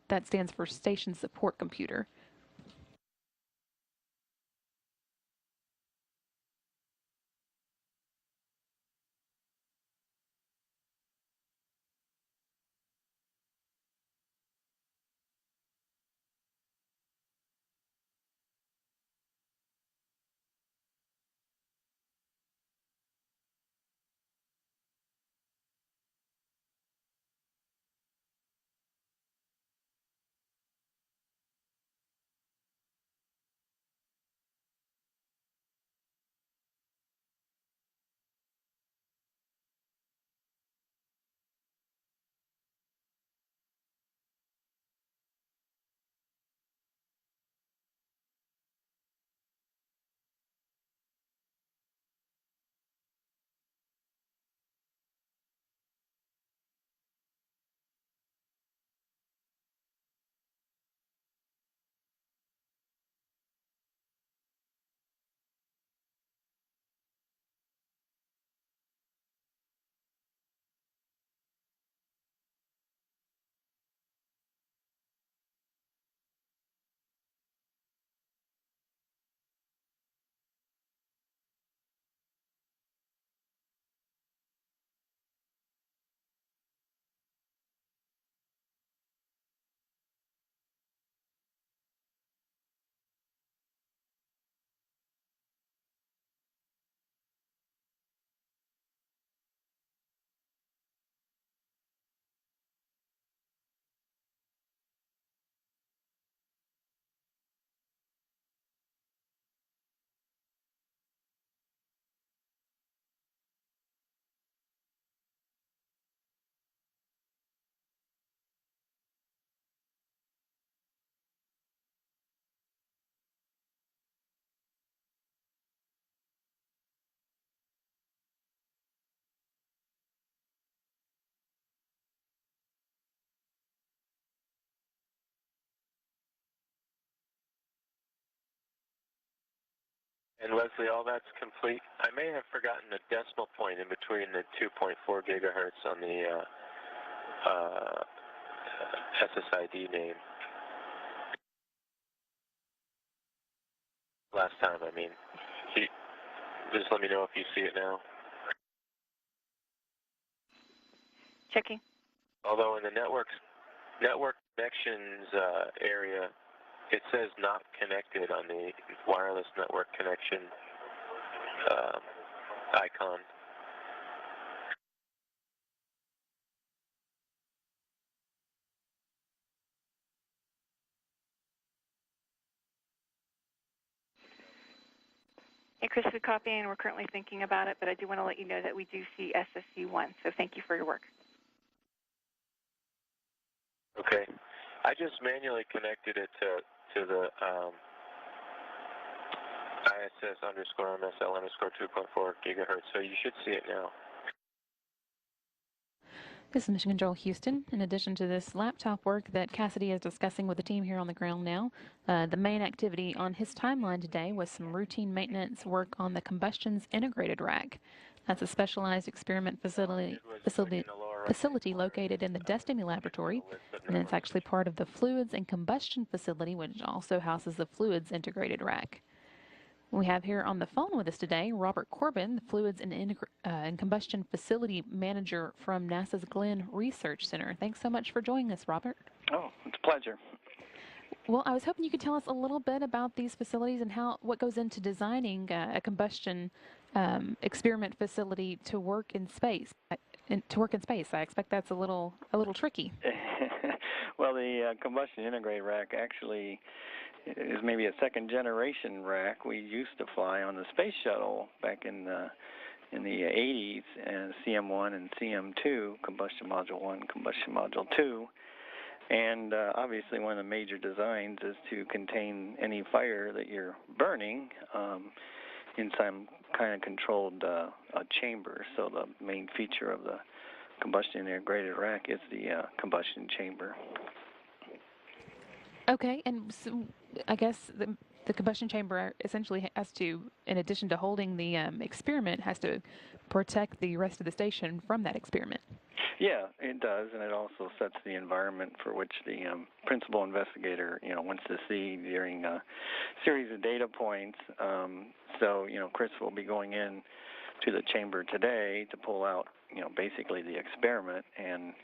that stands for Station Support Computer. And Leslie, all that's complete. I may have forgotten a decimal point in between the 2.4 gigahertz on the SSID name. Last time, I mean. Just let me know if you see it now. Checking. Although in the network connections area, it says not connected on the wireless network connection icon. Hey, Chris, we're copying, and we're currently thinking about it, but I do want to let you know that we do see SSC1, so thank you for your work. Okay. I just manually connected it to the ISS_MSL_2.4 gigahertz, so you should see it now. This is Mission Control Houston. In addition to this laptop work that Cassidy is discussing with the team here on the ground now, the main activity on his timeline today was some routine maintenance work on the Combustion's integrated rack. That's a specialized experiment facility located in the Destiny Laboratory, and it's actually part of the Fluids and Combustion Facility, which also houses the Fluids integrated rack. We have here on the phone with us today Robert Corbin, the Fluids and Combustion Facility Manager from NASA's Glenn Research Center. Thanks so much for joining us, Robert. Oh, it's a pleasure. Well, I was hoping you could tell us a little bit about these facilities and what goes into designing a combustion experiment facility to work in space. I expect that's a little tricky. Well, the combustion integrated rack actually is maybe a second-generation rack we used to fly on the space shuttle back in the 80s, and CM1 and CM2, combustion module 1, combustion module 2. And obviously one of the major designs is to contain any fire that you're burning in some kind of controlled chamber. So the main feature of the combustion integrated rack is the combustion chamber. Okay, and so I guess the combustion chamber essentially has to, in addition to holding the experiment, has to protect the rest of the station from that experiment. Yeah, it does, and it also sets the environment for which the principal investigator, wants to see during a series of data points. So, Chris will be going in to the chamber today to pull out, basically the experiment, and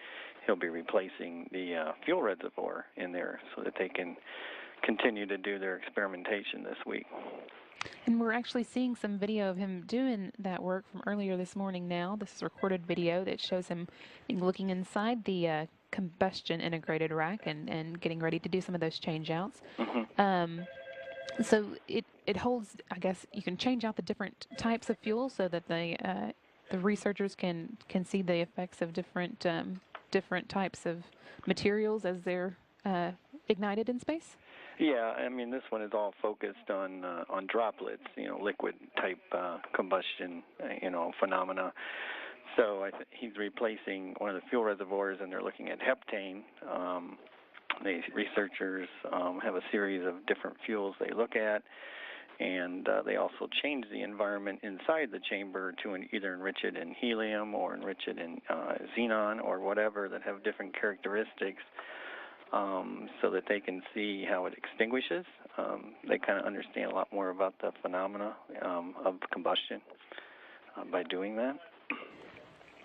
he'll be replacing the fuel reservoir in there so that they can continue to do their experimentation this week. And we're actually seeing some video of him doing that work from earlier this morning now. This is recorded video that shows him looking inside the combustion integrated rack and getting ready to do some of those change-outs. Mm-hmm. So it holds, I guess, you can change out the different types of fuel so that the researchers can see the effects of different types of materials as they're ignited in space? Yeah, I mean, this one is all focused on droplets, liquid type combustion, phenomena. So he's replacing one of the fuel reservoirs, and they're looking at heptane. The researchers have a series of different fuels they look at, and they also change the environment inside the chamber to either enrich it in helium or enrich it in xenon or whatever that have different characteristics, so that they can see how it extinguishes. They kind of understand a lot more about the phenomena of combustion by doing that.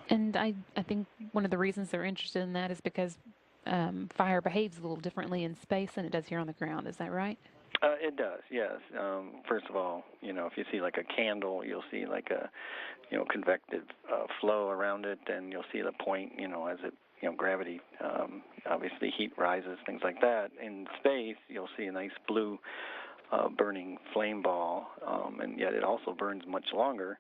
And I think one of the reasons they're interested in that is because fire behaves a little differently in space than it does here on the ground. Is that right? It does, yes. First of all, if you see like a candle, you'll see like a, convective flow around it, and you'll see the point, as it, gravity, obviously heat rises, things like that. In space, you'll see a nice blue burning flame ball, and yet it also burns much longer.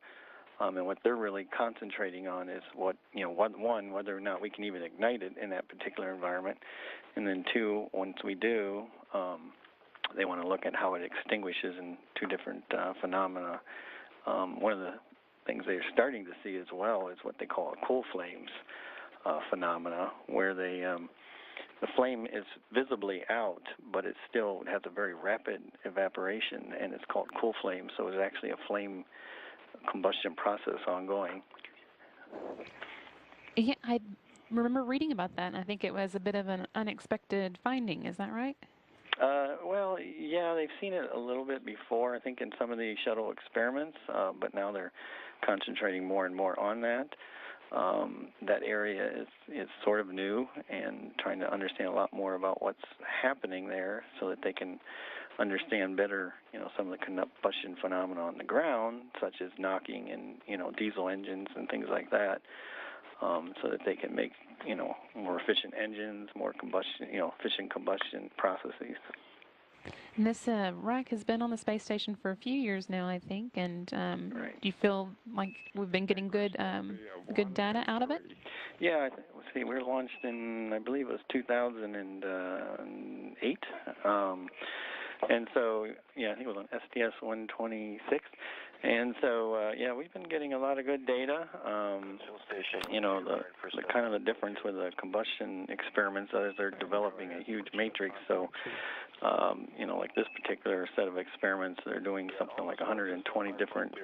And what they're really concentrating on is one, whether or not we can even ignite it in that particular environment, and then two, once we do, they want to look at how it extinguishes in two different phenomena. One of the things they're starting to see as well is what they call cool flames phenomena, where they the flame is visibly out, but it still has a very rapid evaporation, and it's called cool flame. So it's actually a flame combustion process ongoing. Yeah, I remember reading about that, and I think it was a bit of an unexpected finding. Is that right? Well, yeah, they've seen it a little bit before, I think, in some of the shuttle experiments, but now they're concentrating more and more on that. That area is sort of new and trying to understand a lot more about what's happening there so that they can understand better, some of the combustion phenomena on the ground, such as knocking and, diesel engines and things like that, so that they can make, more efficient engines, more combustion, efficient combustion processes. And this rack has been on the space station for a few years now, I think, and do you feel like we've been getting good data out of it? Yeah, let's see, we were launched in, I believe it was 2008. And so, I think it was on STS-126. And so, we've been getting a lot of good data. The kind of the difference with the combustion experiments is they're developing a huge matrix. So, like this particular set of experiments, they're doing something like 120 different,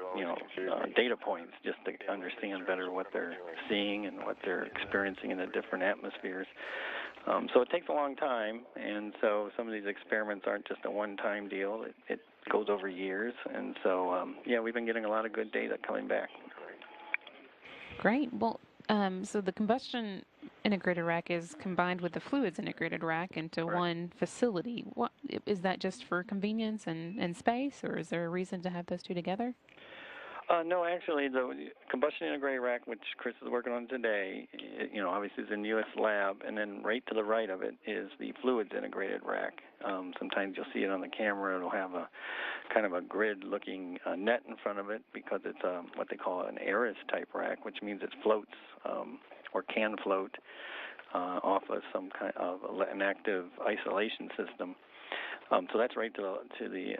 data points just to understand better what they're seeing and what they're experiencing in the different atmospheres. So it takes a long time, and so some of these experiments aren't just a one-time deal. It goes over years, and so, we've been getting a lot of good data coming back. Great. Well, so the combustion integrated rack is combined with the fluids integrated rack into one facility. What is that, just for convenience and space, or is there a reason to have those two together? No, actually, the combustion integrated rack, which Chris is working on today, obviously is in the U.S. lab, and then right to the right of it is the fluids integrated rack. Sometimes you'll see it on the camera. It'll have a kind of a grid-looking net in front of it because it's what they call an ARIS type rack, which means it floats or can float off of some kind of an active isolation system. So that's right to the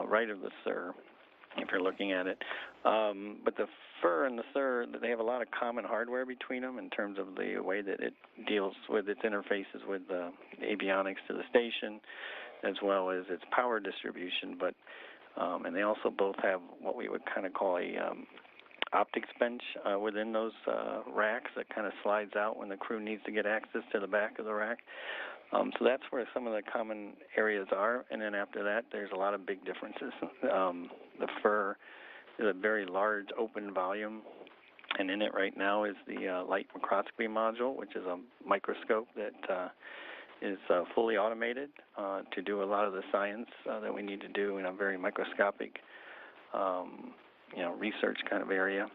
right of the SIR, if you're looking at it. But the FIR and the SIR, they have a lot of common hardware between them in terms of the way that it deals with its interfaces with the avionics to the station, as well as its power distribution. But and they also both have what we would kind of call a optics bench within those racks that kind of slides out when the crew needs to get access to the back of the rack. So that's where some of the common areas are, and then after that, there's a lot of big differences. The FIR is a very large open volume, and in it right now is the light microscopy module, which is a microscope that is fully automated to do a lot of the science that we need to do in a very microscopic, research kind of area.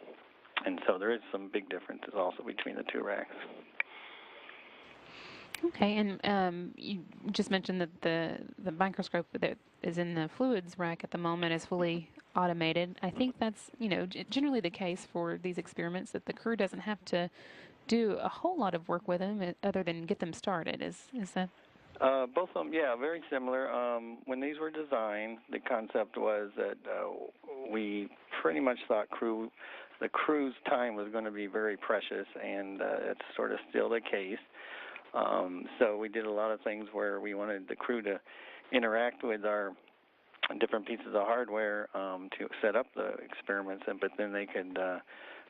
And so there is some big differences also between the two racks. Okay, and you just mentioned that the microscope that is in the fluids rack at the moment is fully automated. I think that's, generally the case for these experiments, that the crew doesn't have to do a whole lot of work with them other than get them started. Is that? Both of them, very similar. When these were designed, the concept was that we pretty much thought the crew's time was going to be very precious, and it's sort of still the case. So we did a lot of things where we wanted the crew to interact with our different pieces of hardware to set up the experiments, but then they could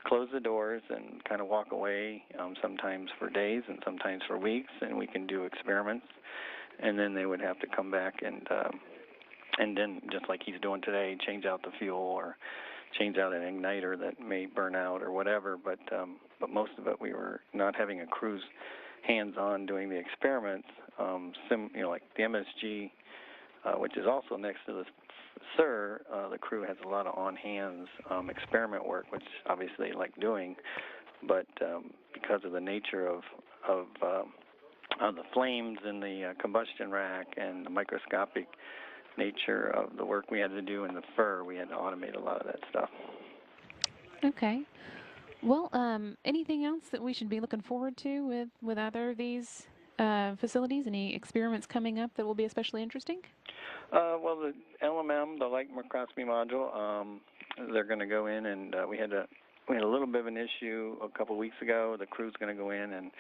close the doors and kind of walk away, sometimes for days and sometimes for weeks, and we can do experiments. And then they would have to come back and then, just like he's doing today, change out the fuel or change out an igniter that may burn out or whatever. But most of it, we were not having a crew's hands-on doing the experiments, like the MSG, which is also next to the SIR. The crew has a lot of on-hands experiment work, which obviously they like doing, but because of the nature of the flames in the combustion rack and the microscopic nature of the work we had to do in the FIR, we had to automate a lot of that stuff. Okay. Well, anything else that we should be looking forward to with either of these facilities? Any experiments coming up that will be especially interesting? Well, the LMM, the light microscopy module, they're going to go in, and we we had a little bit of an issue a couple weeks ago. The crew's going to go in and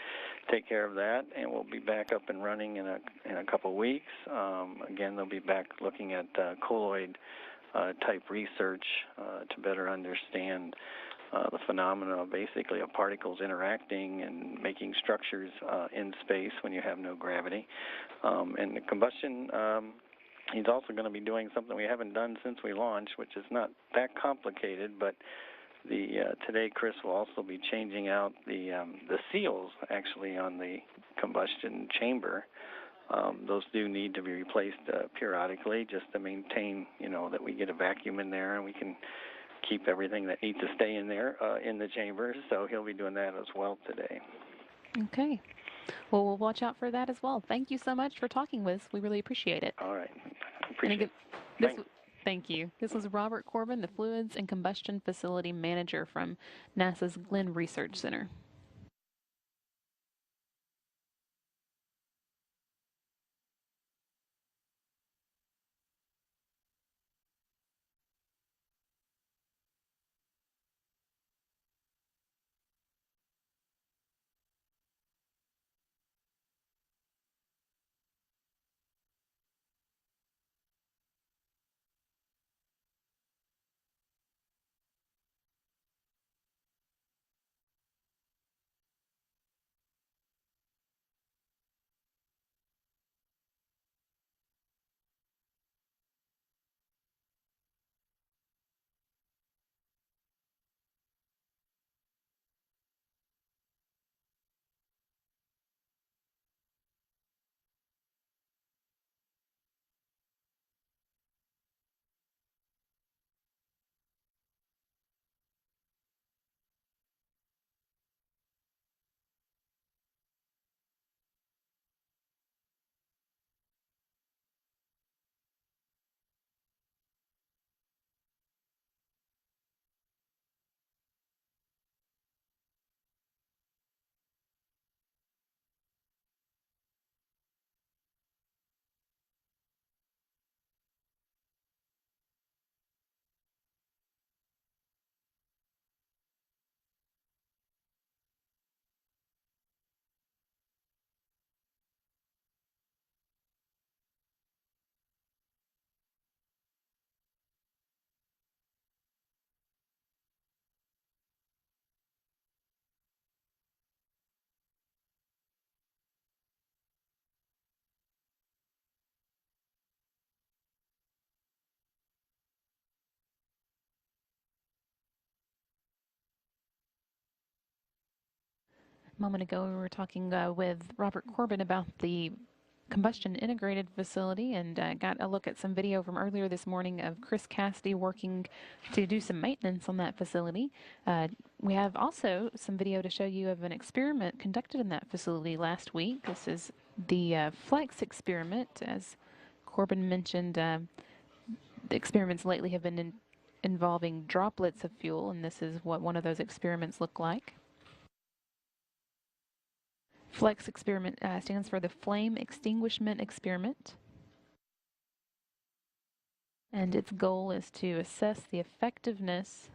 take care of that, and we'll be back up and running in a couple weeks. Again, they'll be back looking at colloid type research to better understand the phenomena of basically of particles interacting and making structures in space when you have no gravity. And the combustion, he's also going to be doing something we haven't done since we launched, which is not that complicated, but today Chris will also be changing out the seals actually on the combustion chamber. Those do need to be replaced periodically just to maintain, that we get a vacuum in there and we can keep everything that needs to stay in there in the chamber. So he'll be doing that as well today. Okay. Well, we'll watch out for that as well. Thank you so much for talking with us. We really appreciate it. All right. Appreciate it. Thank you. This was Robert Corbin, the Fluids and Combustion Facility Manager from NASA's Glenn Research Center. A moment ago, we were talking with Robert Corbin about the combustion integrated facility and got a look at some video from earlier this morning of Chris Cassidy working to do some maintenance on that facility. We have also some video to show you of an experiment conducted in that facility last week. This is the FLEX experiment. As Corbin mentioned, the experiments lately have been involving droplets of fuel, and this is what one of those experiments look like. FLEX experiment stands for the Flame Extinguishment Experiment, and its goal is to assess the effectiveness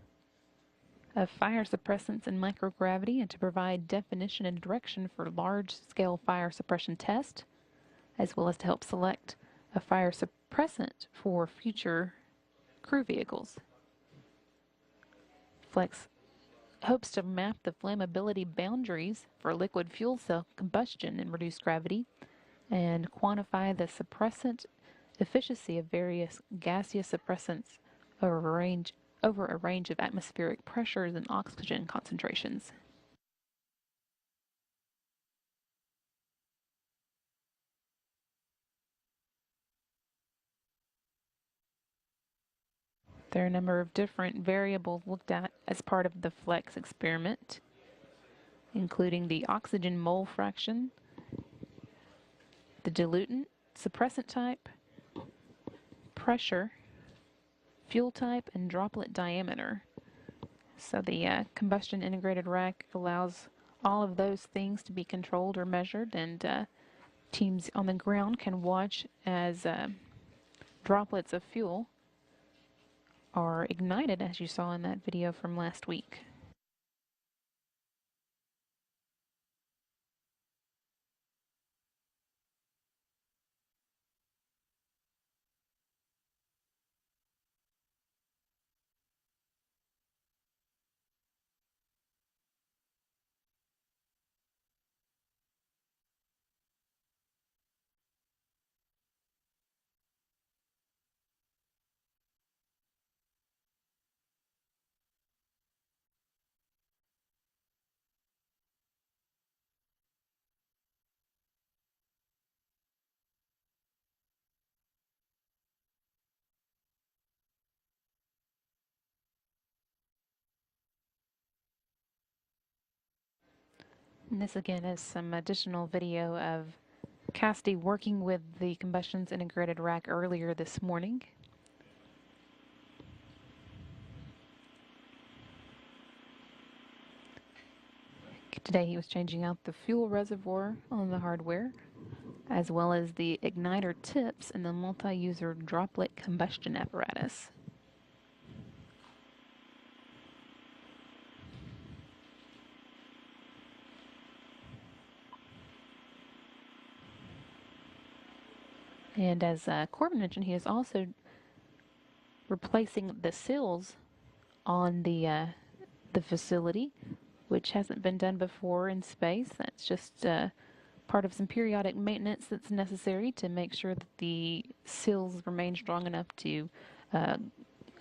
of fire suppressants in microgravity and to provide definition and direction for large-scale fire suppression tests, as well as to help select a fire suppressant for future crew vehicles. FLEX hopes to map the flammability boundaries for liquid fuel cell combustion in reduced gravity and quantify the suppressant efficacy of various gaseous suppressants over a range of atmospheric pressures and oxygen concentrations. There are a number of different variables looked at as part of the FLEX experiment, including the oxygen mole fraction, the dilutant, suppressant type, pressure, fuel type, and droplet diameter. So the combustion integrated rack allows all of those things to be controlled or measured, and teams on the ground can watch as droplets of fuel are ignited, as you saw in that video from last week. And this again is some additional video of Cassidy working with the Combustions Integrated Rack earlier this morning. Today he was changing out the fuel reservoir on the hardware, as well as the igniter tips and the multi-user droplet combustion apparatus. And as Corbin mentioned, he is also replacing the seals on the facility, which hasn't been done before in space. That's just part of some periodic maintenance that's necessary to make sure that the seals remain strong enough to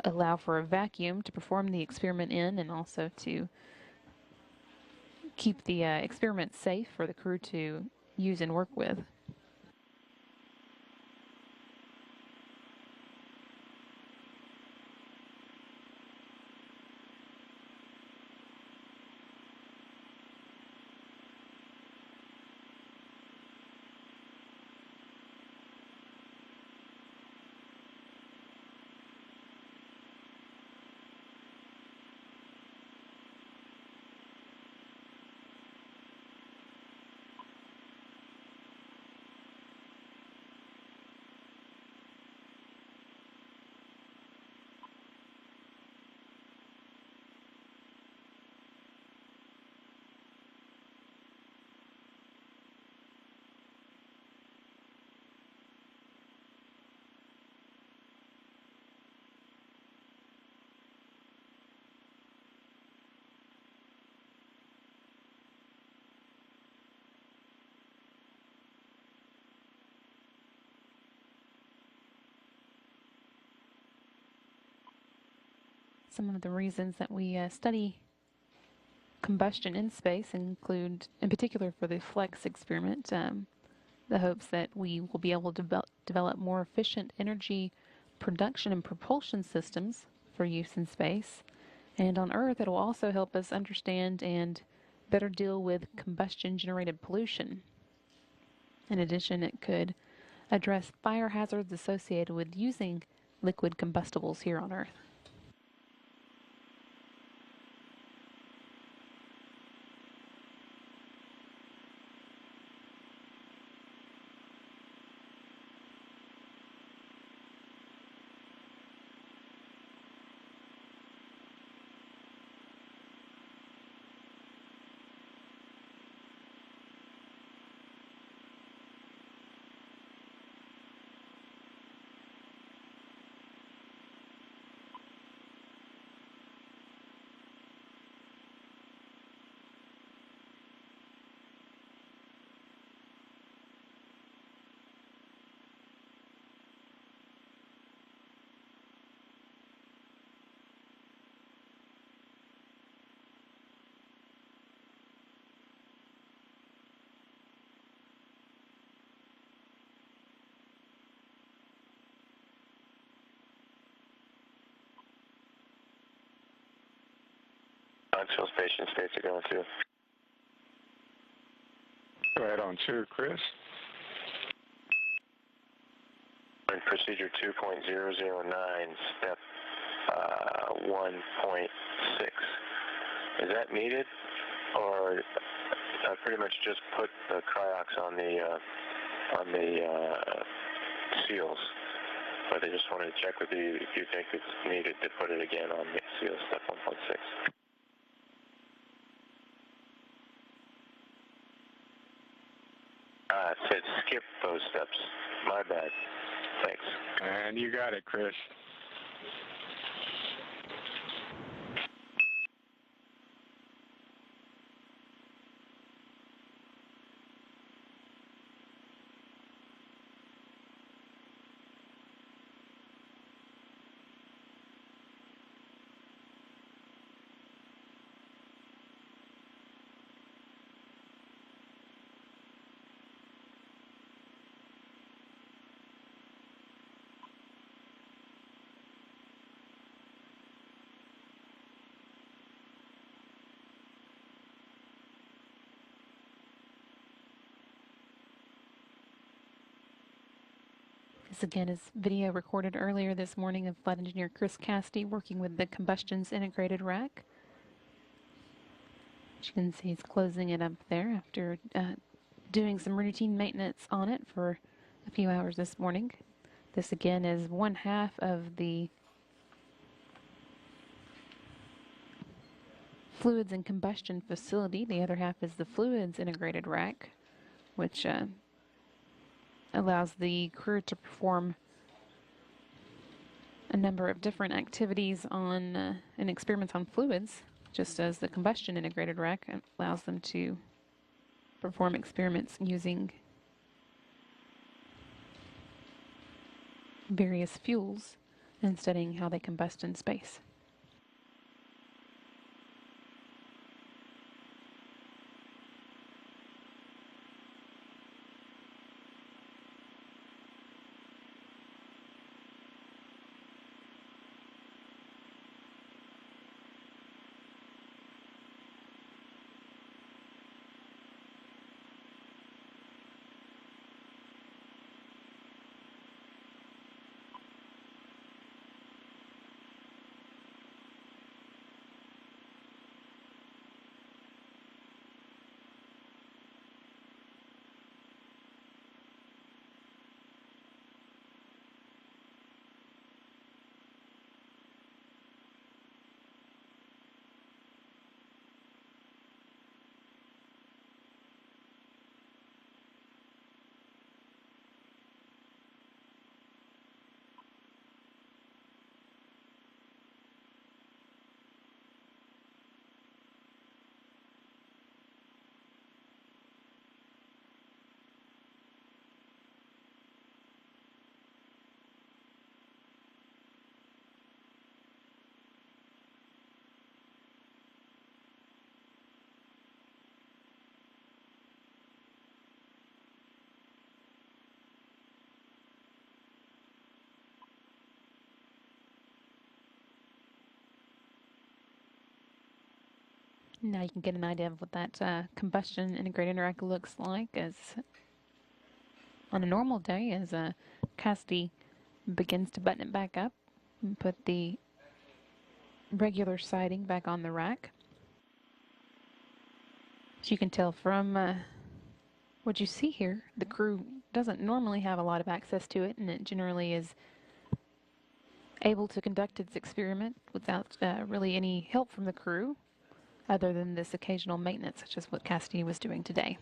allow for a vacuum to perform the experiment in, and also to keep the experiment safe for the crew to use and work with. Some of the reasons that we study combustion in space include, in particular for the FLEX experiment, the hopes that we will be able to develop more efficient energy production and propulsion systems for use in space. And on Earth, it will also help us understand and better deal with combustion-generated pollution. In addition, it could address fire hazards associated with using liquid combustibles here on Earth. Launch station states are going to. Right on 2, Chris. Procedure 2.009, step 1.6. Is that needed, or I pretty much just put the cryox on the seals? But I just wanted to check with you if you think it's needed to put it again on the seals, step 1.6. It said skip those steps. My bad. Thanks. And you got it, Chris. This again is video recorded earlier this morning of Flight Engineer Chris Cassidy working with the Combustions Integrated Rack. As you can see, he's closing it up there after doing some routine maintenance on it for a few hours this morning. This again is one half of the fluids and combustion facility. The other half is the fluids integrated rack, which allows the crew to perform a number of different activities on and experiments on fluids, just as the combustion integrated rack allows them to perform experiments using various fuels and studying how they combust in space. Now you can get an idea of what that combustion integrated rack looks like as on a normal day as Cassidy begins to button it back up and put the regular siding back on the rack. As you can tell from what you see here, the crew doesn't normally have a lot of access to it, and it generally is able to conduct its experiment without really any help from the crew, other than this occasional maintenance, such as what Cassidy was doing today.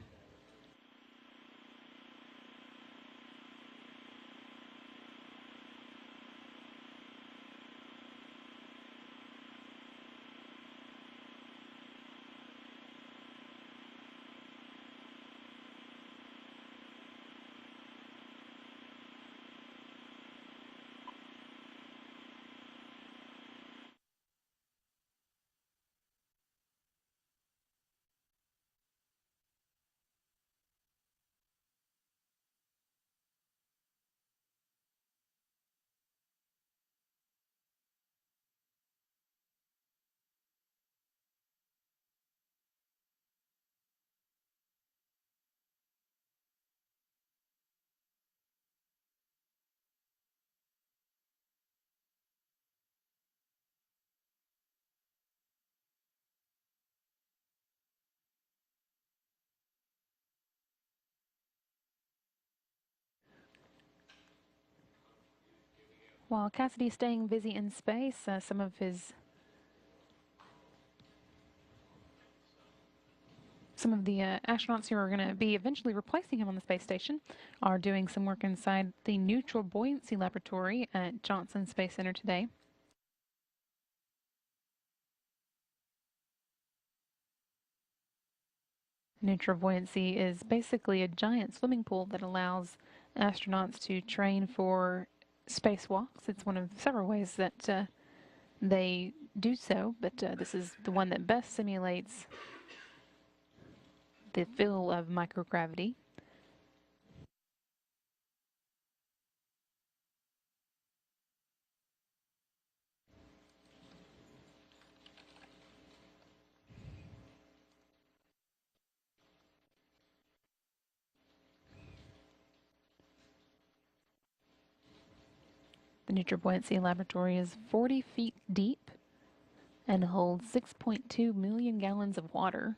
While Cassidy's staying busy in space, some of the astronauts who are going to be eventually replacing him on the space station are doing some work inside the Neutral Buoyancy Laboratory at Johnson Space Center today. Neutral buoyancy is basically a giant swimming pool that allows astronauts to train for spacewalks. It's one of several ways that they do so, but this is the one that best simulates the feel of microgravity. The Nutribuoyancy Laboratory is 40 feet deep and holds 6.2 million gallons of water.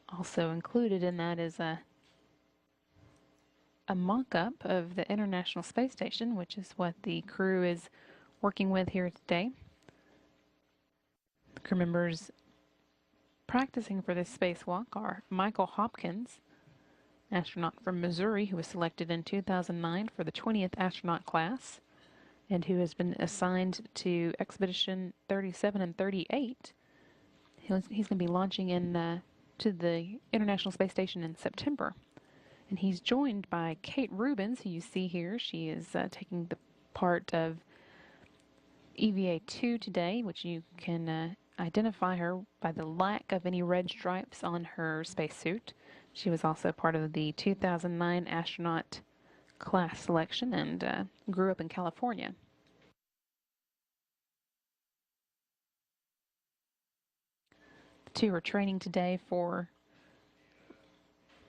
Also included in that is a mock-up of the International Space Station, which is what the crew is working with here today. The crew members practicing for this spacewalk are Michael Hopkins, astronaut from Missouri who was selected in 2009 for the 20th astronaut class and who has been assigned to Expedition 37 and 38. He's going to be launching to the International Space Station in September. And he's joined by Kate Rubins, who you see here. She is taking the part of EVA-2 today, which you can identify her by the lack of any red stripes on her spacesuit. She was also part of the 2009 astronaut class selection and grew up in California. The two are training today for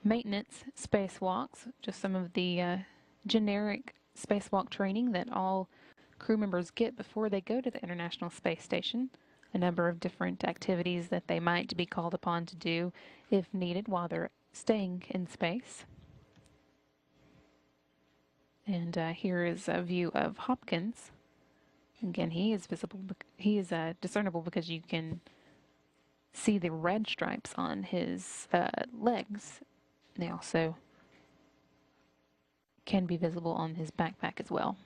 maintenance spacewalks, just some of the generic spacewalk training that all crew members get before they go to the International Space Station. A number of different activities that they might be called upon to do if needed while they're staying in space. And here is a view of Hopkins. Again, he is visible. He is discernible because you can see the red stripes on his legs. They also can be visible on his backpack as well.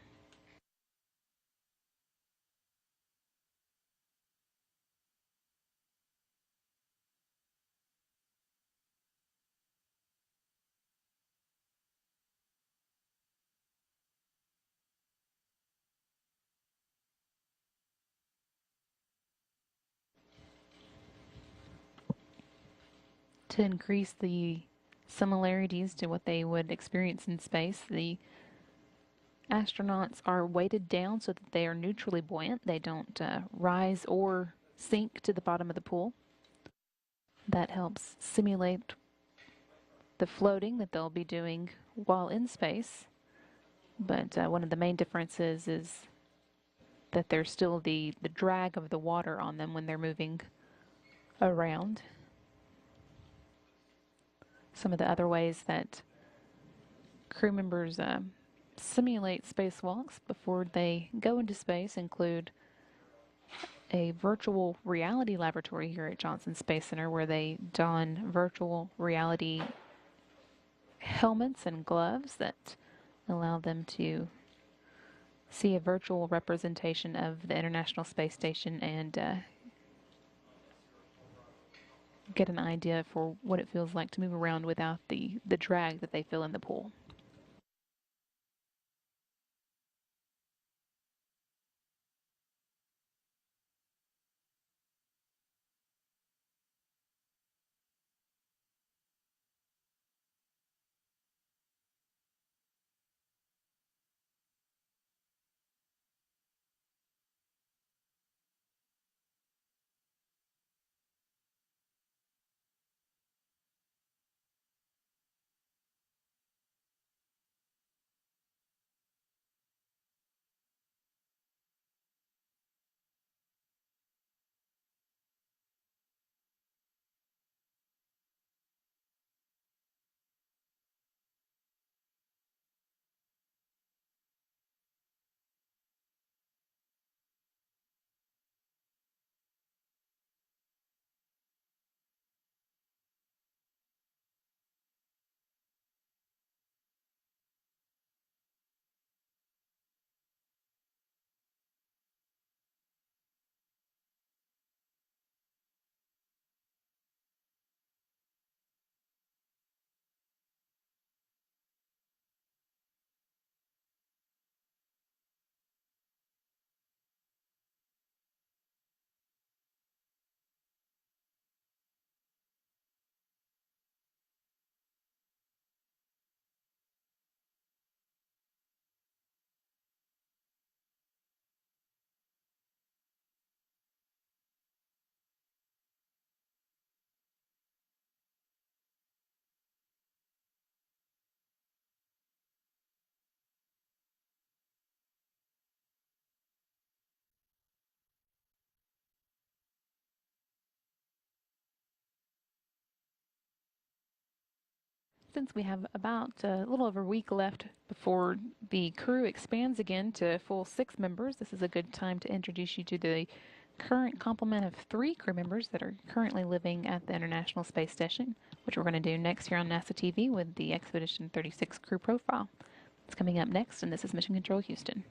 To increase the similarities to what they would experience in space, the astronauts are weighted down so that they are neutrally buoyant. They don't rise or sink to the bottom of the pool. That helps simulate the floating that they'll be doing while in space. But one of the main differences is that there's still the drag of the water on them when they're moving around. Some of the other ways that crew members simulate spacewalks before they go into space include a virtual reality laboratory here at Johnson Space Center where they don virtual reality helmets and gloves that allow them to see a virtual representation of the International Space Station and get an idea for what it feels like to move around without the drag that they feel in the pool. Since we have about a little over a week left before the crew expands again to full 6 members, this is a good time to introduce you to the current complement of 3 crew members that are currently living at the International Space Station, which we're going to do next here on NASA TV with the Expedition 36 crew profile. It's coming up next, and this is Mission Control Houston.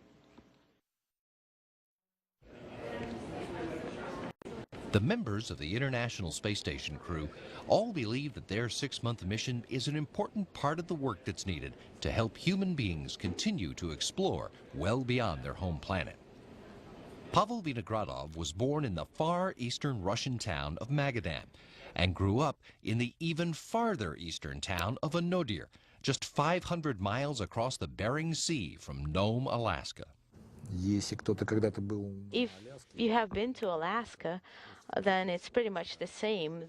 The members of the International Space Station crew all believe that their 6-month mission is an important part of the work that's needed to help human beings continue to explore well beyond their home planet. Pavel Vinogradov was born in the far eastern Russian town of Magadan and grew up in the even farther eastern town of Anodir, just 500 miles across the Bering Sea from Nome, Alaska. If you have been to Alaska, then it's pretty much the same.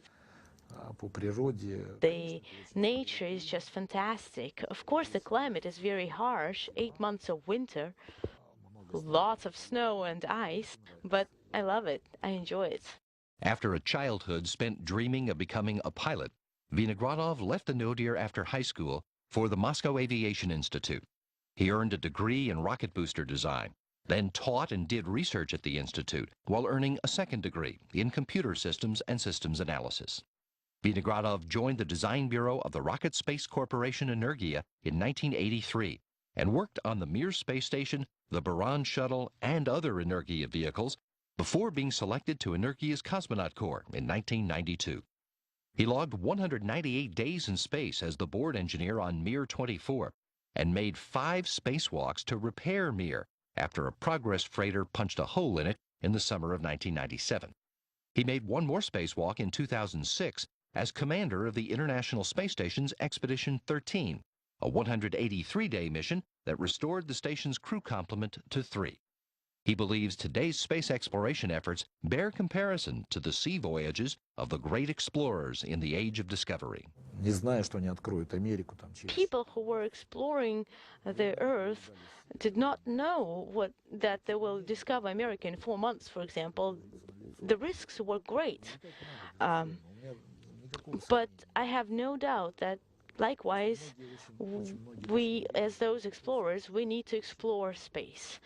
The nature is just fantastic. Of course, the climate is very harsh, 8 months of winter, lots of snow and ice, but I love it. I enjoy it. After a childhood spent dreaming of becoming a pilot, Vinogradov left Anodir after high school for the Moscow Aviation Institute. He earned a degree in rocket booster design, then taught and did research at the institute while earning a second degree in computer systems and systems analysis. Vinogradov joined the design bureau of the Rocket Space Corporation Energia in 1983 and worked on the Mir space station, the Buran shuttle, and other Energia vehicles before being selected to Energia's Cosmonaut Corps in 1992. He logged 198 days in space as the board engineer on Mir 24 and made 5 spacewalks to repair Mir after a Progress freighter punched a hole in it in the summer of 1997. He made one more spacewalk in 2006 as commander of the International Space Station's Expedition 13, a 183-day mission that restored the station's crew complement to 3. He believes today's space exploration efforts bear comparison to the sea voyages of the great explorers in the Age of Discovery. People who were exploring the Earth did not know that they will discover America in 4 months, for example. The risks were great. But I have no doubt that, likewise, we, as those explorers, we need to explore space.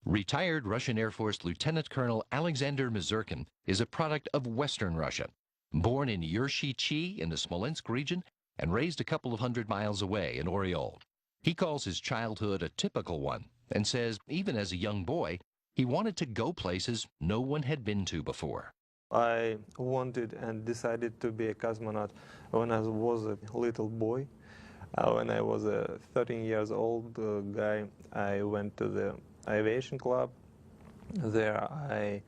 Retired Russian Air Force Lieutenant Colonel Alexander Mazurkin is a product of Western Russia, born in Yurshy-Chi in the Smolensk region and raised a couple of hundred miles away in Oryol. He calls his childhood a typical one and says even as a young boy, he wanted to go places no one had been to before. I wanted and decided to be a cosmonaut when I was a little boy. When I was a 13 years old guy, I went to the aviation club. There I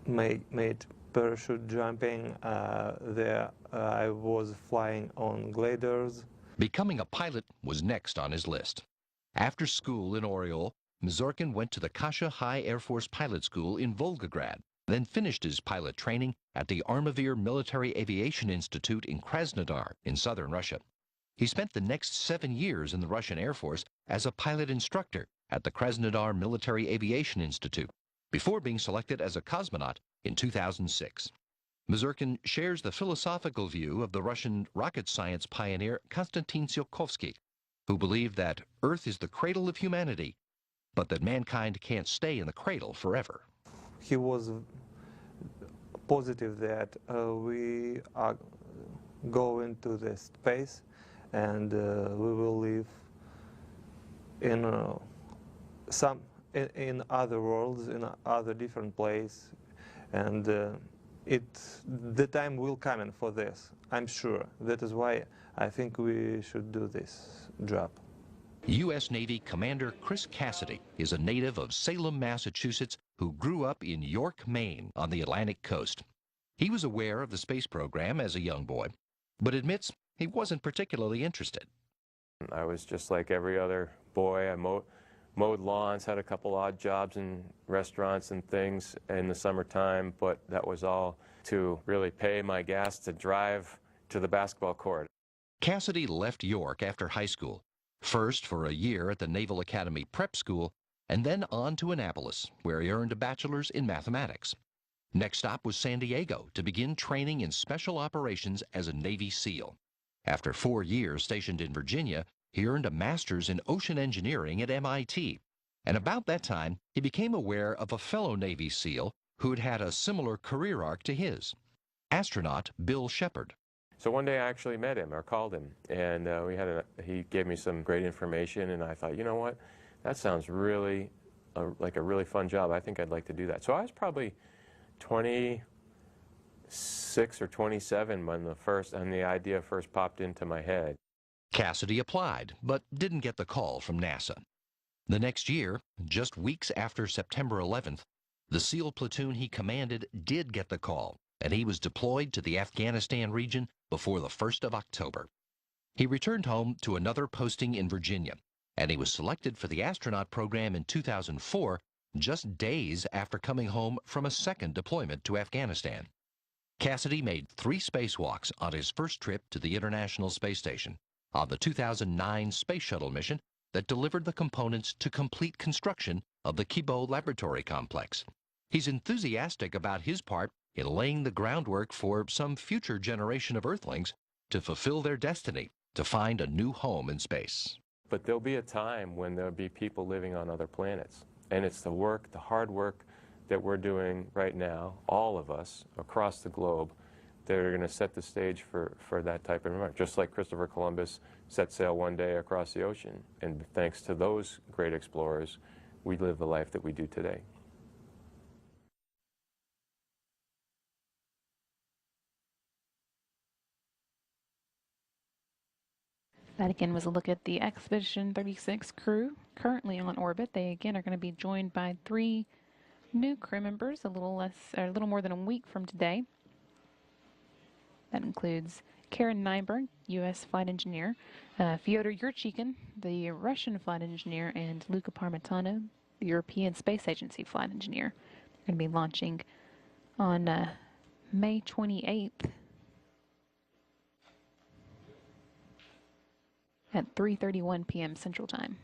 made parachute jumping. There I was flying on gliders. Becoming a pilot was next on his list. After school in Oryol, Mazurkin went to the Kasha High Air Force Pilot School in Volgograd, then finished his pilot training at the Armavir Military Aviation Institute in Krasnodar in southern Russia. He spent the next 7 years in the Russian Air Force as a pilot instructor at the Krasnodar Military Aviation Institute before being selected as a cosmonaut in 2006. Mazurkin shares the philosophical view of the Russian rocket science pioneer Konstantin Tsiolkovsky, who believed that Earth is the cradle of humanity, but that mankind can't stay in the cradle forever. He was positive that we are going to the space and we will live in in other worlds, in other different places, and the time will come in for this, I'm sure. That is why I think we should do this job. U.S. Navy Commander Chris Cassidy is a native of Salem, Massachusetts, who grew up in York, Maine, on the Atlantic coast. He was aware of the space program as a young boy, but admits he wasn't particularly interested. I was just like every other boy. I mowed lawns, had a couple odd jobs in restaurants and things in the summertime, but that was all to really pay my gas to drive to the basketball court. Cassidy left York after high school, first for a year at the Naval Academy Prep School, and then on to Annapolis, where he earned a bachelor's in mathematics. Next stop was San Diego to begin training in special operations as a Navy SEAL. After 4 years stationed in Virginia, he earned a master's in ocean engineering at MIT. And about that time, he became aware of a fellow Navy SEAL who'd had a similar career arc to his, astronaut Bill Shepard. So one day I actually met him or called him, and he gave me some great information, and I thought, you know what, that sounds really like a really fun job. I think I'd like to do that. So I was probably 26 or 27 when the idea first popped into my head. Cassidy applied, but didn't get the call from NASA. The next year, just weeks after September 11th, the SEAL platoon he commanded did get the call, and he was deployed to the Afghanistan region before the 1st of October. He returned home to another posting in Virginia, and he was selected for the astronaut program in 2004, just days after coming home from a second deployment to Afghanistan. Cassidy made 3 spacewalks on his first trip to the International Space Station on the 2009 Space Shuttle mission that delivered the components to complete construction of the Kibo Laboratory Complex. He's enthusiastic about his part in laying the groundwork for some future generation of Earthlings to fulfill their destiny, to find a new home in space. But there'll be a time when there'll be people living on other planets. And it's the work, the hard work that we're doing right now, all of us across the globe, that are going to set the stage for that type of environment. Just like Christopher Columbus set sail one day across the ocean. And thanks to those great explorers, we live the life that we do today. That again was a look at the Expedition 36 crew currently on orbit. They again are going to be joined by 3 new crew members a little more than a week from today. That includes Karen Nyberg, U.S. flight engineer, Fyodor Yurchikhin, the Russian flight engineer, and Luca Parmitano, the European Space Agency flight engineer. They're going to be launching on May 28th at 3:31 p.m. Central Time.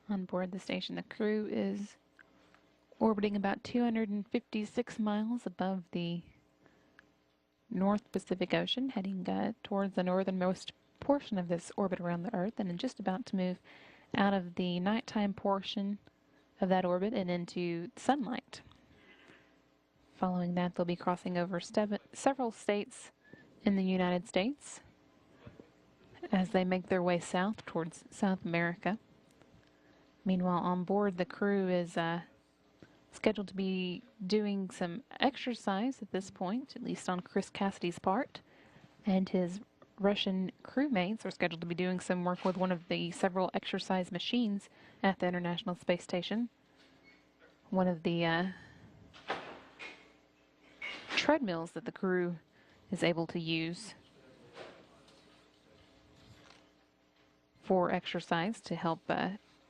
On board the station, the crew is orbiting about 256 miles above the North Pacific Ocean, heading towards the northernmost portion of this orbit around the Earth, and then just about to move out of the nighttime portion of that orbit and into sunlight. Following that, they'll be crossing over several states in the United States as they make their way south towards South America. Meanwhile, on board, the crew is scheduled to be doing some exercise at this point, at least on Chris Cassidy's part, and his Russian crewmates are scheduled to be doing some work with one of the several exercise machines at the International Space Station. One of the treadmills that the crew is able to use for exercise to help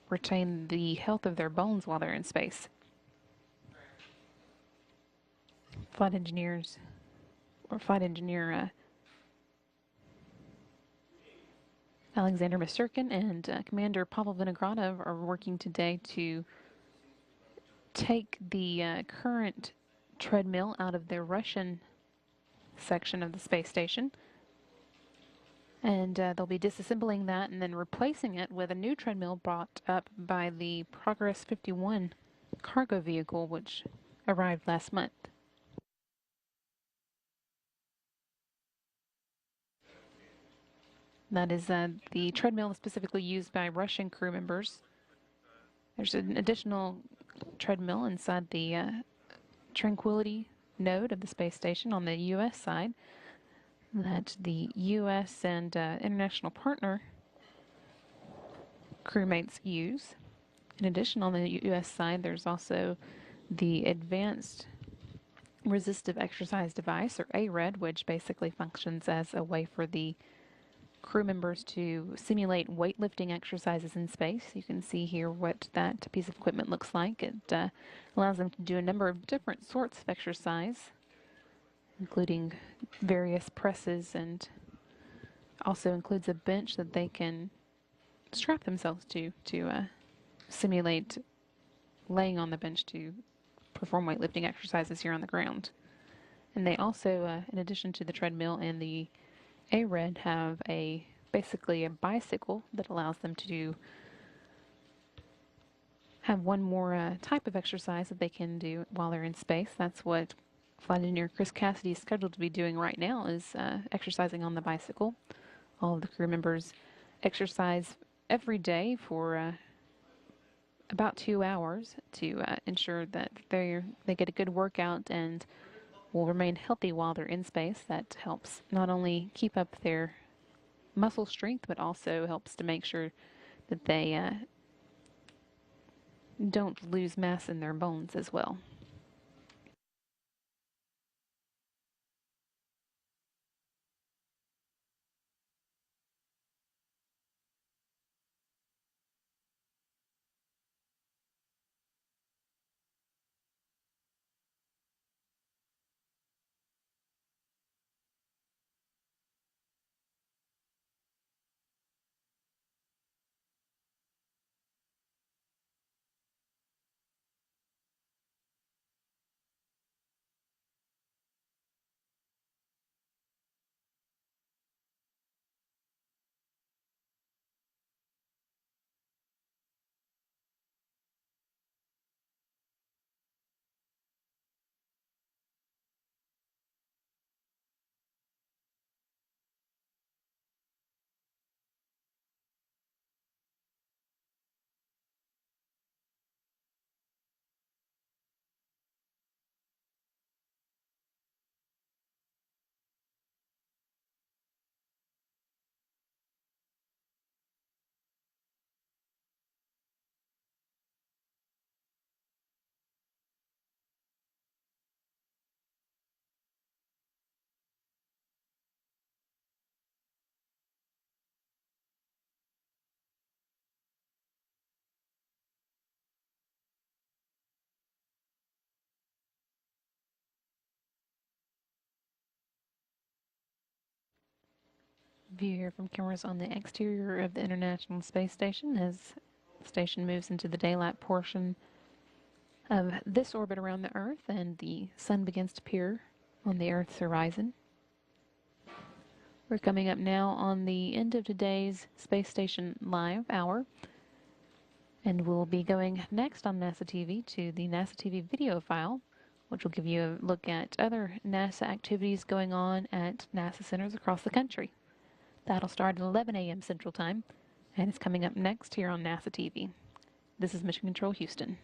retain the health of their bones while they're in space. Flight engineer Alexander Masurkin and Commander Pavel Vinogradov are working today to take the current treadmill out of the Russian section of the space station. And they'll be disassembling that and then replacing it with a new treadmill brought up by the Progress 51 cargo vehicle, which arrived last month. That is the treadmill specifically used by Russian crew members. There's an additional treadmill inside the Tranquility node of the space station on the U.S. side that the U.S. and international partner crewmates use. In addition, on the U.S. side, there's also the Advanced Resistive Exercise Device, or ARED, which basically functions as a way for the crew members to simulate weightlifting exercises in space. You can see here what that piece of equipment looks like. It allows them to do a number of different sorts of exercise, including various presses, and also includes a bench that they can strap themselves to simulate laying on the bench to perform weightlifting exercises here on the ground. And they also, in addition to the treadmill and the ARED, have basically a bicycle that allows them to have one more type of exercise that they can do while they're in space. That's what Flight Engineer Chris Cassidy is scheduled to be doing right now, is exercising on the bicycle. All of the crew members exercise every day for about 2 hours to ensure that they get a good workout and will remain healthy while they're in space. That helps not only keep up their muscle strength, but also helps to make sure that they don't lose mass in their bones as well. View here from cameras on the exterior of the International Space Station as the station moves into the daylight portion of this orbit around the Earth and the sun begins to appear on the Earth's horizon. We're coming up now on the end of today's Space Station Live hour, and we'll be going next on NASA TV to the NASA TV video file, which will give you a look at other NASA activities going on at NASA centers across the country. That'll start at 11 a.m. Central Time, and it's coming up next here on NASA TV. This is Mission Control Houston.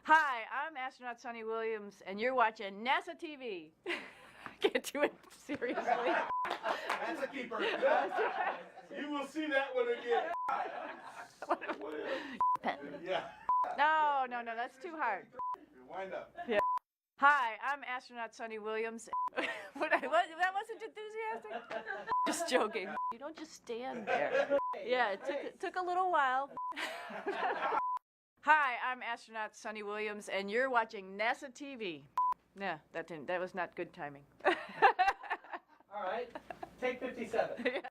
Hi, I'm astronaut Sonny Williams, and you're watching NASA TV. Can't do it seriously. That's a keeper. You will see that one again. Yeah. No, that's too hard. Wind up. Yeah. Hi, I'm astronaut Sonny Williams. That wasn't enthusiastic? Just joking. You don't just stand there. Yeah, it took a little while. Hi, I'm astronaut Sonny Williams, and you're watching NASA TV. Yeah, that was not good timing. All right. take 57.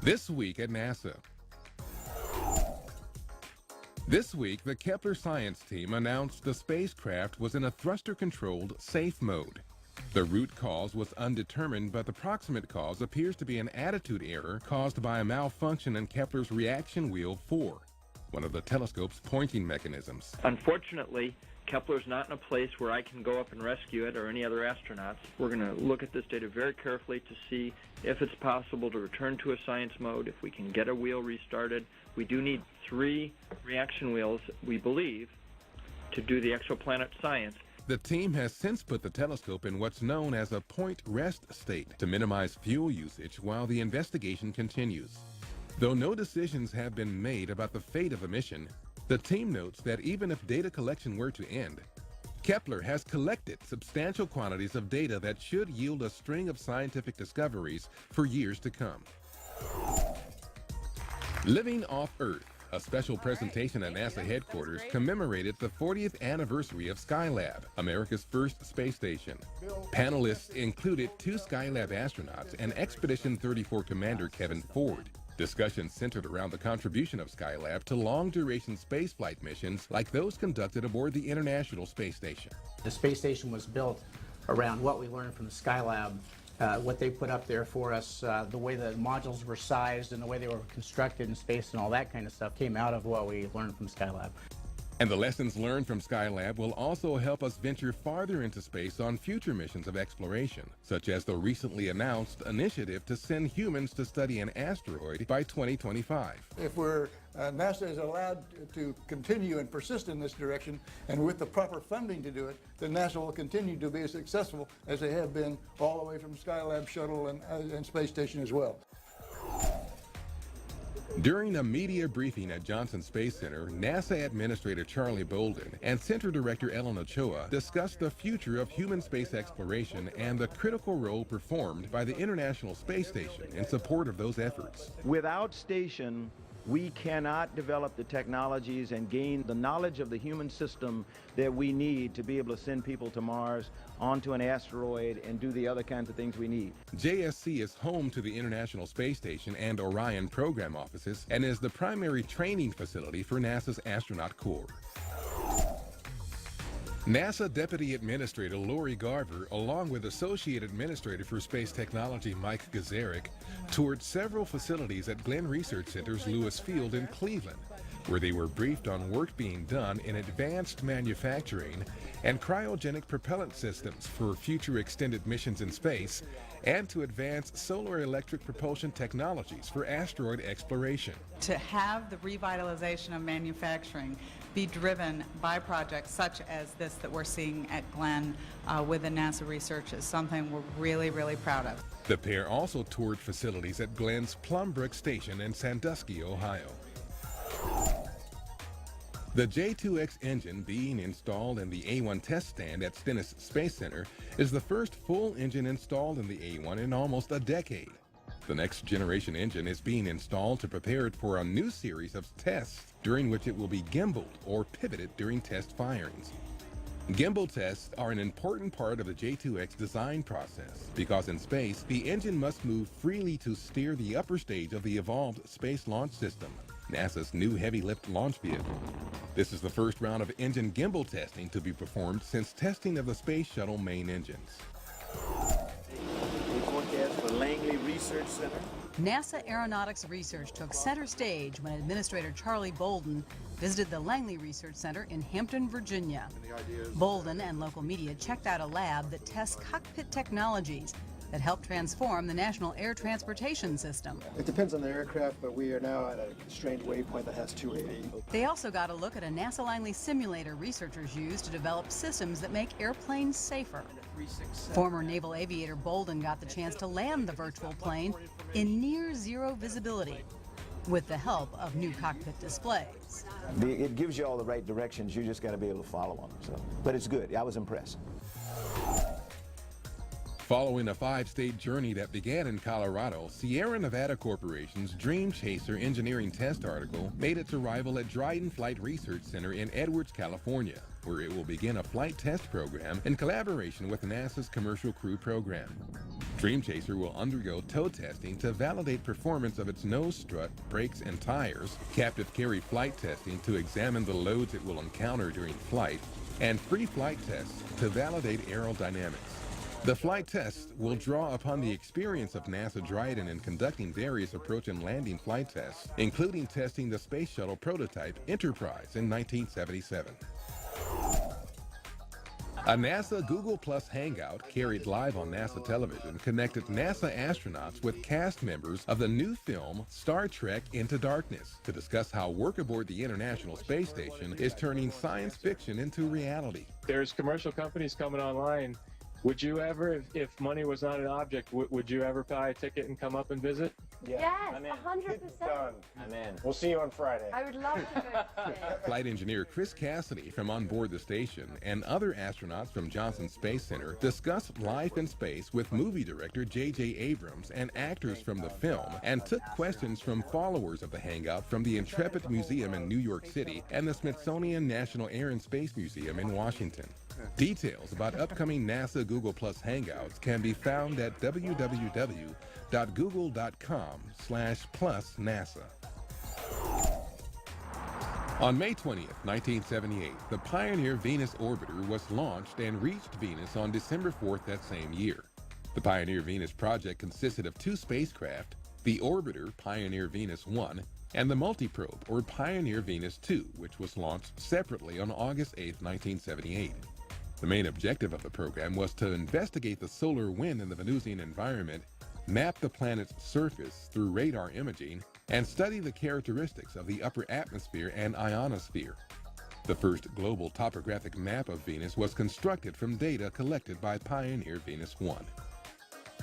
This week at NASA. This week, the Kepler science team announced the spacecraft was in a thruster-controlled safe mode. The root cause was undetermined, but the proximate cause appears to be an attitude error caused by a malfunction in Kepler's reaction wheel 4, one of the telescope's pointing mechanisms. Unfortunately, Kepler's not in a place where I can go up and rescue it or any other astronauts. We're going to look at this data very carefully to see if it's possible to return to a science mode, if we can get a wheel restarted. We do need 3 reaction wheels, we believe, to do the exoplanet science. The team has since put the telescope in what's known as a point rest state to minimize fuel usage while the investigation continues. Though no decisions have been made about the fate of the mission, the team notes that even if data collection were to end, Kepler has collected substantial quantities of data that should yield a string of scientific discoveries for years to come. Living off Earth, a special presentation at NASA headquarters commemorated the 40th anniversary of Skylab, America's first space station. Panelists included 2 Skylab astronauts and Expedition 34 Commander Kevin Ford. Discussions centered around the contribution of Skylab to long-duration spaceflight missions like those conducted aboard the International Space Station. The space station was built around what we learned from the Skylab, what they put up there for us, the way the modules were sized and the way they were constructed in space and all that kind of stuff came out of what we learned from Skylab. And the lessons learned from Skylab will also help us venture farther into space on future missions of exploration, such as the recently announced initiative to send humans to study an asteroid by 2025. If NASA is allowed to continue and persist in this direction, and with the proper funding to do it, then NASA will continue to be as successful as they have been all the way from Skylab shuttle and space station as well. During a media briefing at Johnson Space Center, NASA Administrator Charlie Bolden and Center Director Ellen Ochoa discussed the future of human space exploration and the critical role performed by the International Space Station in support of those efforts. Without station, we cannot develop the technologies and gain the knowledge of the human system that we need to be able to send people to Mars, onto an asteroid, and do the other kinds of things we need. JSC is home to the International Space Station and Orion program offices and is the primary training facility for NASA's astronaut corps. NASA Deputy Administrator Lori Garver, along with Associate Administrator for Space Technology Mike Gazarek, toured several facilities at Glenn Research Center's Lewis Field in Cleveland, where they were briefed on work being done in advanced manufacturing and cryogenic propellant systems for future extended missions in space, and to advance solar electric propulsion technologies for asteroid exploration. To have the revitalization of manufacturing be driven by projects such as this that we're seeing at Glenn with the NASA research is something we're really, really proud of. The pair also toured facilities at Glenn's Plumbrook Station in Sandusky, Ohio. The J2X engine being installed in the A1 test stand at Stennis Space Center is the first full engine installed in the A1 in almost a decade. The next generation engine is being installed to prepare it for a new series of tests during which it will be gimbaled or pivoted during test firings. Gimbal tests are an important part of the J2X design process because in space, the engine must move freely to steer the upper stage of the evolved Space Launch System, NASA's new heavy-lift launch vehicle. This is the first round of engine gimbal testing to be performed since testing of the Space Shuttle main engines. the Langley Research Center. NASA Aeronautics Research took center stage when Administrator Charlie Bolden visited the Langley Research Center in Hampton, Virginia. Bolden and local media checked out a lab that tests cockpit technologies that help transform the National Air Transportation System. It depends on the aircraft, but we are now at a strange waypoint that has 280. They also got a look at a NASA Langley simulator researchers use to develop systems that make airplanes safer. Former naval aviator Bolden got the chance to land the virtual plane in near zero visibility with the help of new cockpit displays. It gives you all the right directions, you just got to be able to follow them. So, but it's good, I was impressed. Following a 5-state journey that began in Colorado, Sierra Nevada Corporation's Dream Chaser engineering test article made its arrival at Dryden Flight Research Center in Edwards, California, where it will begin a flight test program in collaboration with NASA's Commercial Crew Program. Dream Chaser will undergo tow testing to validate performance of its nose strut, brakes, and tires, captive carry flight testing to examine the loads it will encounter during flight, and free flight tests to validate aerodynamics. The flight tests will draw upon the experience of NASA Dryden in conducting various approach and landing flight tests, including testing the space shuttle prototype Enterprise in 1977. A NASA Google Plus Hangout carried live on NASA television connected NASA astronauts with cast members of the new film Star Trek Into Darkness to discuss how work aboard the International Space Station is turning science fiction into reality. There's commercial companies coming online. Would you ever, if money was not an object, would you ever buy a ticket and come up and visit? Yes, 100%. Done. I'm in. We'll see you on Friday. I would love to go. Flight engineer Chris Cassidy from on board the station and other astronauts from Johnson Space Center discussed life in space with movie director J.J. Abrams and actors from the film, and took questions from followers of the Hangout from the Intrepid Museum in New York City and the Smithsonian National Air and Space Museum in Washington. Details about upcoming NASA Google Plus Hangouts can be found at www.google.com/plusnasa. On May 20th, 1978, the Pioneer Venus orbiter was launched and reached Venus on December 4th that same year. The Pioneer Venus project consisted of 2 spacecraft, the orbiter Pioneer Venus 1 and the multiprobe, or Pioneer Venus 2, which was launched separately on August 8, 1978. The main objective of the program was to investigate the solar wind in the Venusian environment, map the planet's surface through radar imaging, and study the characteristics of the upper atmosphere and ionosphere. The first global topographic map of Venus was constructed from data collected by Pioneer Venus 1.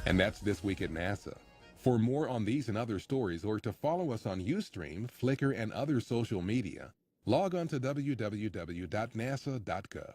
And that's This Week at NASA. For more on these and other stories, or to follow us on Ustream, Flickr, and other social media, log on to www.nasa.gov.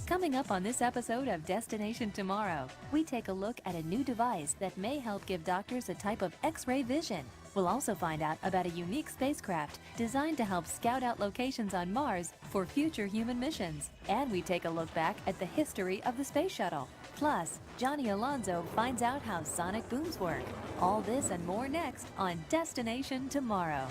Coming up on this episode of Destination Tomorrow, we take a look at a new device that may help give doctors a type of X-ray vision. We'll also find out about a unique spacecraft designed to help scout out locations on Mars for future human missions. And we take a look back at the history of the space shuttle. Plus, Johnny Alonso finds out how sonic booms work. All this and more next on Destination Tomorrow.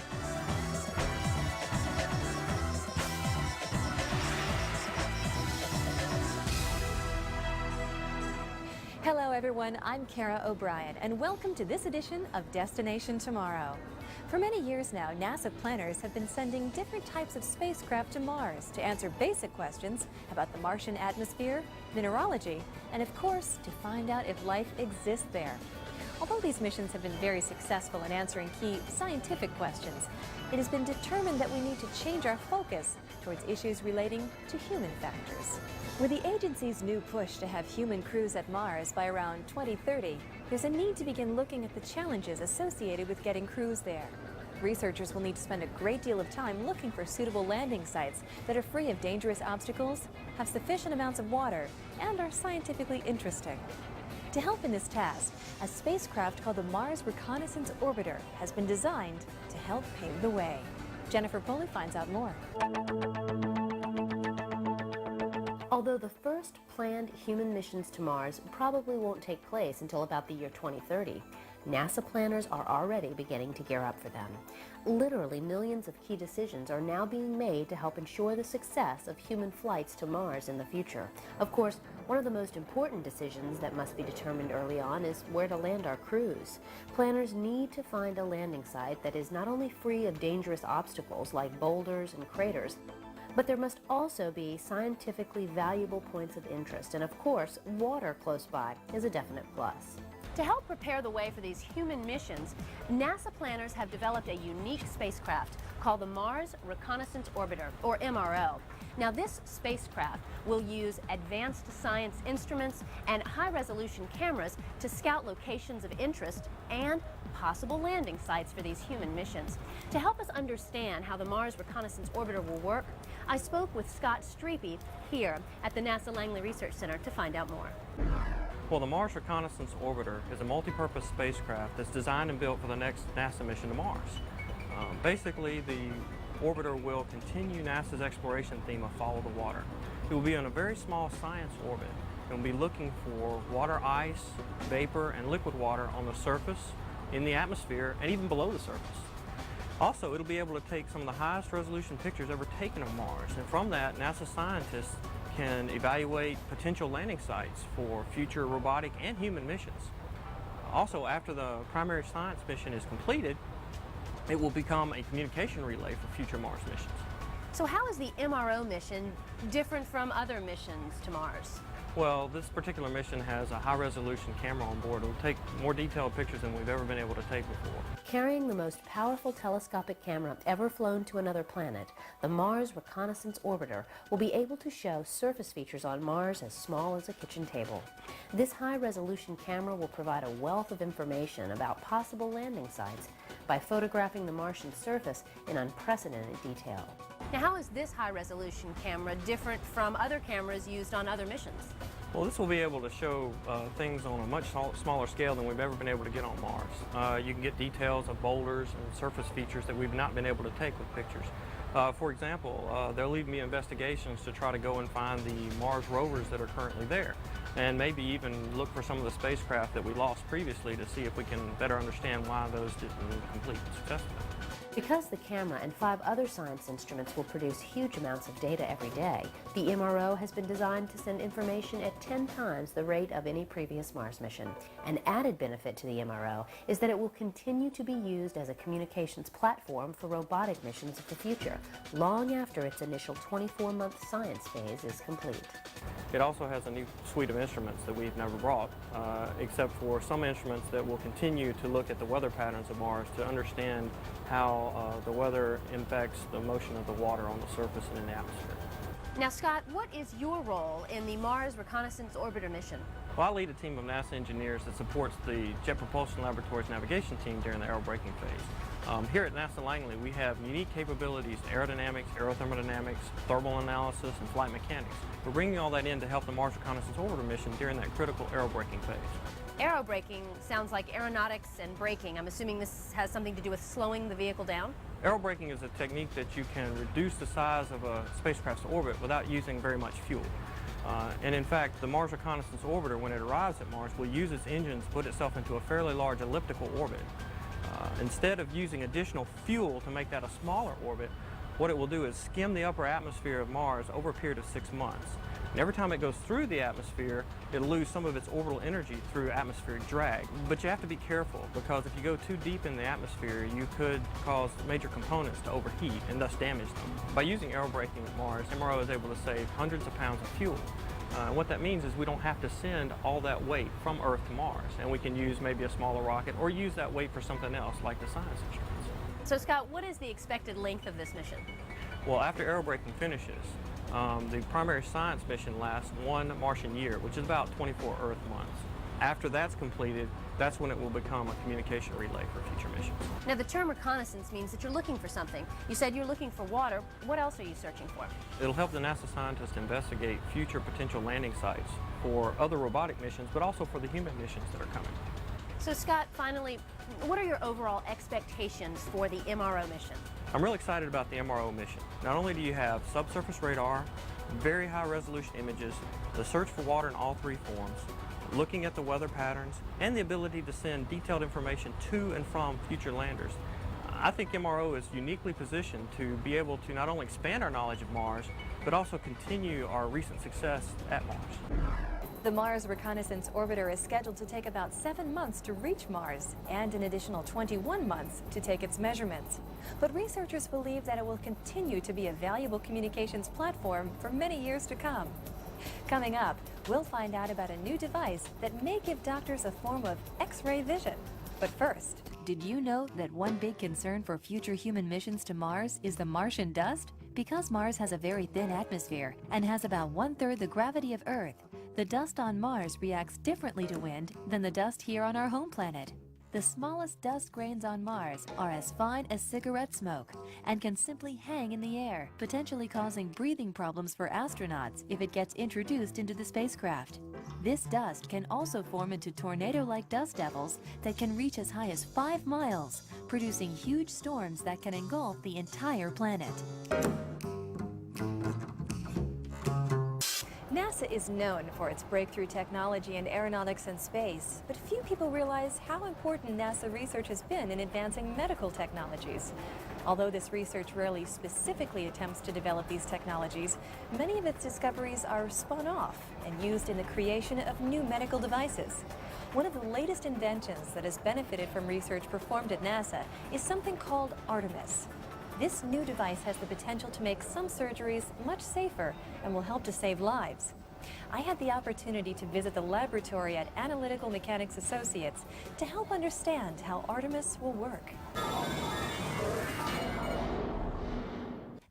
Hello everyone, I'm Kara O'Brien, and welcome to this edition of Destination Tomorrow. For many years now, NASA planners have been sending different types of spacecraft to Mars to answer basic questions about the Martian atmosphere, mineralogy, and of course, to find out if life exists there. Although these missions have been very successful in answering key scientific questions, it has been determined that we need to change our focus towards issues relating to human factors. With the agency's new push to have human crews at Mars by around 2030, there's a need to begin looking at the challenges associated with getting crews there. Researchers will need to spend a great deal of time looking for suitable landing sites that are free of dangerous obstacles, have sufficient amounts of water, and are scientifically interesting. To help in this task, a spacecraft called the Mars Reconnaissance Orbiter has been designed to help pave the way. Jennifer Pulley finds out more. Although the first planned human missions to Mars probably won't take place until about the year 2030, NASA planners are already beginning to gear up for them. Literally millions of key decisions are now being made to help ensure the success of human flights to Mars in the future. Of course, one of the most important decisions that must be determined early on is where to land our crews. Planners need to find a landing site that is not only free of dangerous obstacles like boulders and craters, but there must also be scientifically valuable points of interest, and of course, water close by is a definite plus. To help prepare the way for these human missions, NASA planners have developed a unique spacecraft called the Mars Reconnaissance Orbiter, or MRO. Now, this spacecraft will use advanced science instruments and high-resolution cameras to scout locations of interest and possible landing sites for these human missions. To help us understand how the Mars Reconnaissance Orbiter will work, I spoke with Scott Streepy here at the NASA Langley Research Center to find out more. Well, the Mars Reconnaissance Orbiter is a multi-purpose spacecraft that's designed and built for the next NASA mission to Mars. Basically, the orbiter will continue NASA's exploration theme of follow the water. It will be on a very small science orbit. It will be looking for water ice, vapor, and liquid water on the surface, in the atmosphere, and even below the surface. Also, it'll be able to take some of the highest resolution pictures ever taken of Mars, and from that, NASA scientists can evaluate potential landing sites for future robotic and human missions. Also, after the primary science mission is completed, it will become a communication relay for future Mars missions. So how is the MRO mission different from other missions to Mars? Well, this particular mission has a high-resolution camera on board. It will take more detailed pictures than we've ever been able to take before. Carrying the most powerful telescopic camera ever flown to another planet, the Mars Reconnaissance Orbiter will be able to show surface features on Mars as small as a kitchen table. This high-resolution camera will provide a wealth of information about possible landing sites by photographing the Martian surface in unprecedented detail. Now, how is this high-resolution camera different from other cameras used on other missions? Well, this will be able to show things on a much smaller scale than we've ever been able to get on Mars. You can get details of boulders and surface features that we've not been able to take with pictures. For example, they'll lead me investigations to try to go and find the Mars rovers that are currently there, and maybe even look for some of the spacecraft that we lost previously to see if we can better understand why those didn't complete successfully. Because the camera and 5 other science instruments will produce huge amounts of data every day, the MRO has been designed to send information at 10 times the rate of any previous Mars mission. An added benefit to the MRO is that it will continue to be used as a communications platform for robotic missions of the future, long after its initial 24-month science phase is complete. It also has a new suite of instruments that we've never brought, except for some instruments that will continue to look at the weather patterns of Mars to understand how the weather impacts the motion of the water on the surface and in the atmosphere. Now, Scott, what is your role in the Mars Reconnaissance Orbiter mission? Well, I lead a team of NASA engineers that supports the Jet Propulsion Laboratory's navigation team during the aerobraking phase. Here at NASA Langley, we have unique capabilities in aerodynamics, aerothermodynamics, thermal analysis, and flight mechanics. We're bringing all that in to help the Mars Reconnaissance Orbiter mission during that critical aerobraking phase. Aerobraking sounds like aeronautics and braking. I'm assuming this has something to do with slowing the vehicle down? Aerobraking is a technique that you can reduce the size of a spacecraft's orbit without using very much fuel. And in fact, the Mars Reconnaissance Orbiter, when it arrives at Mars, will use its engines to put itself into a fairly large elliptical orbit. Instead of using additional fuel to make that a smaller orbit, what it will do is skim the upper atmosphere of Mars over a period of 6 months. And every time it goes through the atmosphere, it'll lose some of its orbital energy through atmospheric drag. But you have to be careful, because if you go too deep in the atmosphere, you could cause major components to overheat and thus damage them. By using aerobraking at Mars, MRO is able to save hundreds of pounds of fuel. And what that means is we don't have to send all that weight from Earth to Mars, and we can use maybe a smaller rocket or use that weight for something else like the science instruments. So Scott, what is the expected length of this mission? Well, after aerobraking finishes, the primary science mission lasts 1 Martian year, which is about 24 Earth months. After that's completed, that's when it will become a communication relay for future missions. Now, the term reconnaissance means that you're looking for something. You said you're looking for water. What else are you searching for? It'll help the NASA scientists investigate future potential landing sites for other robotic missions, but also for the human missions that are coming. So Scott, finally, what are your overall expectations for the MRO mission? I'm really excited about the MRO mission. Not only do you have subsurface radar, very high resolution images, the search for water in all 3 forms, looking at the weather patterns, and the ability to send detailed information to and from future landers. I think MRO is uniquely positioned to be able to not only expand our knowledge of Mars, but also continue our recent success at Mars. The Mars Reconnaissance Orbiter is scheduled to take about 7 months to reach Mars and an additional 21 months to take its measurements. But researchers believe that it will continue to be a valuable communications platform for many years to come. Coming up, we'll find out about a new device that may give doctors a form of X-ray vision. But first, did you know that one big concern for future human missions to Mars is the Martian dust? Because Mars has a very thin atmosphere and has about 1/3 the gravity of Earth, the dust on Mars reacts differently to wind than the dust here on our home planet. The smallest dust grains on Mars are as fine as cigarette smoke and can simply hang in the air, potentially causing breathing problems for astronauts if it gets introduced into the spacecraft. This dust can also form into tornado-like dust devils that can reach as high as 5 miles, producing huge storms that can engulf the entire planet. NASA is known for its breakthrough technology in aeronautics and space, but few people realize how important NASA research has been in advancing medical technologies. Although this research rarely specifically attempts to develop these technologies, many of its discoveries are spun off and used in the creation of new medical devices. One of the latest inventions that has benefited from research performed at NASA is something called Artemis. This new device has the potential to make some surgeries much safer and will help to save lives. I had the opportunity to visit the laboratory at Analytical Mechanics Associates to help understand how Artemis will work.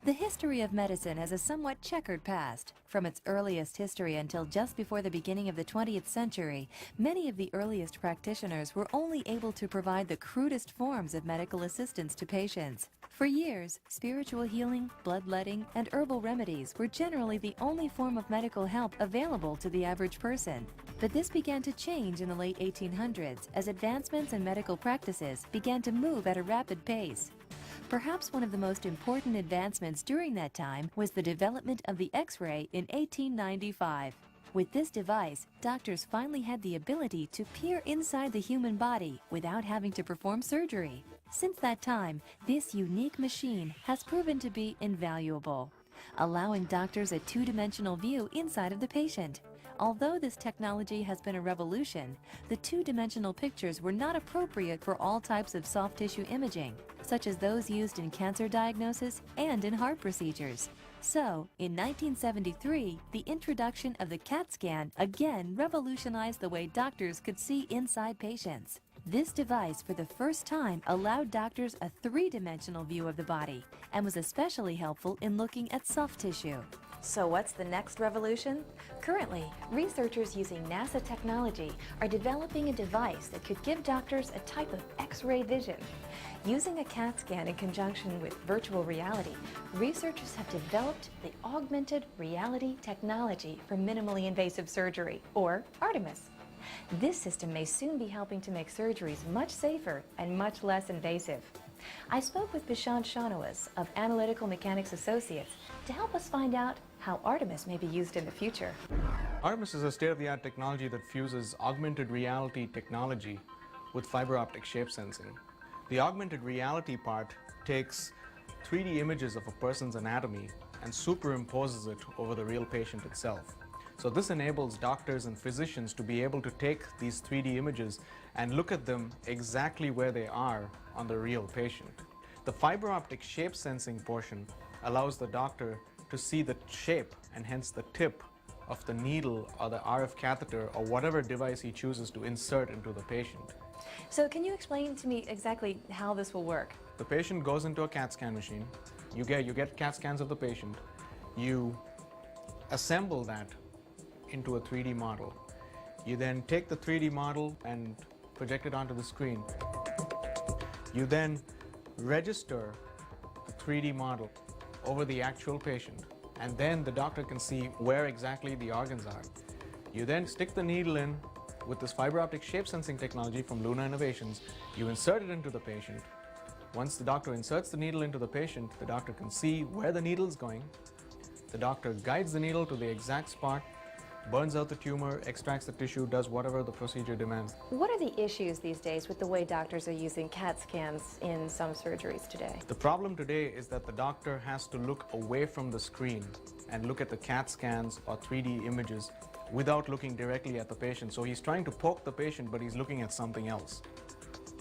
The history of medicine has a somewhat checkered past. From its earliest history until just before the beginning of the 20th century, many of the earliest practitioners were only able to provide the crudest forms of medical assistance to patients. For years, spiritual healing, bloodletting, and herbal remedies were generally the only form of medical help available to the average person. But this began to change in the late 1800s as advancements in medical practices began to move at a rapid pace. Perhaps one of the most important advancements during that time was the development of the X-ray in 1895. With this device, doctors finally had the ability to peer inside the human body without having to perform surgery. Since that time, this unique machine has proven to be invaluable, allowing doctors a 2-dimensional view inside of the patient. Although this technology has been a revolution, the 2-dimensional pictures were not appropriate for all types of soft tissue imaging, such as those used in cancer diagnosis and in heart procedures. So, in 1973, the introduction of the CAT scan again revolutionized the way doctors could see inside patients. This device, for the first time, allowed doctors a 3-dimensional view of the body and was especially helpful in looking at soft tissue. So what's the next revolution? Currently, researchers using NASA technology are developing a device that could give doctors a type of X-ray vision. Using a CAT scan in conjunction with virtual reality, researchers have developed the augmented reality technology for minimally invasive surgery, or Artemis. This system may soon be helping to make surgeries much safer and much less invasive. I spoke with Bishant Shanawaz of Analytical Mechanics Associates to help us find out how Artemis may be used in the future. Artemis is a state-of-the-art technology that fuses augmented reality technology with fiber optic shape sensing. The augmented reality part takes 3D images of a person's anatomy and superimposes it over the real patient itself. So this enables doctors and physicians to be able to take these 3D images and look at them exactly where they are on the real patient. The fiber optic shape sensing portion allows the doctor to see the shape and hence the tip of the needle or the RF catheter or whatever device he chooses to insert into the patient. So can you explain to me exactly how this will work? The patient goes into a CAT scan machine. You get CAT scans of the patient. You assemble that into a 3D model. You then take the 3D model and project it onto the screen. You then register the 3D model over the actual patient, and then the doctor can see where exactly the organs are. You then stick the needle in with this fiber optic shape sensing technology from Luna Innovations. You insert it into the patient. Once the doctor inserts the needle into the patient, the doctor can see where the needle is going. The doctor guides the needle to the exact spot, burns out the tumor, extracts the tissue, does whatever the procedure demands. What are the issues these days with the way doctors are using CAT scans in some surgeries today? The problem today is that the doctor has to look away from the screen and look at the CAT scans or 3D images without looking directly at the patient. So he's trying to poke the patient, but he's looking at something else.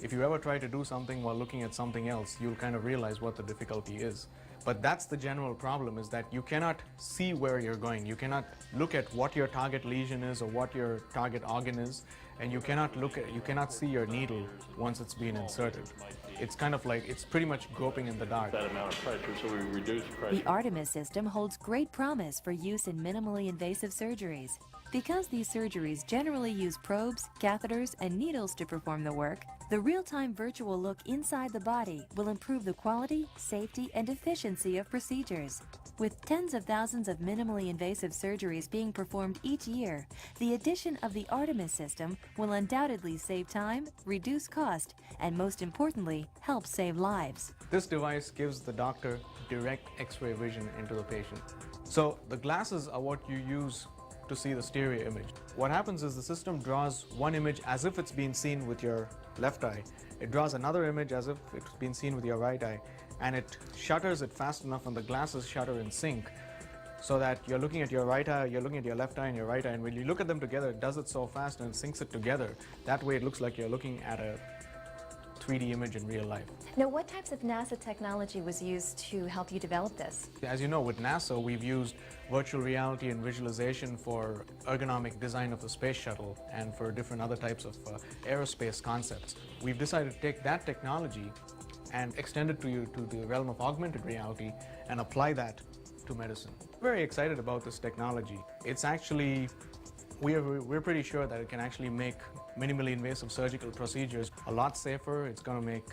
If you ever try to do something while looking at something else, you'll kind of realize what the difficulty is. But that's the general problem, is that you cannot see where you're going. You cannot look at what your target lesion is or what your target organ is, and you cannot see your needle once it's been inserted. It's kind of like, it's pretty much groping in the dark. That amount of pressure, so we reduce pressure. The Artemis system holds great promise for use in minimally invasive surgeries. Because these surgeries generally use probes, catheters, and needles to perform the work, the real-time virtual look inside the body will improve the quality, safety, and efficiency of procedures. With tens of thousands of minimally invasive surgeries being performed each year, the addition of the Artemis system will undoubtedly save time, reduce cost, and most importantly, help save lives. This device gives the doctor direct X-ray vision into the patient. So the glasses are what you use to see the stereo image. What happens is the system draws one image as if it's been seen with your left eye. It draws another image as if it's been seen with your right eye, and it shutters it fast enough, and the glasses shutter in sync, so that you're looking at your right eye, you're looking at your left eye and your right eye, and when you look at them together, it does it so fast and syncs it together. That way it looks like you're looking at a 3D image in real life. Now, what types of NASA technology was used to help you develop this? As you know, with NASA, we've used virtual reality and visualization for ergonomic design of the space shuttle and for different other types of aerospace concepts. We've decided to take that technology and extend it to the realm of augmented reality and apply that to medicine. Very excited about this technology. It's actually, we're pretty sure that it can actually make minimally invasive surgical procedures a lot safer. It's going to make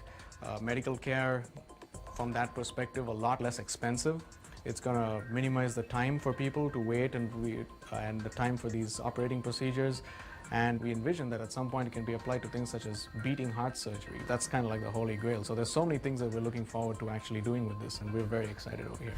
medical care, from that perspective, a lot less expensive. It's going to minimize the time for people to wait and the time for these operating procedures. And we envision that at some point it can be applied to things such as beating heart surgery. That's kind of like the holy grail. So there's so many things that we're looking forward to actually doing with this, and we're very excited over here.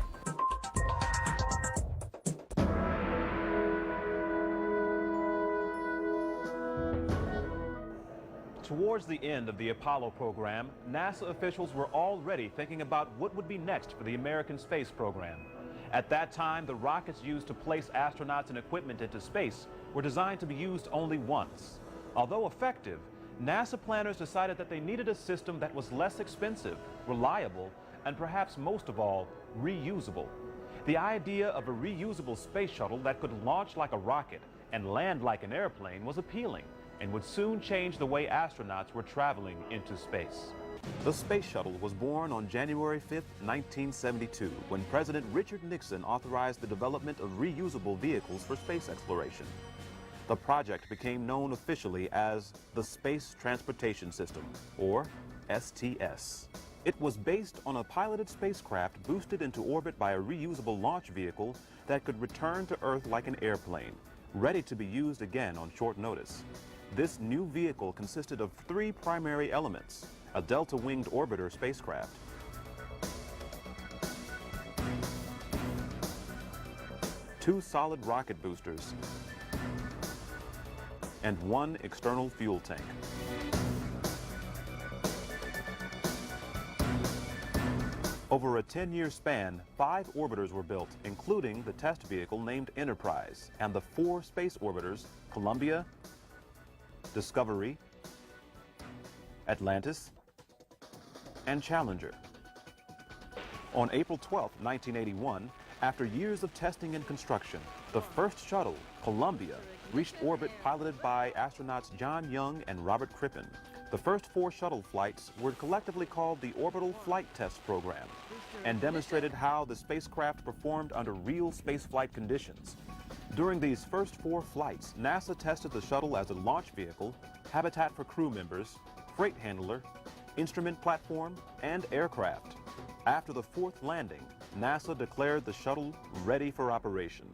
Towards the end of the Apollo program, NASA officials were already thinking about what would be next for the American space program. At that time, the rockets used to place astronauts and equipment into space were designed to be used only once. Although effective, NASA planners decided that they needed a system that was less expensive, reliable, and perhaps most of all, reusable. The idea of a reusable space shuttle that could launch like a rocket and land like an airplane was appealing, and would soon change the way astronauts were traveling into space. The space shuttle was born on January 5, 1972, when President Richard Nixon authorized the development of reusable vehicles for space exploration. The project became known officially as the Space Transportation System, or STS. It was based on a piloted spacecraft boosted into orbit by a reusable launch vehicle that could return to Earth like an airplane, ready to be used again on short notice. This new vehicle consisted of three primary elements: a delta-winged orbiter spacecraft, two solid rocket boosters, and one external fuel tank. Over a 10-year span, 5 orbiters were built, including the test vehicle named Enterprise, and the 4 space orbiters, Columbia, Discovery, Atlantis, and Challenger. On April 12, 1981, After years of testing and construction, the first shuttle, Columbia, reached orbit piloted by astronauts John Young and Robert Crippen. The first 4 shuttle flights were collectively called the Orbital Flight Test Program and demonstrated how the spacecraft performed under real spaceflight conditions. During these first 4 flights, NASA tested the shuttle as a launch vehicle, habitat for crew members, freight handler, instrument platform, and aircraft. After the 4th landing, NASA declared the shuttle ready for operation.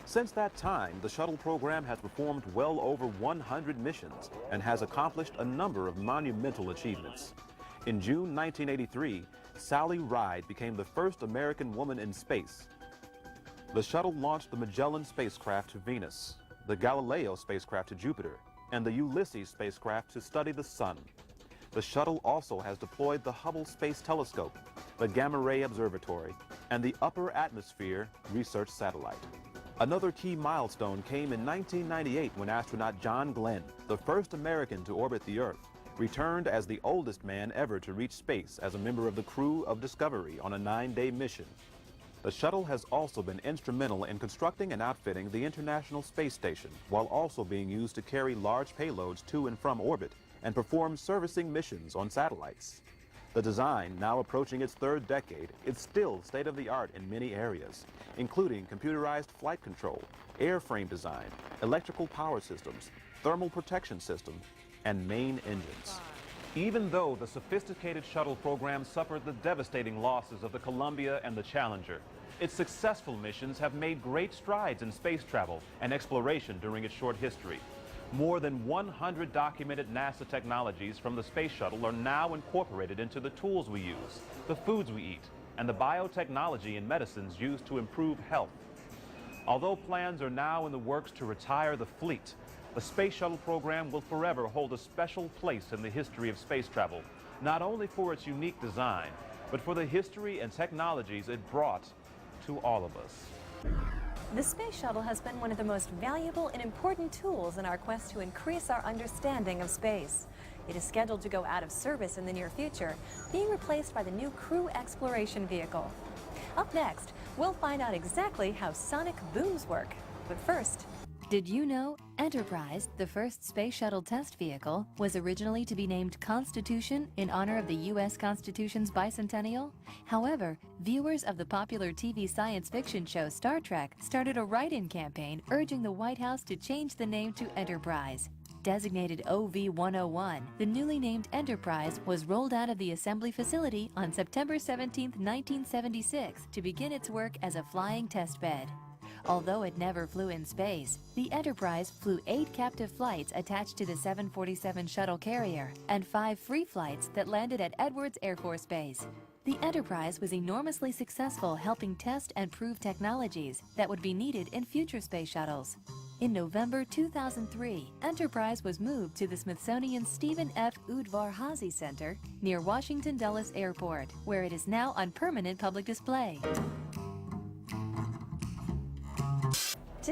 Since that time, the shuttle program has performed well over 100 missions and has accomplished a number of monumental achievements. In June 1983, Sally Ride became the first American woman in space. The shuttle launched the Magellan spacecraft to Venus, the Galileo spacecraft to Jupiter, and the Ulysses spacecraft to study the Sun. The shuttle also has deployed the Hubble Space Telescope, the Gamma Ray Observatory, and the Upper Atmosphere Research Satellite. Another key milestone came in 1998 when astronaut John Glenn, the first American to orbit the Earth, returned as the oldest man ever to reach space as a member of the crew of Discovery on a 9-day mission. The shuttle has also been instrumental in constructing and outfitting the International Space Station, while also being used to carry large payloads to and from orbit and perform servicing missions on satellites. The design, now approaching its 3rd decade, is still state-of-the-art in many areas, including computerized flight control, airframe design, electrical power systems, thermal protection system, and main engines. Even though the sophisticated shuttle program suffered the devastating losses of the Columbia and the Challenger, its successful missions have made great strides in space travel and exploration during its short history. More than 100 documented NASA technologies from the space shuttle are now incorporated into the tools we use, the foods we eat, and the biotechnology and medicines used to improve health. Although plans are now in the works to retire the fleet, the Space Shuttle program will forever hold a special place in the history of space travel, not only for its unique design, but for the history and technologies it brought to all of us. The Space Shuttle has been one of the most valuable and important tools in our quest to increase our understanding of space. It is scheduled to go out of service in the near future, being replaced by the new Crew Exploration Vehicle. Up next, we'll find out exactly how sonic booms work. But first, did you know Enterprise, the first space shuttle test vehicle, was originally to be named Constitution in honor of the U.S. Constitution's bicentennial? However, viewers of the popular TV science fiction show Star Trek started a write-in campaign urging the White House to change the name to Enterprise. Designated OV-101, the newly named Enterprise was rolled out of the assembly facility on September 17, 1976, to begin its work as a flying test bed. Although it never flew in space, the Enterprise flew 8 captive flights attached to the 747 shuttle carrier and 5 free flights that landed at Edwards Air Force Base. The Enterprise was enormously successful helping test and prove technologies that would be needed in future space shuttles. In November 2003, Enterprise was moved to the Smithsonian Stephen F. Udvar-Hazy Center near Washington Dulles Airport, where it is now on permanent public display.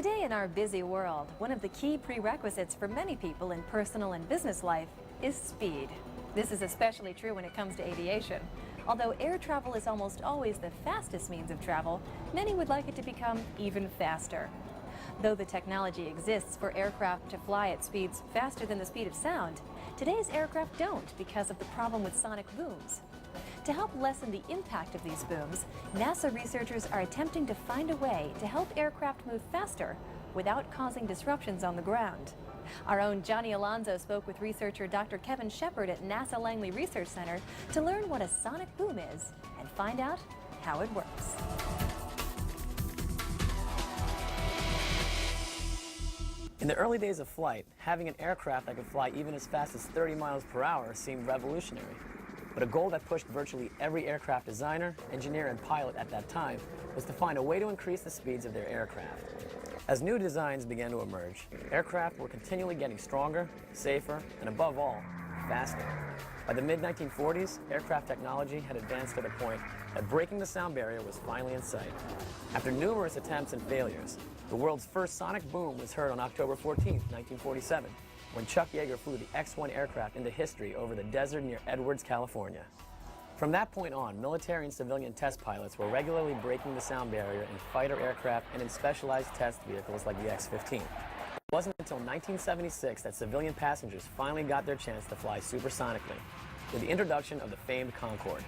today in our busy world, one of the key prerequisites for many people in personal and business life is speed. This is especially true when it comes to aviation. Although air travel is almost always the fastest means of travel, many would like it to become even faster. Though the technology exists for aircraft to fly at speeds faster than the speed of sound, today's aircraft don't because of the problem with sonic booms. To help lessen the impact of these booms, NASA researchers are attempting to find a way to help aircraft move faster without causing disruptions on the ground. Our own Johnny Alonso spoke with researcher Dr. Kevin Shepard at NASA Langley Research Center to learn what a sonic boom is and find out how it works. In the early days of flight, having an aircraft that could fly even as fast as 30 miles per hour seemed revolutionary. But a goal that pushed virtually every aircraft designer, engineer, and pilot at that time was to find a way to increase the speeds of their aircraft. As new designs began to emerge, aircraft were continually getting stronger, safer, and above all, faster. By the mid-1940s, aircraft technology had advanced to the point that breaking the sound barrier was finally in sight. After numerous attempts and failures, the world's first sonic boom was heard on October 14, 1947, when Chuck Yeager flew the X-1 aircraft into history over the desert near Edwards, California. From that point on, military and civilian test pilots were regularly breaking the sound barrier in fighter aircraft and in specialized test vehicles like the X-15. It wasn't until 1976 that civilian passengers finally got their chance to fly supersonically with the introduction of the famed Concorde.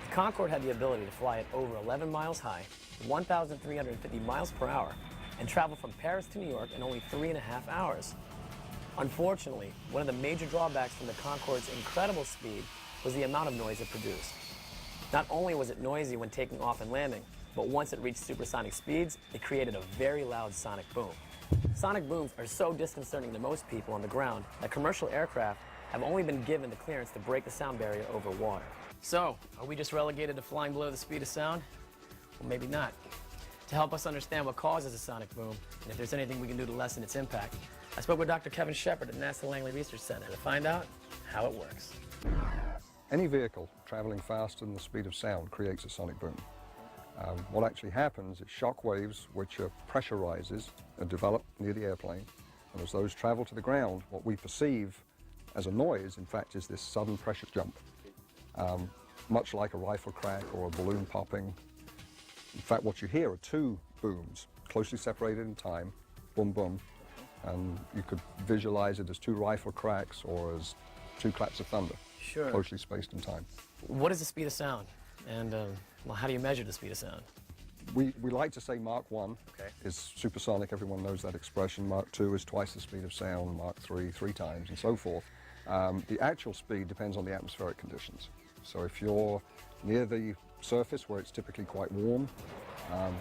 The Concorde had the ability to fly at over 11 miles high, 1,350 miles per hour, and travel from Paris to New York in only 3.5 hours. Unfortunately, one of the major drawbacks from the Concorde's incredible speed was the amount of noise it produced. Not only was it noisy when taking off and landing, but once it reached supersonic speeds, it created a very loud sonic boom. Sonic booms are so disconcerting to most people on the ground that commercial aircraft have only been given the clearance to break the sound barrier over water. So, are we just relegated to flying below the speed of sound? Well, maybe not. To help us understand what causes a sonic boom, and if there's anything we can do to lessen its impact, I spoke with Dr. Kevin Shepard at NASA Langley Research Center to find out how it works. Any vehicle traveling faster than the speed of sound creates a sonic boom. What actually happens is shock waves, which are pressure rises, are developed near the airplane, and as those travel to the ground, what we perceive as a noise, in fact, is this sudden pressure jump, much like a rifle crack or a balloon popping. In fact, what you hear are two booms, closely separated in time, boom, boom, and you could visualize it as two rifle cracks or as two claps of thunder, closely spaced in time. What is the speed of sound? And well, how do you measure the speed of sound? We like to say Mach 1 is supersonic. Everyone knows that expression. Mach 2 is twice the speed of sound. Mach 3, 3 times, and so forth. The actual speed depends on the atmospheric conditions. So if you're near the surface where it's typically quite warm,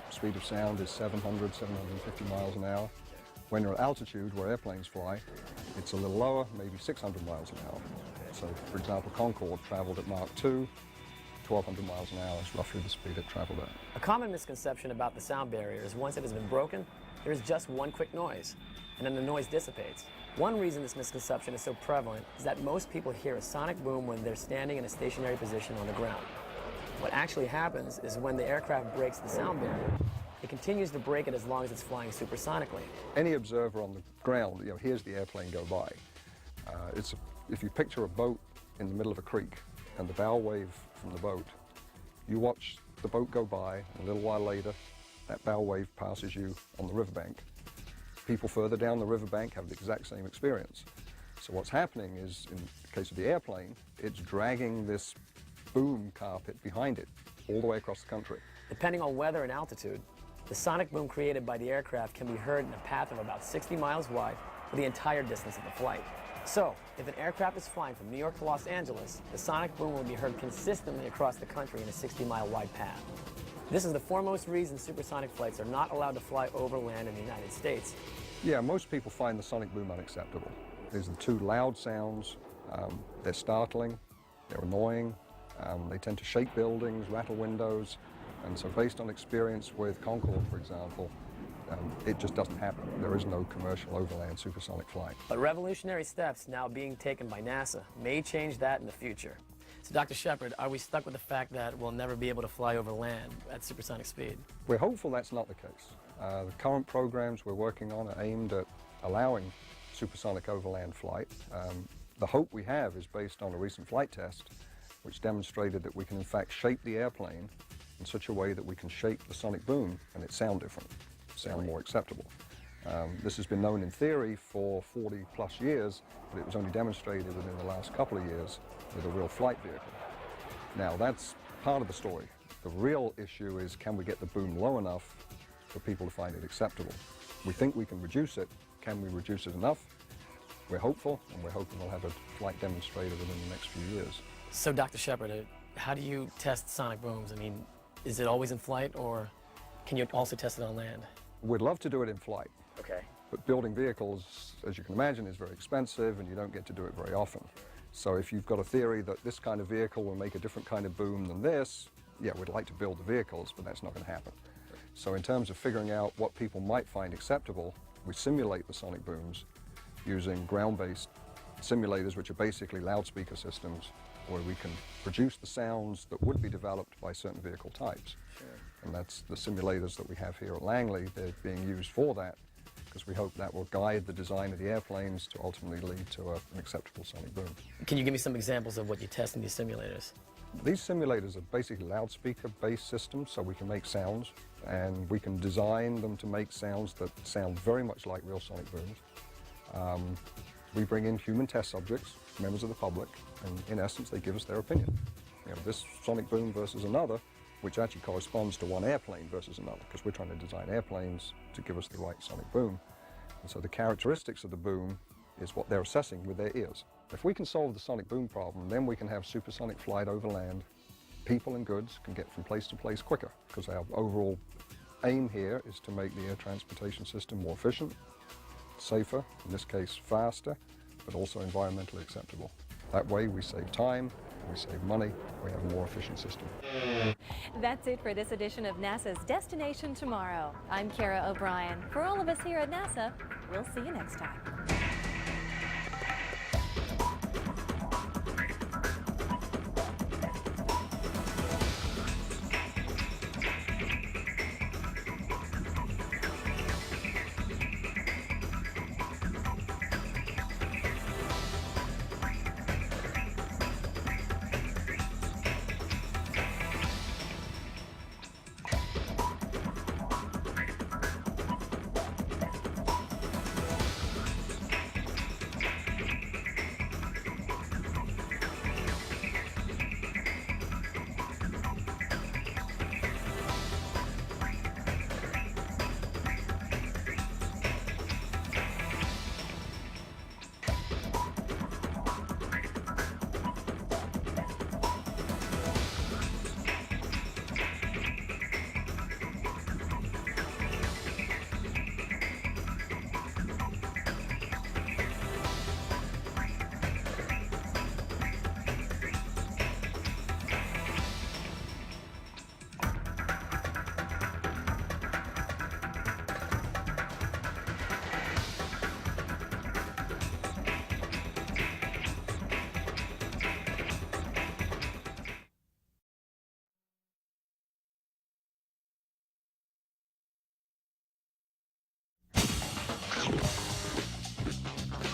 speed of sound is 700, 750 miles an hour. When you're at altitude, where airplanes fly, it's a little lower, maybe 600 miles an hour. So, for example, Concorde traveled at Mach 2, 1,200 miles an hour is roughly the speed it traveled at. A common misconception about the sound barrier is once it has been broken, there is just one quick noise, and then the noise dissipates. One reason this misconception is so prevalent is that most people hear a sonic boom when they're standing in a stationary position on the ground. What actually happens is when the aircraft breaks the sound barrier, it continues to break it as long as it's flying supersonically. Any observer on the ground, hears the airplane go by. If you picture a boat in the middle of a creek and the bow wave from the boat, you watch the boat go by, and a little while later, that bow wave passes you on the riverbank. People further down the riverbank have the exact same experience. So what's happening is, in the case of the airplane, it's dragging this boom carpet behind it all the way across the country. Depending on weather and altitude, the sonic boom created by the aircraft can be heard in a path of about 60 miles wide for the entire distance of the flight. So, if an aircraft is flying from New York to Los Angeles, the sonic boom will be heard consistently across the country in a 60-mile wide path. This is the foremost reason supersonic flights are not allowed to fly over land in the United States. Yeah, most people find the sonic boom unacceptable. These are two loud sounds. They're startling, they're annoying, they tend to shake buildings, rattle windows, and so based on experience with Concorde, for example, it just doesn't happen. There is no commercial overland supersonic flight. But revolutionary steps now being taken by NASA may change that in the future. So, Dr. Shepard, are we stuck with the fact that we'll never be able to fly over land at supersonic speed? We're hopeful that's not the case. The current programs we're working on are aimed at allowing supersonic overland flight. The hope we have is based on a recent flight test which demonstrated that we can in fact shape the airplane in such a way that we can shape the sonic boom and it sound different, sound more acceptable. This has been known in theory for 40 plus years, but it was only demonstrated within the last couple of years with a real flight vehicle. Now that's part of the story. The real issue is, can we get the boom low enough for people to find it acceptable? We think we can reduce it. Can we reduce it enough? We're hopeful, and we're hoping we'll have a flight demonstrator within the next few years. So, Dr. Shepard, how do you test sonic booms? I mean, is it always in flight, or can you also test it on land? We'd love to do it in flight. Okay. But building vehicles, as you can imagine, is very expensive, and you don't get to do it very often. So if you've got a theory that this kind of vehicle will make a different kind of boom than this, yeah, we'd like to build the vehicles, but that's not going to happen. So in terms of figuring out what people might find acceptable, we simulate the sonic booms using ground-based simulators, which are basically loudspeaker systems, where we can produce the sounds that would be developed by certain vehicle types. Sure. And that's the simulators that we have here at Langley. They're being used for that, because we hope that will guide the design of the airplanes to ultimately lead to an acceptable sonic boom. Can you give me some examples of what you test in these simulators? These simulators are basically loudspeaker-based systems, so we can make sounds, and we can design them to make sounds that sound very much like real sonic booms. We bring in human test subjects, members of the public, and in essence, they give us their opinion. You know, this sonic boom versus another, which actually corresponds to one airplane versus another, because we're trying to design airplanes to give us the right sonic boom. And so the characteristics of the boom is what they're assessing with their ears. If we can solve the sonic boom problem, then we can have supersonic flight over land. People and goods can get from place to place quicker, because our overall aim here is to make the air transportation system more efficient, safer, in this case faster, but also environmentally acceptable. That way we save time, we save money, we have a more efficient system. That's it for this edition of NASA's Destination Tomorrow. I'm Kara O'Brien. For all of us here at NASA, we'll see you next time.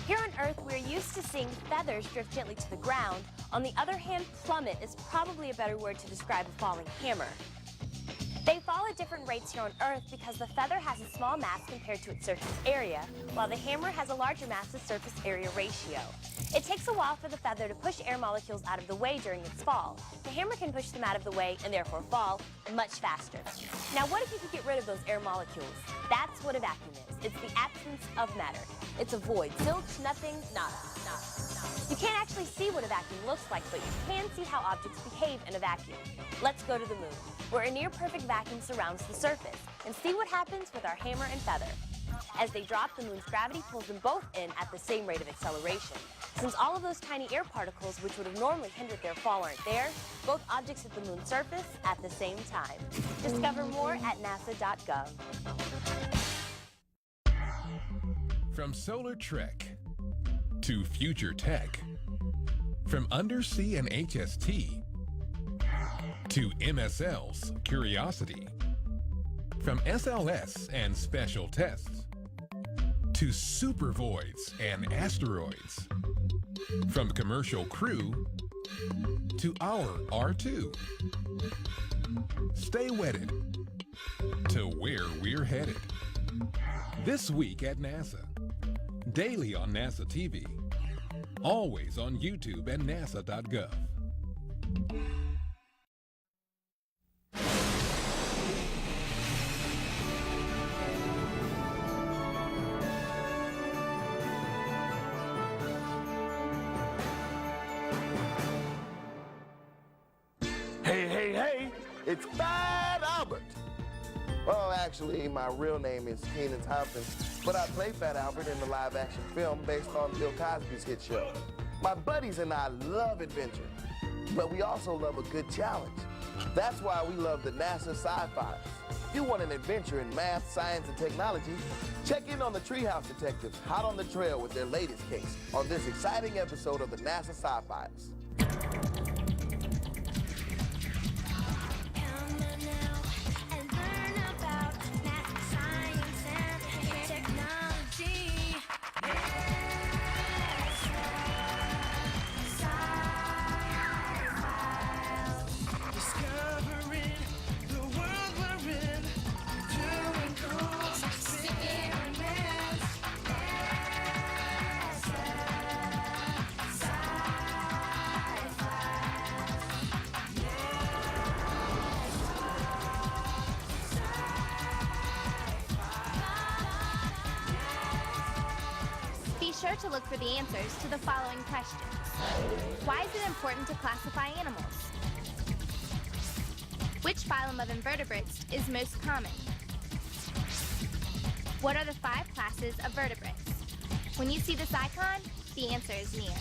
Here on Earth, we're used to seeing feathers drift gently to the ground. On the other hand, plummet is probably a better word to describe a falling hammer. They fall at different rates here on Earth because the feather has a small mass compared to its surface area, while the hammer has a larger mass to surface area ratio. It takes a while for the feather to push air molecules out of the way during its fall. The hammer can push them out of the way and therefore fall much faster. Now, what if you could get rid of those air molecules? That's what a vacuum is. It's the absence of matter. It's a void. Zilch, nothing, nada. You can't actually see what a vacuum looks like, but you can see how objects behave in a vacuum. Let's go to the moon, where a near-perfect vacuum surrounds the surface, and see what happens with our hammer and feather. As they drop, the moon's gravity pulls them both in at the same rate of acceleration. Since all of those tiny air particles, which would have normally hindered their fall, aren't there, both objects hit the moon's surface at the same time. Discover more at nasa.gov. From Solar Trek to Future Tech, from Undersea and HST to MSL's Curiosity, from SLS and Special Tests to super voids and asteroids, from Commercial Crew to our R2. Stay wedded to where we're headed. This week at NASA. Daily on NASA TV. Always on YouTube and nasa.gov. Hey, it's Fat Albert. Well, actually, my real name is Kenan Thompson, but I play Fat Albert in the live-action film based on Bill Cosby's hit show. My buddies and I love adventure, but we also love a good challenge. That's why we love the NASA Sci-Files. If you want an adventure in math, science, and technology, check in on the Treehouse Detectives, hot on the trail with their latest case on this exciting episode of the NASA Sci-Files. sure to look for the answers to the following questions. Why is it important to classify animals? Which phylum of invertebrates is most common? What are the 5 classes of vertebrates? When you see this icon, the answer is near.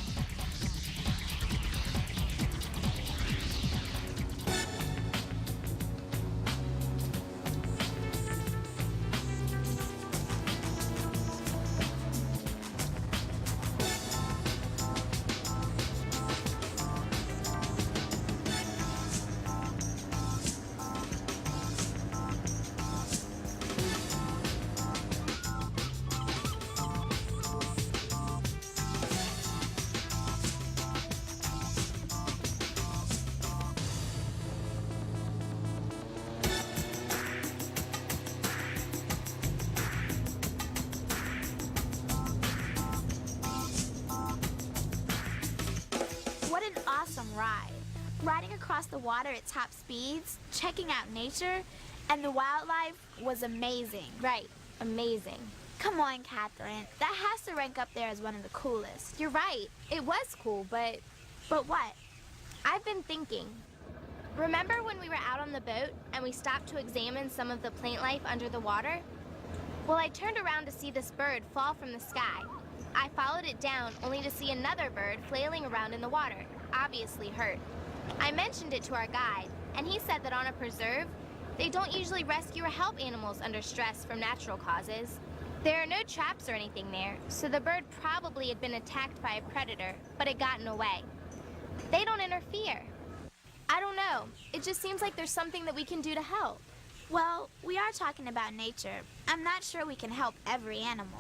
What an awesome ride. Riding across the water at top speeds, checking out nature, and the wildlife was amazing. Right, amazing. Come on, Catherine. That has to rank up there as one of the coolest. You're right. It was cool, but... But what? I've been thinking. Remember when we were out on the boat and we stopped to examine some of the plant life under the water? Well, I turned around to see this bird fall from the sky. I followed it down only to see another bird flailing around in the water, obviously hurt. I mentioned it to our guide, and he said that on a preserve, they don't usually rescue or help animals under stress from natural causes. There are no traps or anything there, so the bird probably had been attacked by a predator, but had gotten away. They don't interfere. I don't know. It just seems like there's something that we can do to help. Well, we are talking about nature. I'm not sure we can help every animal.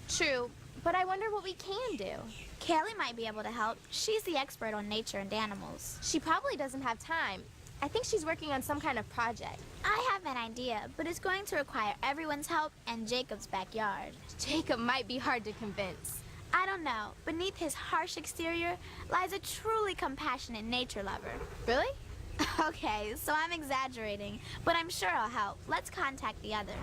True, but I wonder what we can do. Kaylee might be able to help. She's the expert on nature and animals. She probably doesn't have time. I think she's working on some kind of project. I have an idea, but it's going to require everyone's help and Jacob's backyard. Jacob might be hard to convince. I don't know. Beneath his harsh exterior lies a truly compassionate nature lover. Really? Okay, so I'm exaggerating, but I'm sure I'll help. Let's contact the others.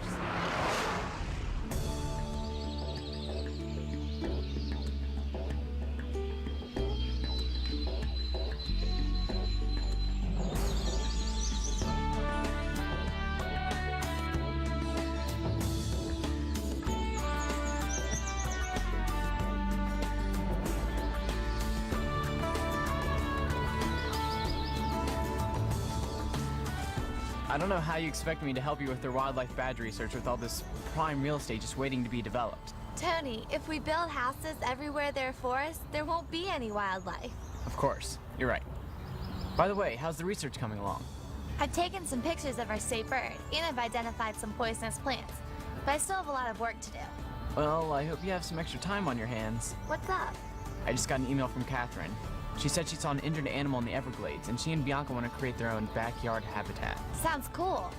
I don't know how you expect me to help you with their wildlife badge research with all this prime real estate just waiting to be developed. Tony, if we build houses everywhere there are forests, there won't be any wildlife. Of course, you're right. By the way, how's the research coming along? I've taken some pictures of our state bird, and I've identified some poisonous plants. But I still have a lot of work to do. Well, I hope you have some extra time on your hands. What's up? I just got an email from Catherine. She said she saw an injured animal in the Everglades, and she and Bianca want to create their own backyard habitat. Sounds cool.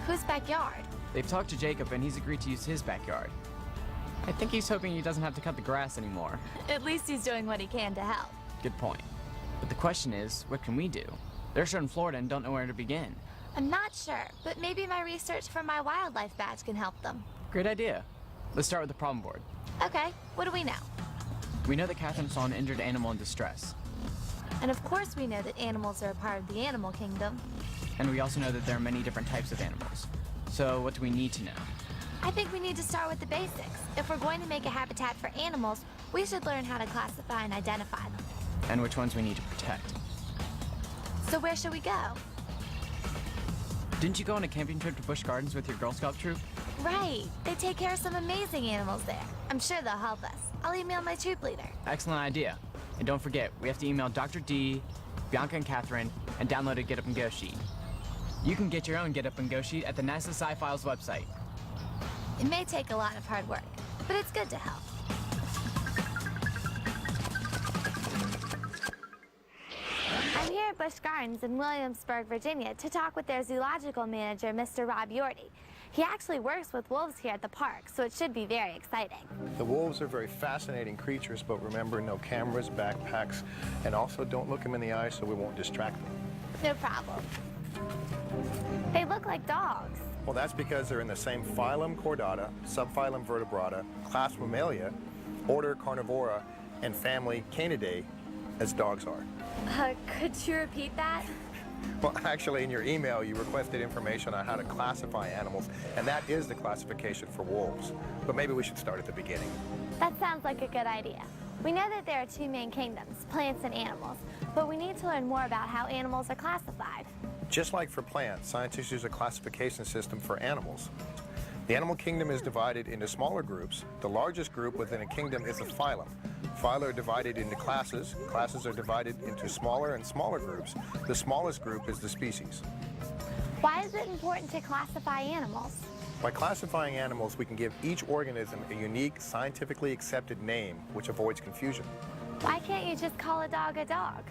Whose backyard? They've talked to Jacob, and he's agreed to use his backyard. I think he's hoping he doesn't have to cut the grass anymore. At least he's doing what he can to help. Good point. But the question is, what can we do? They're short in Florida and don't know where to begin. I'm not sure, but maybe my research for my wildlife badge can help them. Great idea. Let's start with the problem board. Okay, what do we know? We know that Catherine saw an injured animal in distress. And of course we know that animals are a part of the animal kingdom. And we also know that there are many different types of animals. So what do we need to know? I think we need to start with the basics. If we're going to make a habitat for animals, we should learn how to classify and identify them. And which ones we need to protect. So where should we go? Didn't you go on a camping trip to Busch Gardens with your Girl Scout troop? Right. They take care of some amazing animals there. I'm sure they'll help us. I'll email my troop leader. Excellent idea. And don't forget, we have to email Dr. D, Bianca and Catherine, and download a Get Up and Go sheet. You can get your own Get Up and Go sheet at the NASA Sci-Files website. It may take a lot of hard work, but it's good to help. I'm here at Busch Gardens in Williamsburg, Virginia, to talk with their zoological manager, Mr. Rob Yorty. He actually works with wolves here at the park, so it should be very exciting. The wolves are very fascinating creatures, but remember, no cameras, backpacks, and also don't look them in the eye so we won't distract them. No problem. They look like dogs. Well, that's because they're in the same phylum Chordata, subphylum Vertebrata, class Mammalia, order Carnivora, and family Canidae, as dogs are. Could you repeat that? Well, actually, in your email, you requested information on how to classify animals, and that is the classification for wolves. But maybe we should start at the beginning. That sounds like a good idea. We know that there are two main kingdoms, plants and animals, but we need to learn more about how animals are classified. Just like for plants, scientists use a classification system for animals. The animal kingdom is divided into smaller groups. The largest group within a kingdom is a phylum. Phyla are divided into classes. Classes are divided into smaller and smaller groups. The smallest group is the species. Why is it important to classify animals? By classifying animals, we can give each organism a unique, scientifically accepted name, which avoids confusion. Why can't you just call a dog a dog?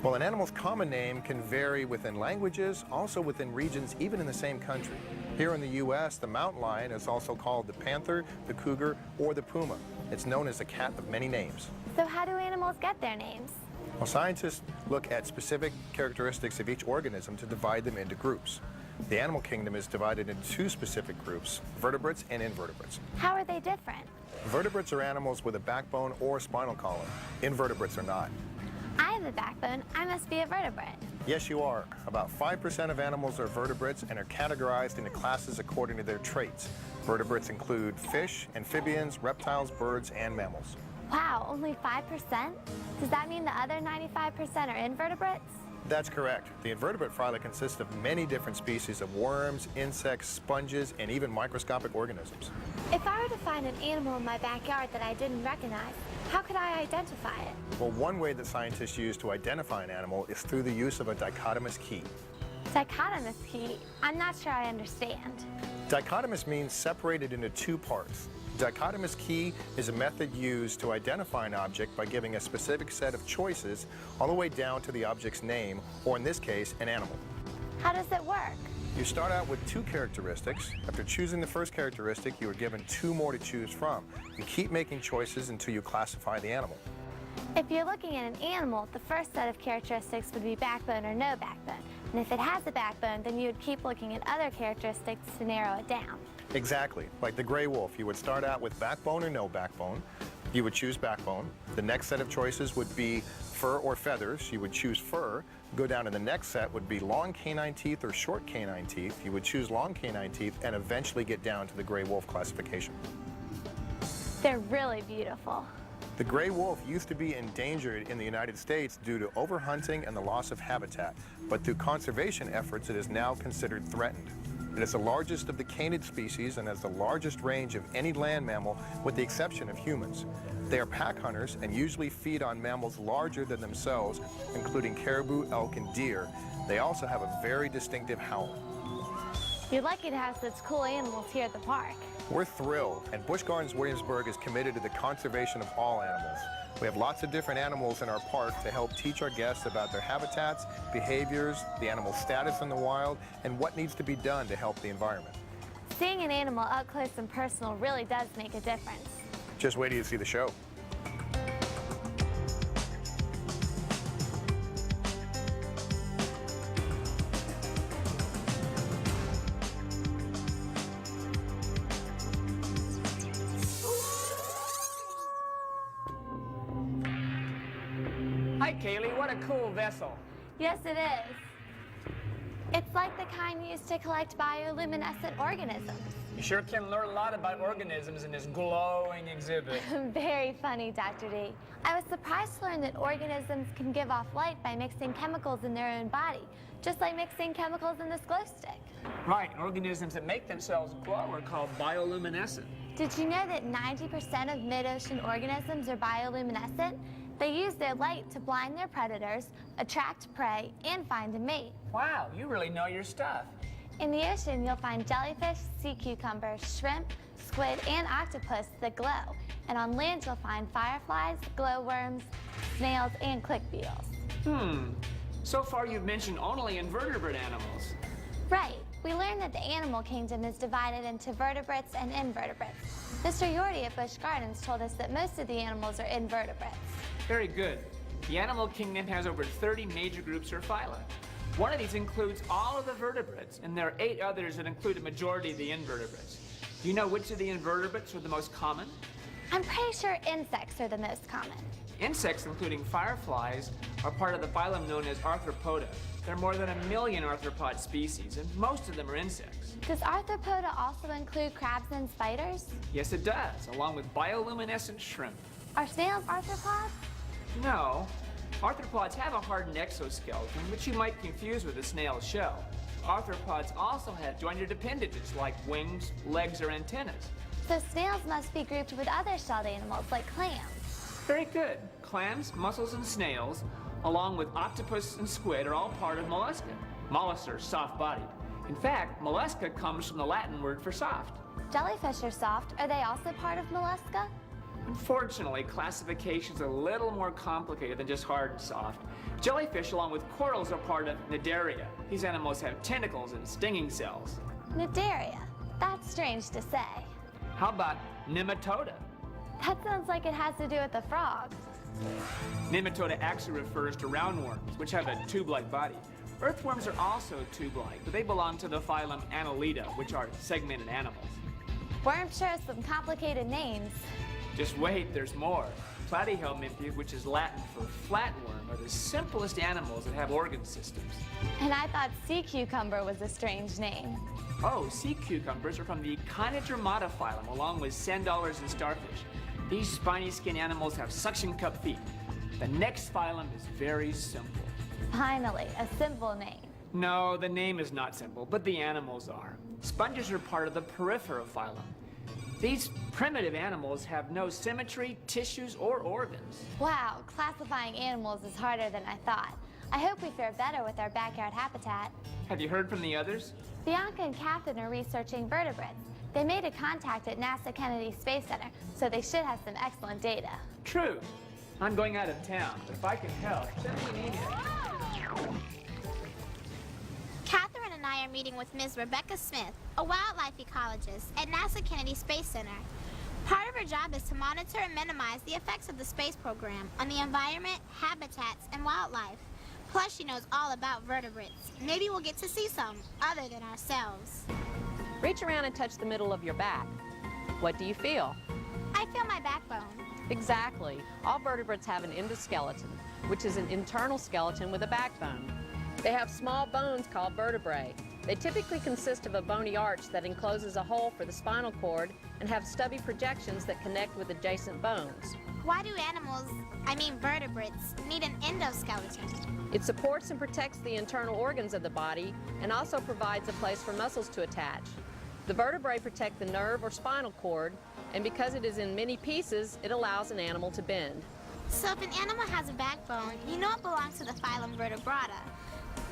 Well, an animal's common name can vary within languages, also within regions, even in the same country. Here in the U.S., the mountain lion is also called the panther, the cougar, or the puma. It's known as a cat of many names. So how do animals get their names? Well, scientists look at specific characteristics of each organism to divide them into groups. The animal kingdom is divided into two specific groups, vertebrates and invertebrates. How are they different? Vertebrates are animals with a backbone or spinal column. Invertebrates are not. I have a backbone. I must be a vertebrate. Yes, you are. About 5% of animals are vertebrates and are categorized into classes according to their traits. Vertebrates include fish, amphibians, reptiles, birds, and mammals. Wow, only 5%? Does that mean the other 95% are invertebrates? That's correct. The invertebrate phyla consists of many different species of worms, insects, sponges, and even microscopic organisms. If I were to find an animal in my backyard that I didn't recognize, how could I identify it? Well, one way that scientists use to identify an animal is through the use of a dichotomous key. Dichotomous key? I'm not sure I understand. Dichotomous means separated into two parts. Dichotomous key is a method used to identify an object by giving a specific set of choices all the way down to the object's name, or in this case, an animal. How does it work? You start out with two characteristics. After choosing the first characteristic, you are given two more to choose from. You keep making choices until you classify the animal. If you're looking at an animal, the first set of characteristics would be backbone or no backbone. And if it has a backbone, then you would keep looking at other characteristics to narrow it down. Exactly. Like the gray wolf, you would start out with backbone or no backbone. You would choose backbone. The next set of choices would be fur or feathers. You would choose fur. Go down to the next set would be long canine teeth or short canine teeth. You would choose long canine teeth and eventually get down to the gray wolf classification. They're really beautiful. The gray wolf used to be endangered in the United States due to overhunting and the loss of habitat, but through conservation efforts it is now considered threatened. It is the largest of the canid species and has the largest range of any land mammal with the exception of humans. They are pack hunters and usually feed on mammals larger than themselves, including caribou, elk, and deer. They also have a very distinctive howl. You're lucky to have such cool animals here at the park. We're thrilled, and Busch Gardens Williamsburg is committed to the conservation of all animals. We have lots of different animals in our park to help teach our guests about their habitats, behaviors, the animal status in the wild, and what needs to be done to help the environment. Seeing an animal up close and personal really does make a difference. Just wait till you see the show. Hi, Kaylee. What a cool vessel. Yes, it is. It's like the kind used to collect bioluminescent organisms. You sure can learn a lot about organisms in this glowing exhibit. Very funny, Dr. D. I was surprised to learn that organisms can give off light by mixing chemicals in their own body, just like mixing chemicals in this glow stick. Right, organisms that make themselves glow are called bioluminescent. Did you know that 90% of mid-ocean organisms are bioluminescent? They use their light to blind their predators, attract prey, and find a mate. Wow, you really know your stuff. In the ocean, you'll find jellyfish, sea cucumbers, shrimp, squid, and octopus that glow. And on land, you'll find fireflies, glowworms, snails, and click beetles. So far, you've mentioned only invertebrate animals. Right. We learned that the animal kingdom is divided into vertebrates and invertebrates. Mr. Yorty at Busch Gardens told us that most of the animals are invertebrates. Very good. The animal kingdom has over 30 major groups or phyla. One of these includes all of the vertebrates, and there are 8 others that include a majority of the invertebrates. Do you know which of the invertebrates are the most common? I'm pretty sure insects are the most common. Insects, including fireflies, are part of the phylum known as Arthropoda. There are more than 1 million arthropod species, and most of them are insects. Does Arthropoda also include crabs and spiders? Yes, it does, along with bioluminescent shrimp. Are snails arthropods? No. Arthropods have a hardened exoskeleton, which you might confuse with a snail's shell. Arthropods also have jointed appendages like wings, legs, or antennas. So snails must be grouped with other shelled animals like clams. Very good. Clams, mussels, and snails, along with octopus and squid, are all part of mollusca. Mollusks are soft-bodied. In fact, mollusca comes from the Latin word for soft. Jellyfish are soft. Are they also part of mollusca? Unfortunately, classification's a little more complicated than just hard and soft. Jellyfish, along with corals, are part of Cnidaria. These animals have tentacles and stinging cells. Cnidaria. That's strange to say. How about Nematoda? That sounds like it has to do with the frog. Nematoda actually refers to roundworms, which have a tube-like body. Earthworms are also tube-like, but they belong to the phylum Annelida, which are segmented animals. Worms sure have some complicated names. Just wait, there's more. Platyhelminthes, which is Latin for flatworm, are the simplest animals that have organ systems. And I thought sea cucumber was a strange name. Oh, sea cucumbers are from the Echinodermata phylum, along with sand dollars and starfish. These spiny skin animals have suction cup feet. The next phylum is very simple. Finally, a simple name. No, the name is not simple, but the animals are. Sponges are part of the Porifera phylum. These primitive animals have no symmetry, tissues, or organs. Wow, classifying animals is harder than I thought. I hope we fare better with our backyard habitat. Have you heard from the others? Bianca and Catherine are researching vertebrates. They made a contact at NASA Kennedy Space Center, so they should have some excellent data. True. I'm going out of town, but if I can help, send me an email. Catherine and I are meeting with Ms. Rebecca Smith, a wildlife ecologist at NASA Kennedy Space Center. Part of her job is to monitor and minimize the effects of the space program on the environment, habitats, and wildlife. Plus, she knows all about vertebrates. Maybe we'll get to see some, other than ourselves. Reach around and touch the middle of your back. What do you feel? I feel my backbone. Exactly. All vertebrates have an endoskeleton, which is an internal skeleton with a backbone. They have small bones called vertebrae. They typically consist of a bony arch that encloses a hole for the spinal cord and have stubby projections that connect with adjacent bones. Why do vertebrates, need an endoskeleton? It supports and protects the internal organs of the body and also provides a place for muscles to attach. The vertebrae protect the nerve or spinal cord, and because it is in many pieces, it allows an animal to bend. So if an animal has a backbone, you know it belongs to the phylum Vertebrata.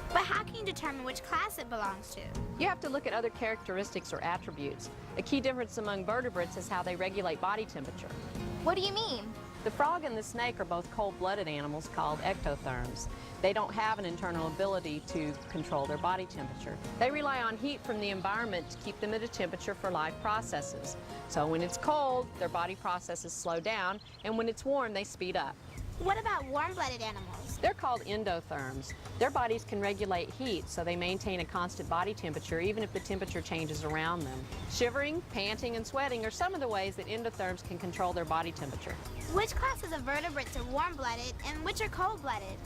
But how can you determine which class it belongs to? You have to look at other characteristics or attributes. A key difference among vertebrates is how they regulate body temperature. What do you mean? The frog and the snake are both cold-blooded animals called ectotherms. They don't have an internal ability to control their body temperature. They rely on heat from the environment to keep them at a temperature for life processes. So when it's cold, their body processes slow down, and when it's warm, they speed up. What about warm-blooded animals? They're called endotherms. Their bodies can regulate heat, so they maintain a constant body temperature even if the temperature changes around them. Shivering, panting, and sweating are some of the ways that endotherms can control their body temperature. Which classes of vertebrates are warm-blooded and which are cold-blooded?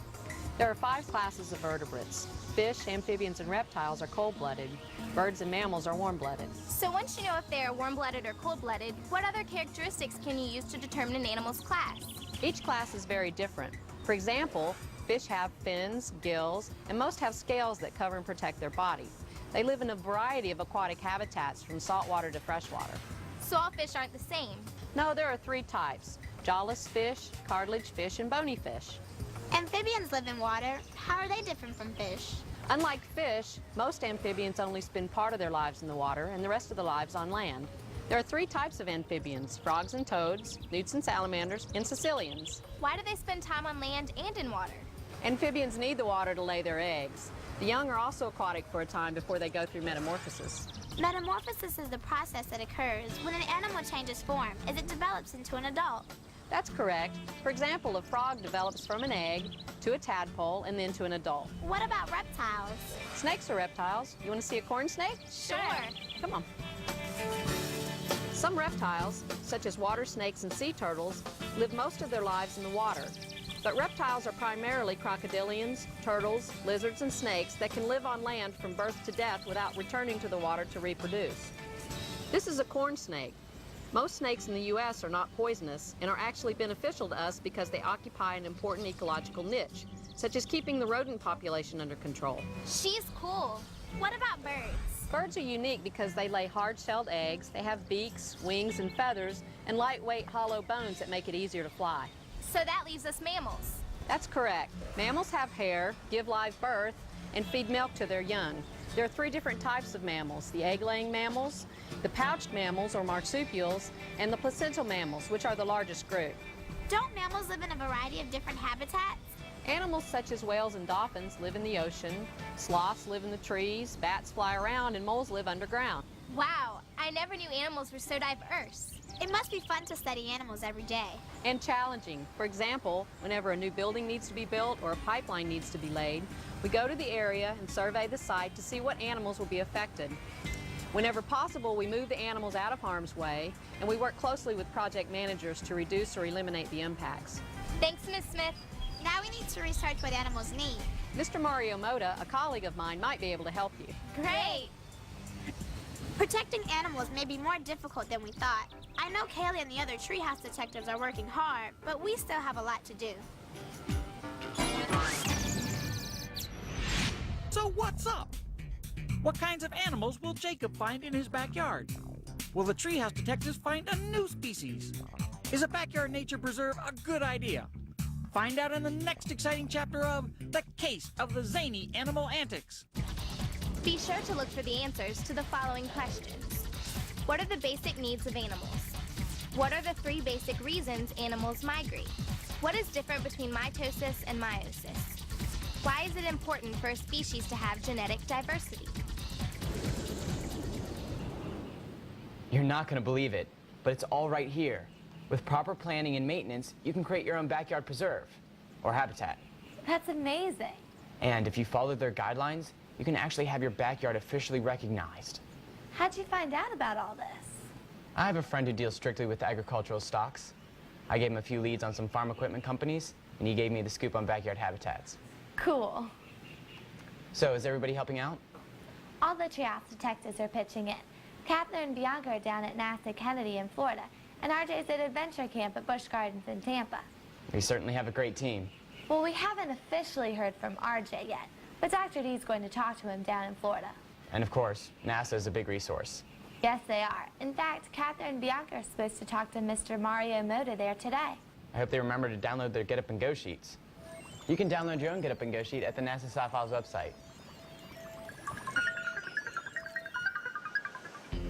There are 5 classes of vertebrates. Fish, amphibians, and reptiles are cold-blooded. Birds and mammals are warm-blooded. So once you know if they are warm-blooded or cold-blooded, what other characteristics can you use to determine an animal's class? Each class is very different. For example, fish have fins, gills, and most have scales that cover and protect their body. They live in a variety of aquatic habitats from saltwater to freshwater. So all fish aren't the same? No, there are 3 types: jawless fish, cartilage fish, and bony fish. Amphibians live in water. How are they different from fish? Unlike fish, most amphibians only spend part of their lives in the water and the rest of their lives on land. There are 3 types of amphibians: frogs and toads, newts and salamanders, and caecilians. Why do they spend time on land and in water? Amphibians need the water to lay their eggs. The young are also aquatic for a time before they go through metamorphosis. Metamorphosis is the process that occurs when an animal changes form as it develops into an adult. That's correct. For example, a frog develops from an egg to a tadpole and then to an adult. What about reptiles? Snakes are reptiles. You want to see a corn snake? Sure. Come on. Some reptiles, such as water snakes and sea turtles, live most of their lives in the water. But reptiles are primarily crocodilians, turtles, lizards, and snakes that can live on land from birth to death without returning to the water to reproduce. This is a corn snake. Most snakes in the U.S. are not poisonous and are actually beneficial to us because they occupy an important ecological niche, such as keeping the rodent population under control. She's cool. What about birds? Birds are unique because they lay hard-shelled eggs, they have beaks, wings, and feathers, and lightweight hollow bones that make it easier to fly. So that leaves us mammals. That's correct. Mammals have hair, give live birth, and feed milk to their young. There are 3 different types of mammals: the egg-laying mammals, the pouched mammals or marsupials, and the placental mammals, which are the largest group. Don't mammals live in a variety of different habitats? Animals such as whales and dolphins live in the ocean, sloths live in the trees, bats fly around, and moles live underground. Wow, I never knew animals were so diverse. It must be fun to study animals every day. And challenging. For example, whenever a new building needs to be built or a pipeline needs to be laid, we go to the area and survey the site to see what animals will be affected. Whenever possible, we move the animals out of harm's way, and we work closely with project managers to reduce or eliminate the impacts. Thanks, Ms. Smith. Now we need to research what animals need. Mr. Mario Moda, a colleague of mine, might be able to help you. Great! Protecting animals may be more difficult than we thought. I know Kaylee and the other treehouse detectives are working hard, but we still have a lot to do. So what's up? What kinds of animals will Jacob find in his backyard? Will the treehouse detectives find a new species? Is a backyard nature preserve a good idea? Find out in the next exciting chapter of The Case of the Zany Animal Antics. Be sure to look for the answers to the following questions. What are the basic needs of animals? What are the 3 basic reasons animals migrate? What is different between mitosis and meiosis? Why is it important for a species to have genetic diversity? You're not going to believe it, but it's all right here. With proper planning and maintenance, you can create your own backyard preserve, or habitat. That's amazing. And if you follow their guidelines, you can actually have your backyard officially recognized. How'd you find out about all this? I have a friend who deals strictly with agricultural stocks. I gave him a few leads on some farm equipment companies, and he gave me the scoop on backyard habitats. Cool. So, is everybody helping out? All the treehouse detectives are pitching in. Catherine and Bianca are down at NASA Kennedy in Florida, and RJ's at Adventure Camp at Busch Gardens in Tampa. We certainly have a great team. Well, we haven't officially heard from RJ yet, but Dr. D's going to talk to him down in Florida. And of course, NASA is a big resource. Yes, they are. In fact, Catherine and Bianca are supposed to talk to Mr. Mario Moda there today. I hope they remember to download their Get Up and Go sheets. You can download your own Get Up and Go sheet at the NASA Sci-Files website.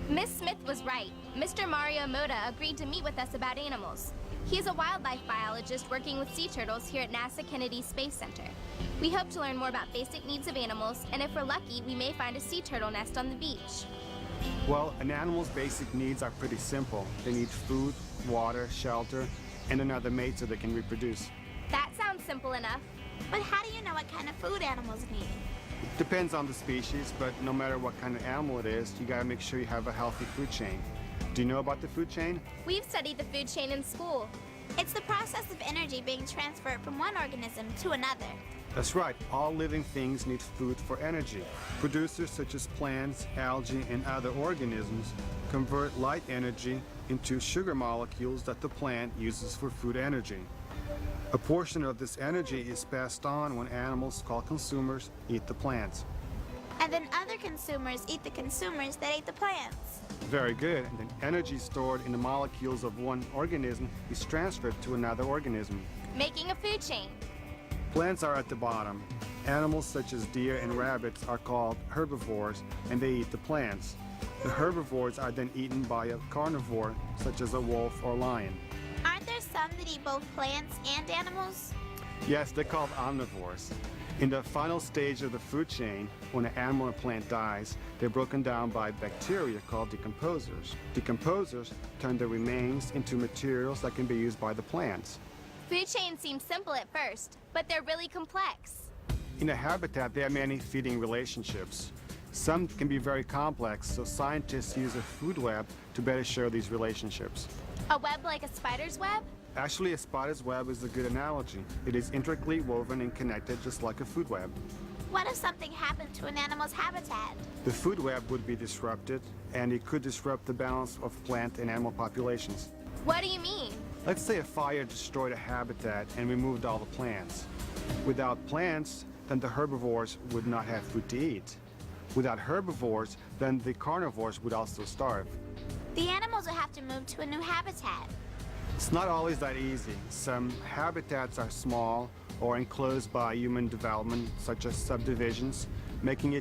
Miss Smith was right. Mr. Mario Moda agreed to meet with us about animals. He is a wildlife biologist working with sea turtles here at NASA Kennedy Space Center. We hope to learn more about basic needs of animals, and if we're lucky, we may find a sea turtle nest on the beach. Well, an animal's basic needs are pretty simple. They need food, water, shelter, and another mate so they can reproduce. That sounds simple enough. But how do you know what kind of food animals need? Depends on the species, but no matter what kind of animal it is, you gotta make sure you have a healthy food chain. Do you know about the food chain? We've studied the food chain in school. It's the process of energy being transferred from one organism to another. That's right. All living things need food for energy. Producers such as plants, algae, and other organisms convert light energy into sugar molecules that the plant uses for food energy. A portion of this energy is passed on when animals called consumers eat the plants. And then other consumers eat the consumers that ate the plants. Very good. And then energy stored in the molecules of one organism is transferred to another organism. Making a food chain. Plants are at the bottom. Animals such as deer and rabbits are called herbivores, and they eat the plants. The herbivores are then eaten by a carnivore, such as a wolf or lion. Aren't there some that eat both plants and animals? Yes, they're called omnivores. In the final stage of the food chain, when an animal or plant dies, they're broken down by bacteria called decomposers. Decomposers turn the remains into materials that can be used by the plants. Food chains seem simple at first, but they're really complex. In a habitat, there are many feeding relationships. Some can be very complex, so scientists use a food web to better show these relationships. A web like a spider's web? Actually, a spider's web is a good analogy. It is intricately woven and connected just like a food web. What if something happened to an animal's habitat? The food web would be disrupted, and it could disrupt the balance of plant and animal populations. What do you mean? Let's say a fire destroyed a habitat and removed all the plants. Without plants, then the herbivores would not have food to eat. Without herbivores, then the carnivores would also starve. The animals would have to move to a new habitat. It's not always that easy. Some habitats are small or enclosed by human development, such as subdivisions, making it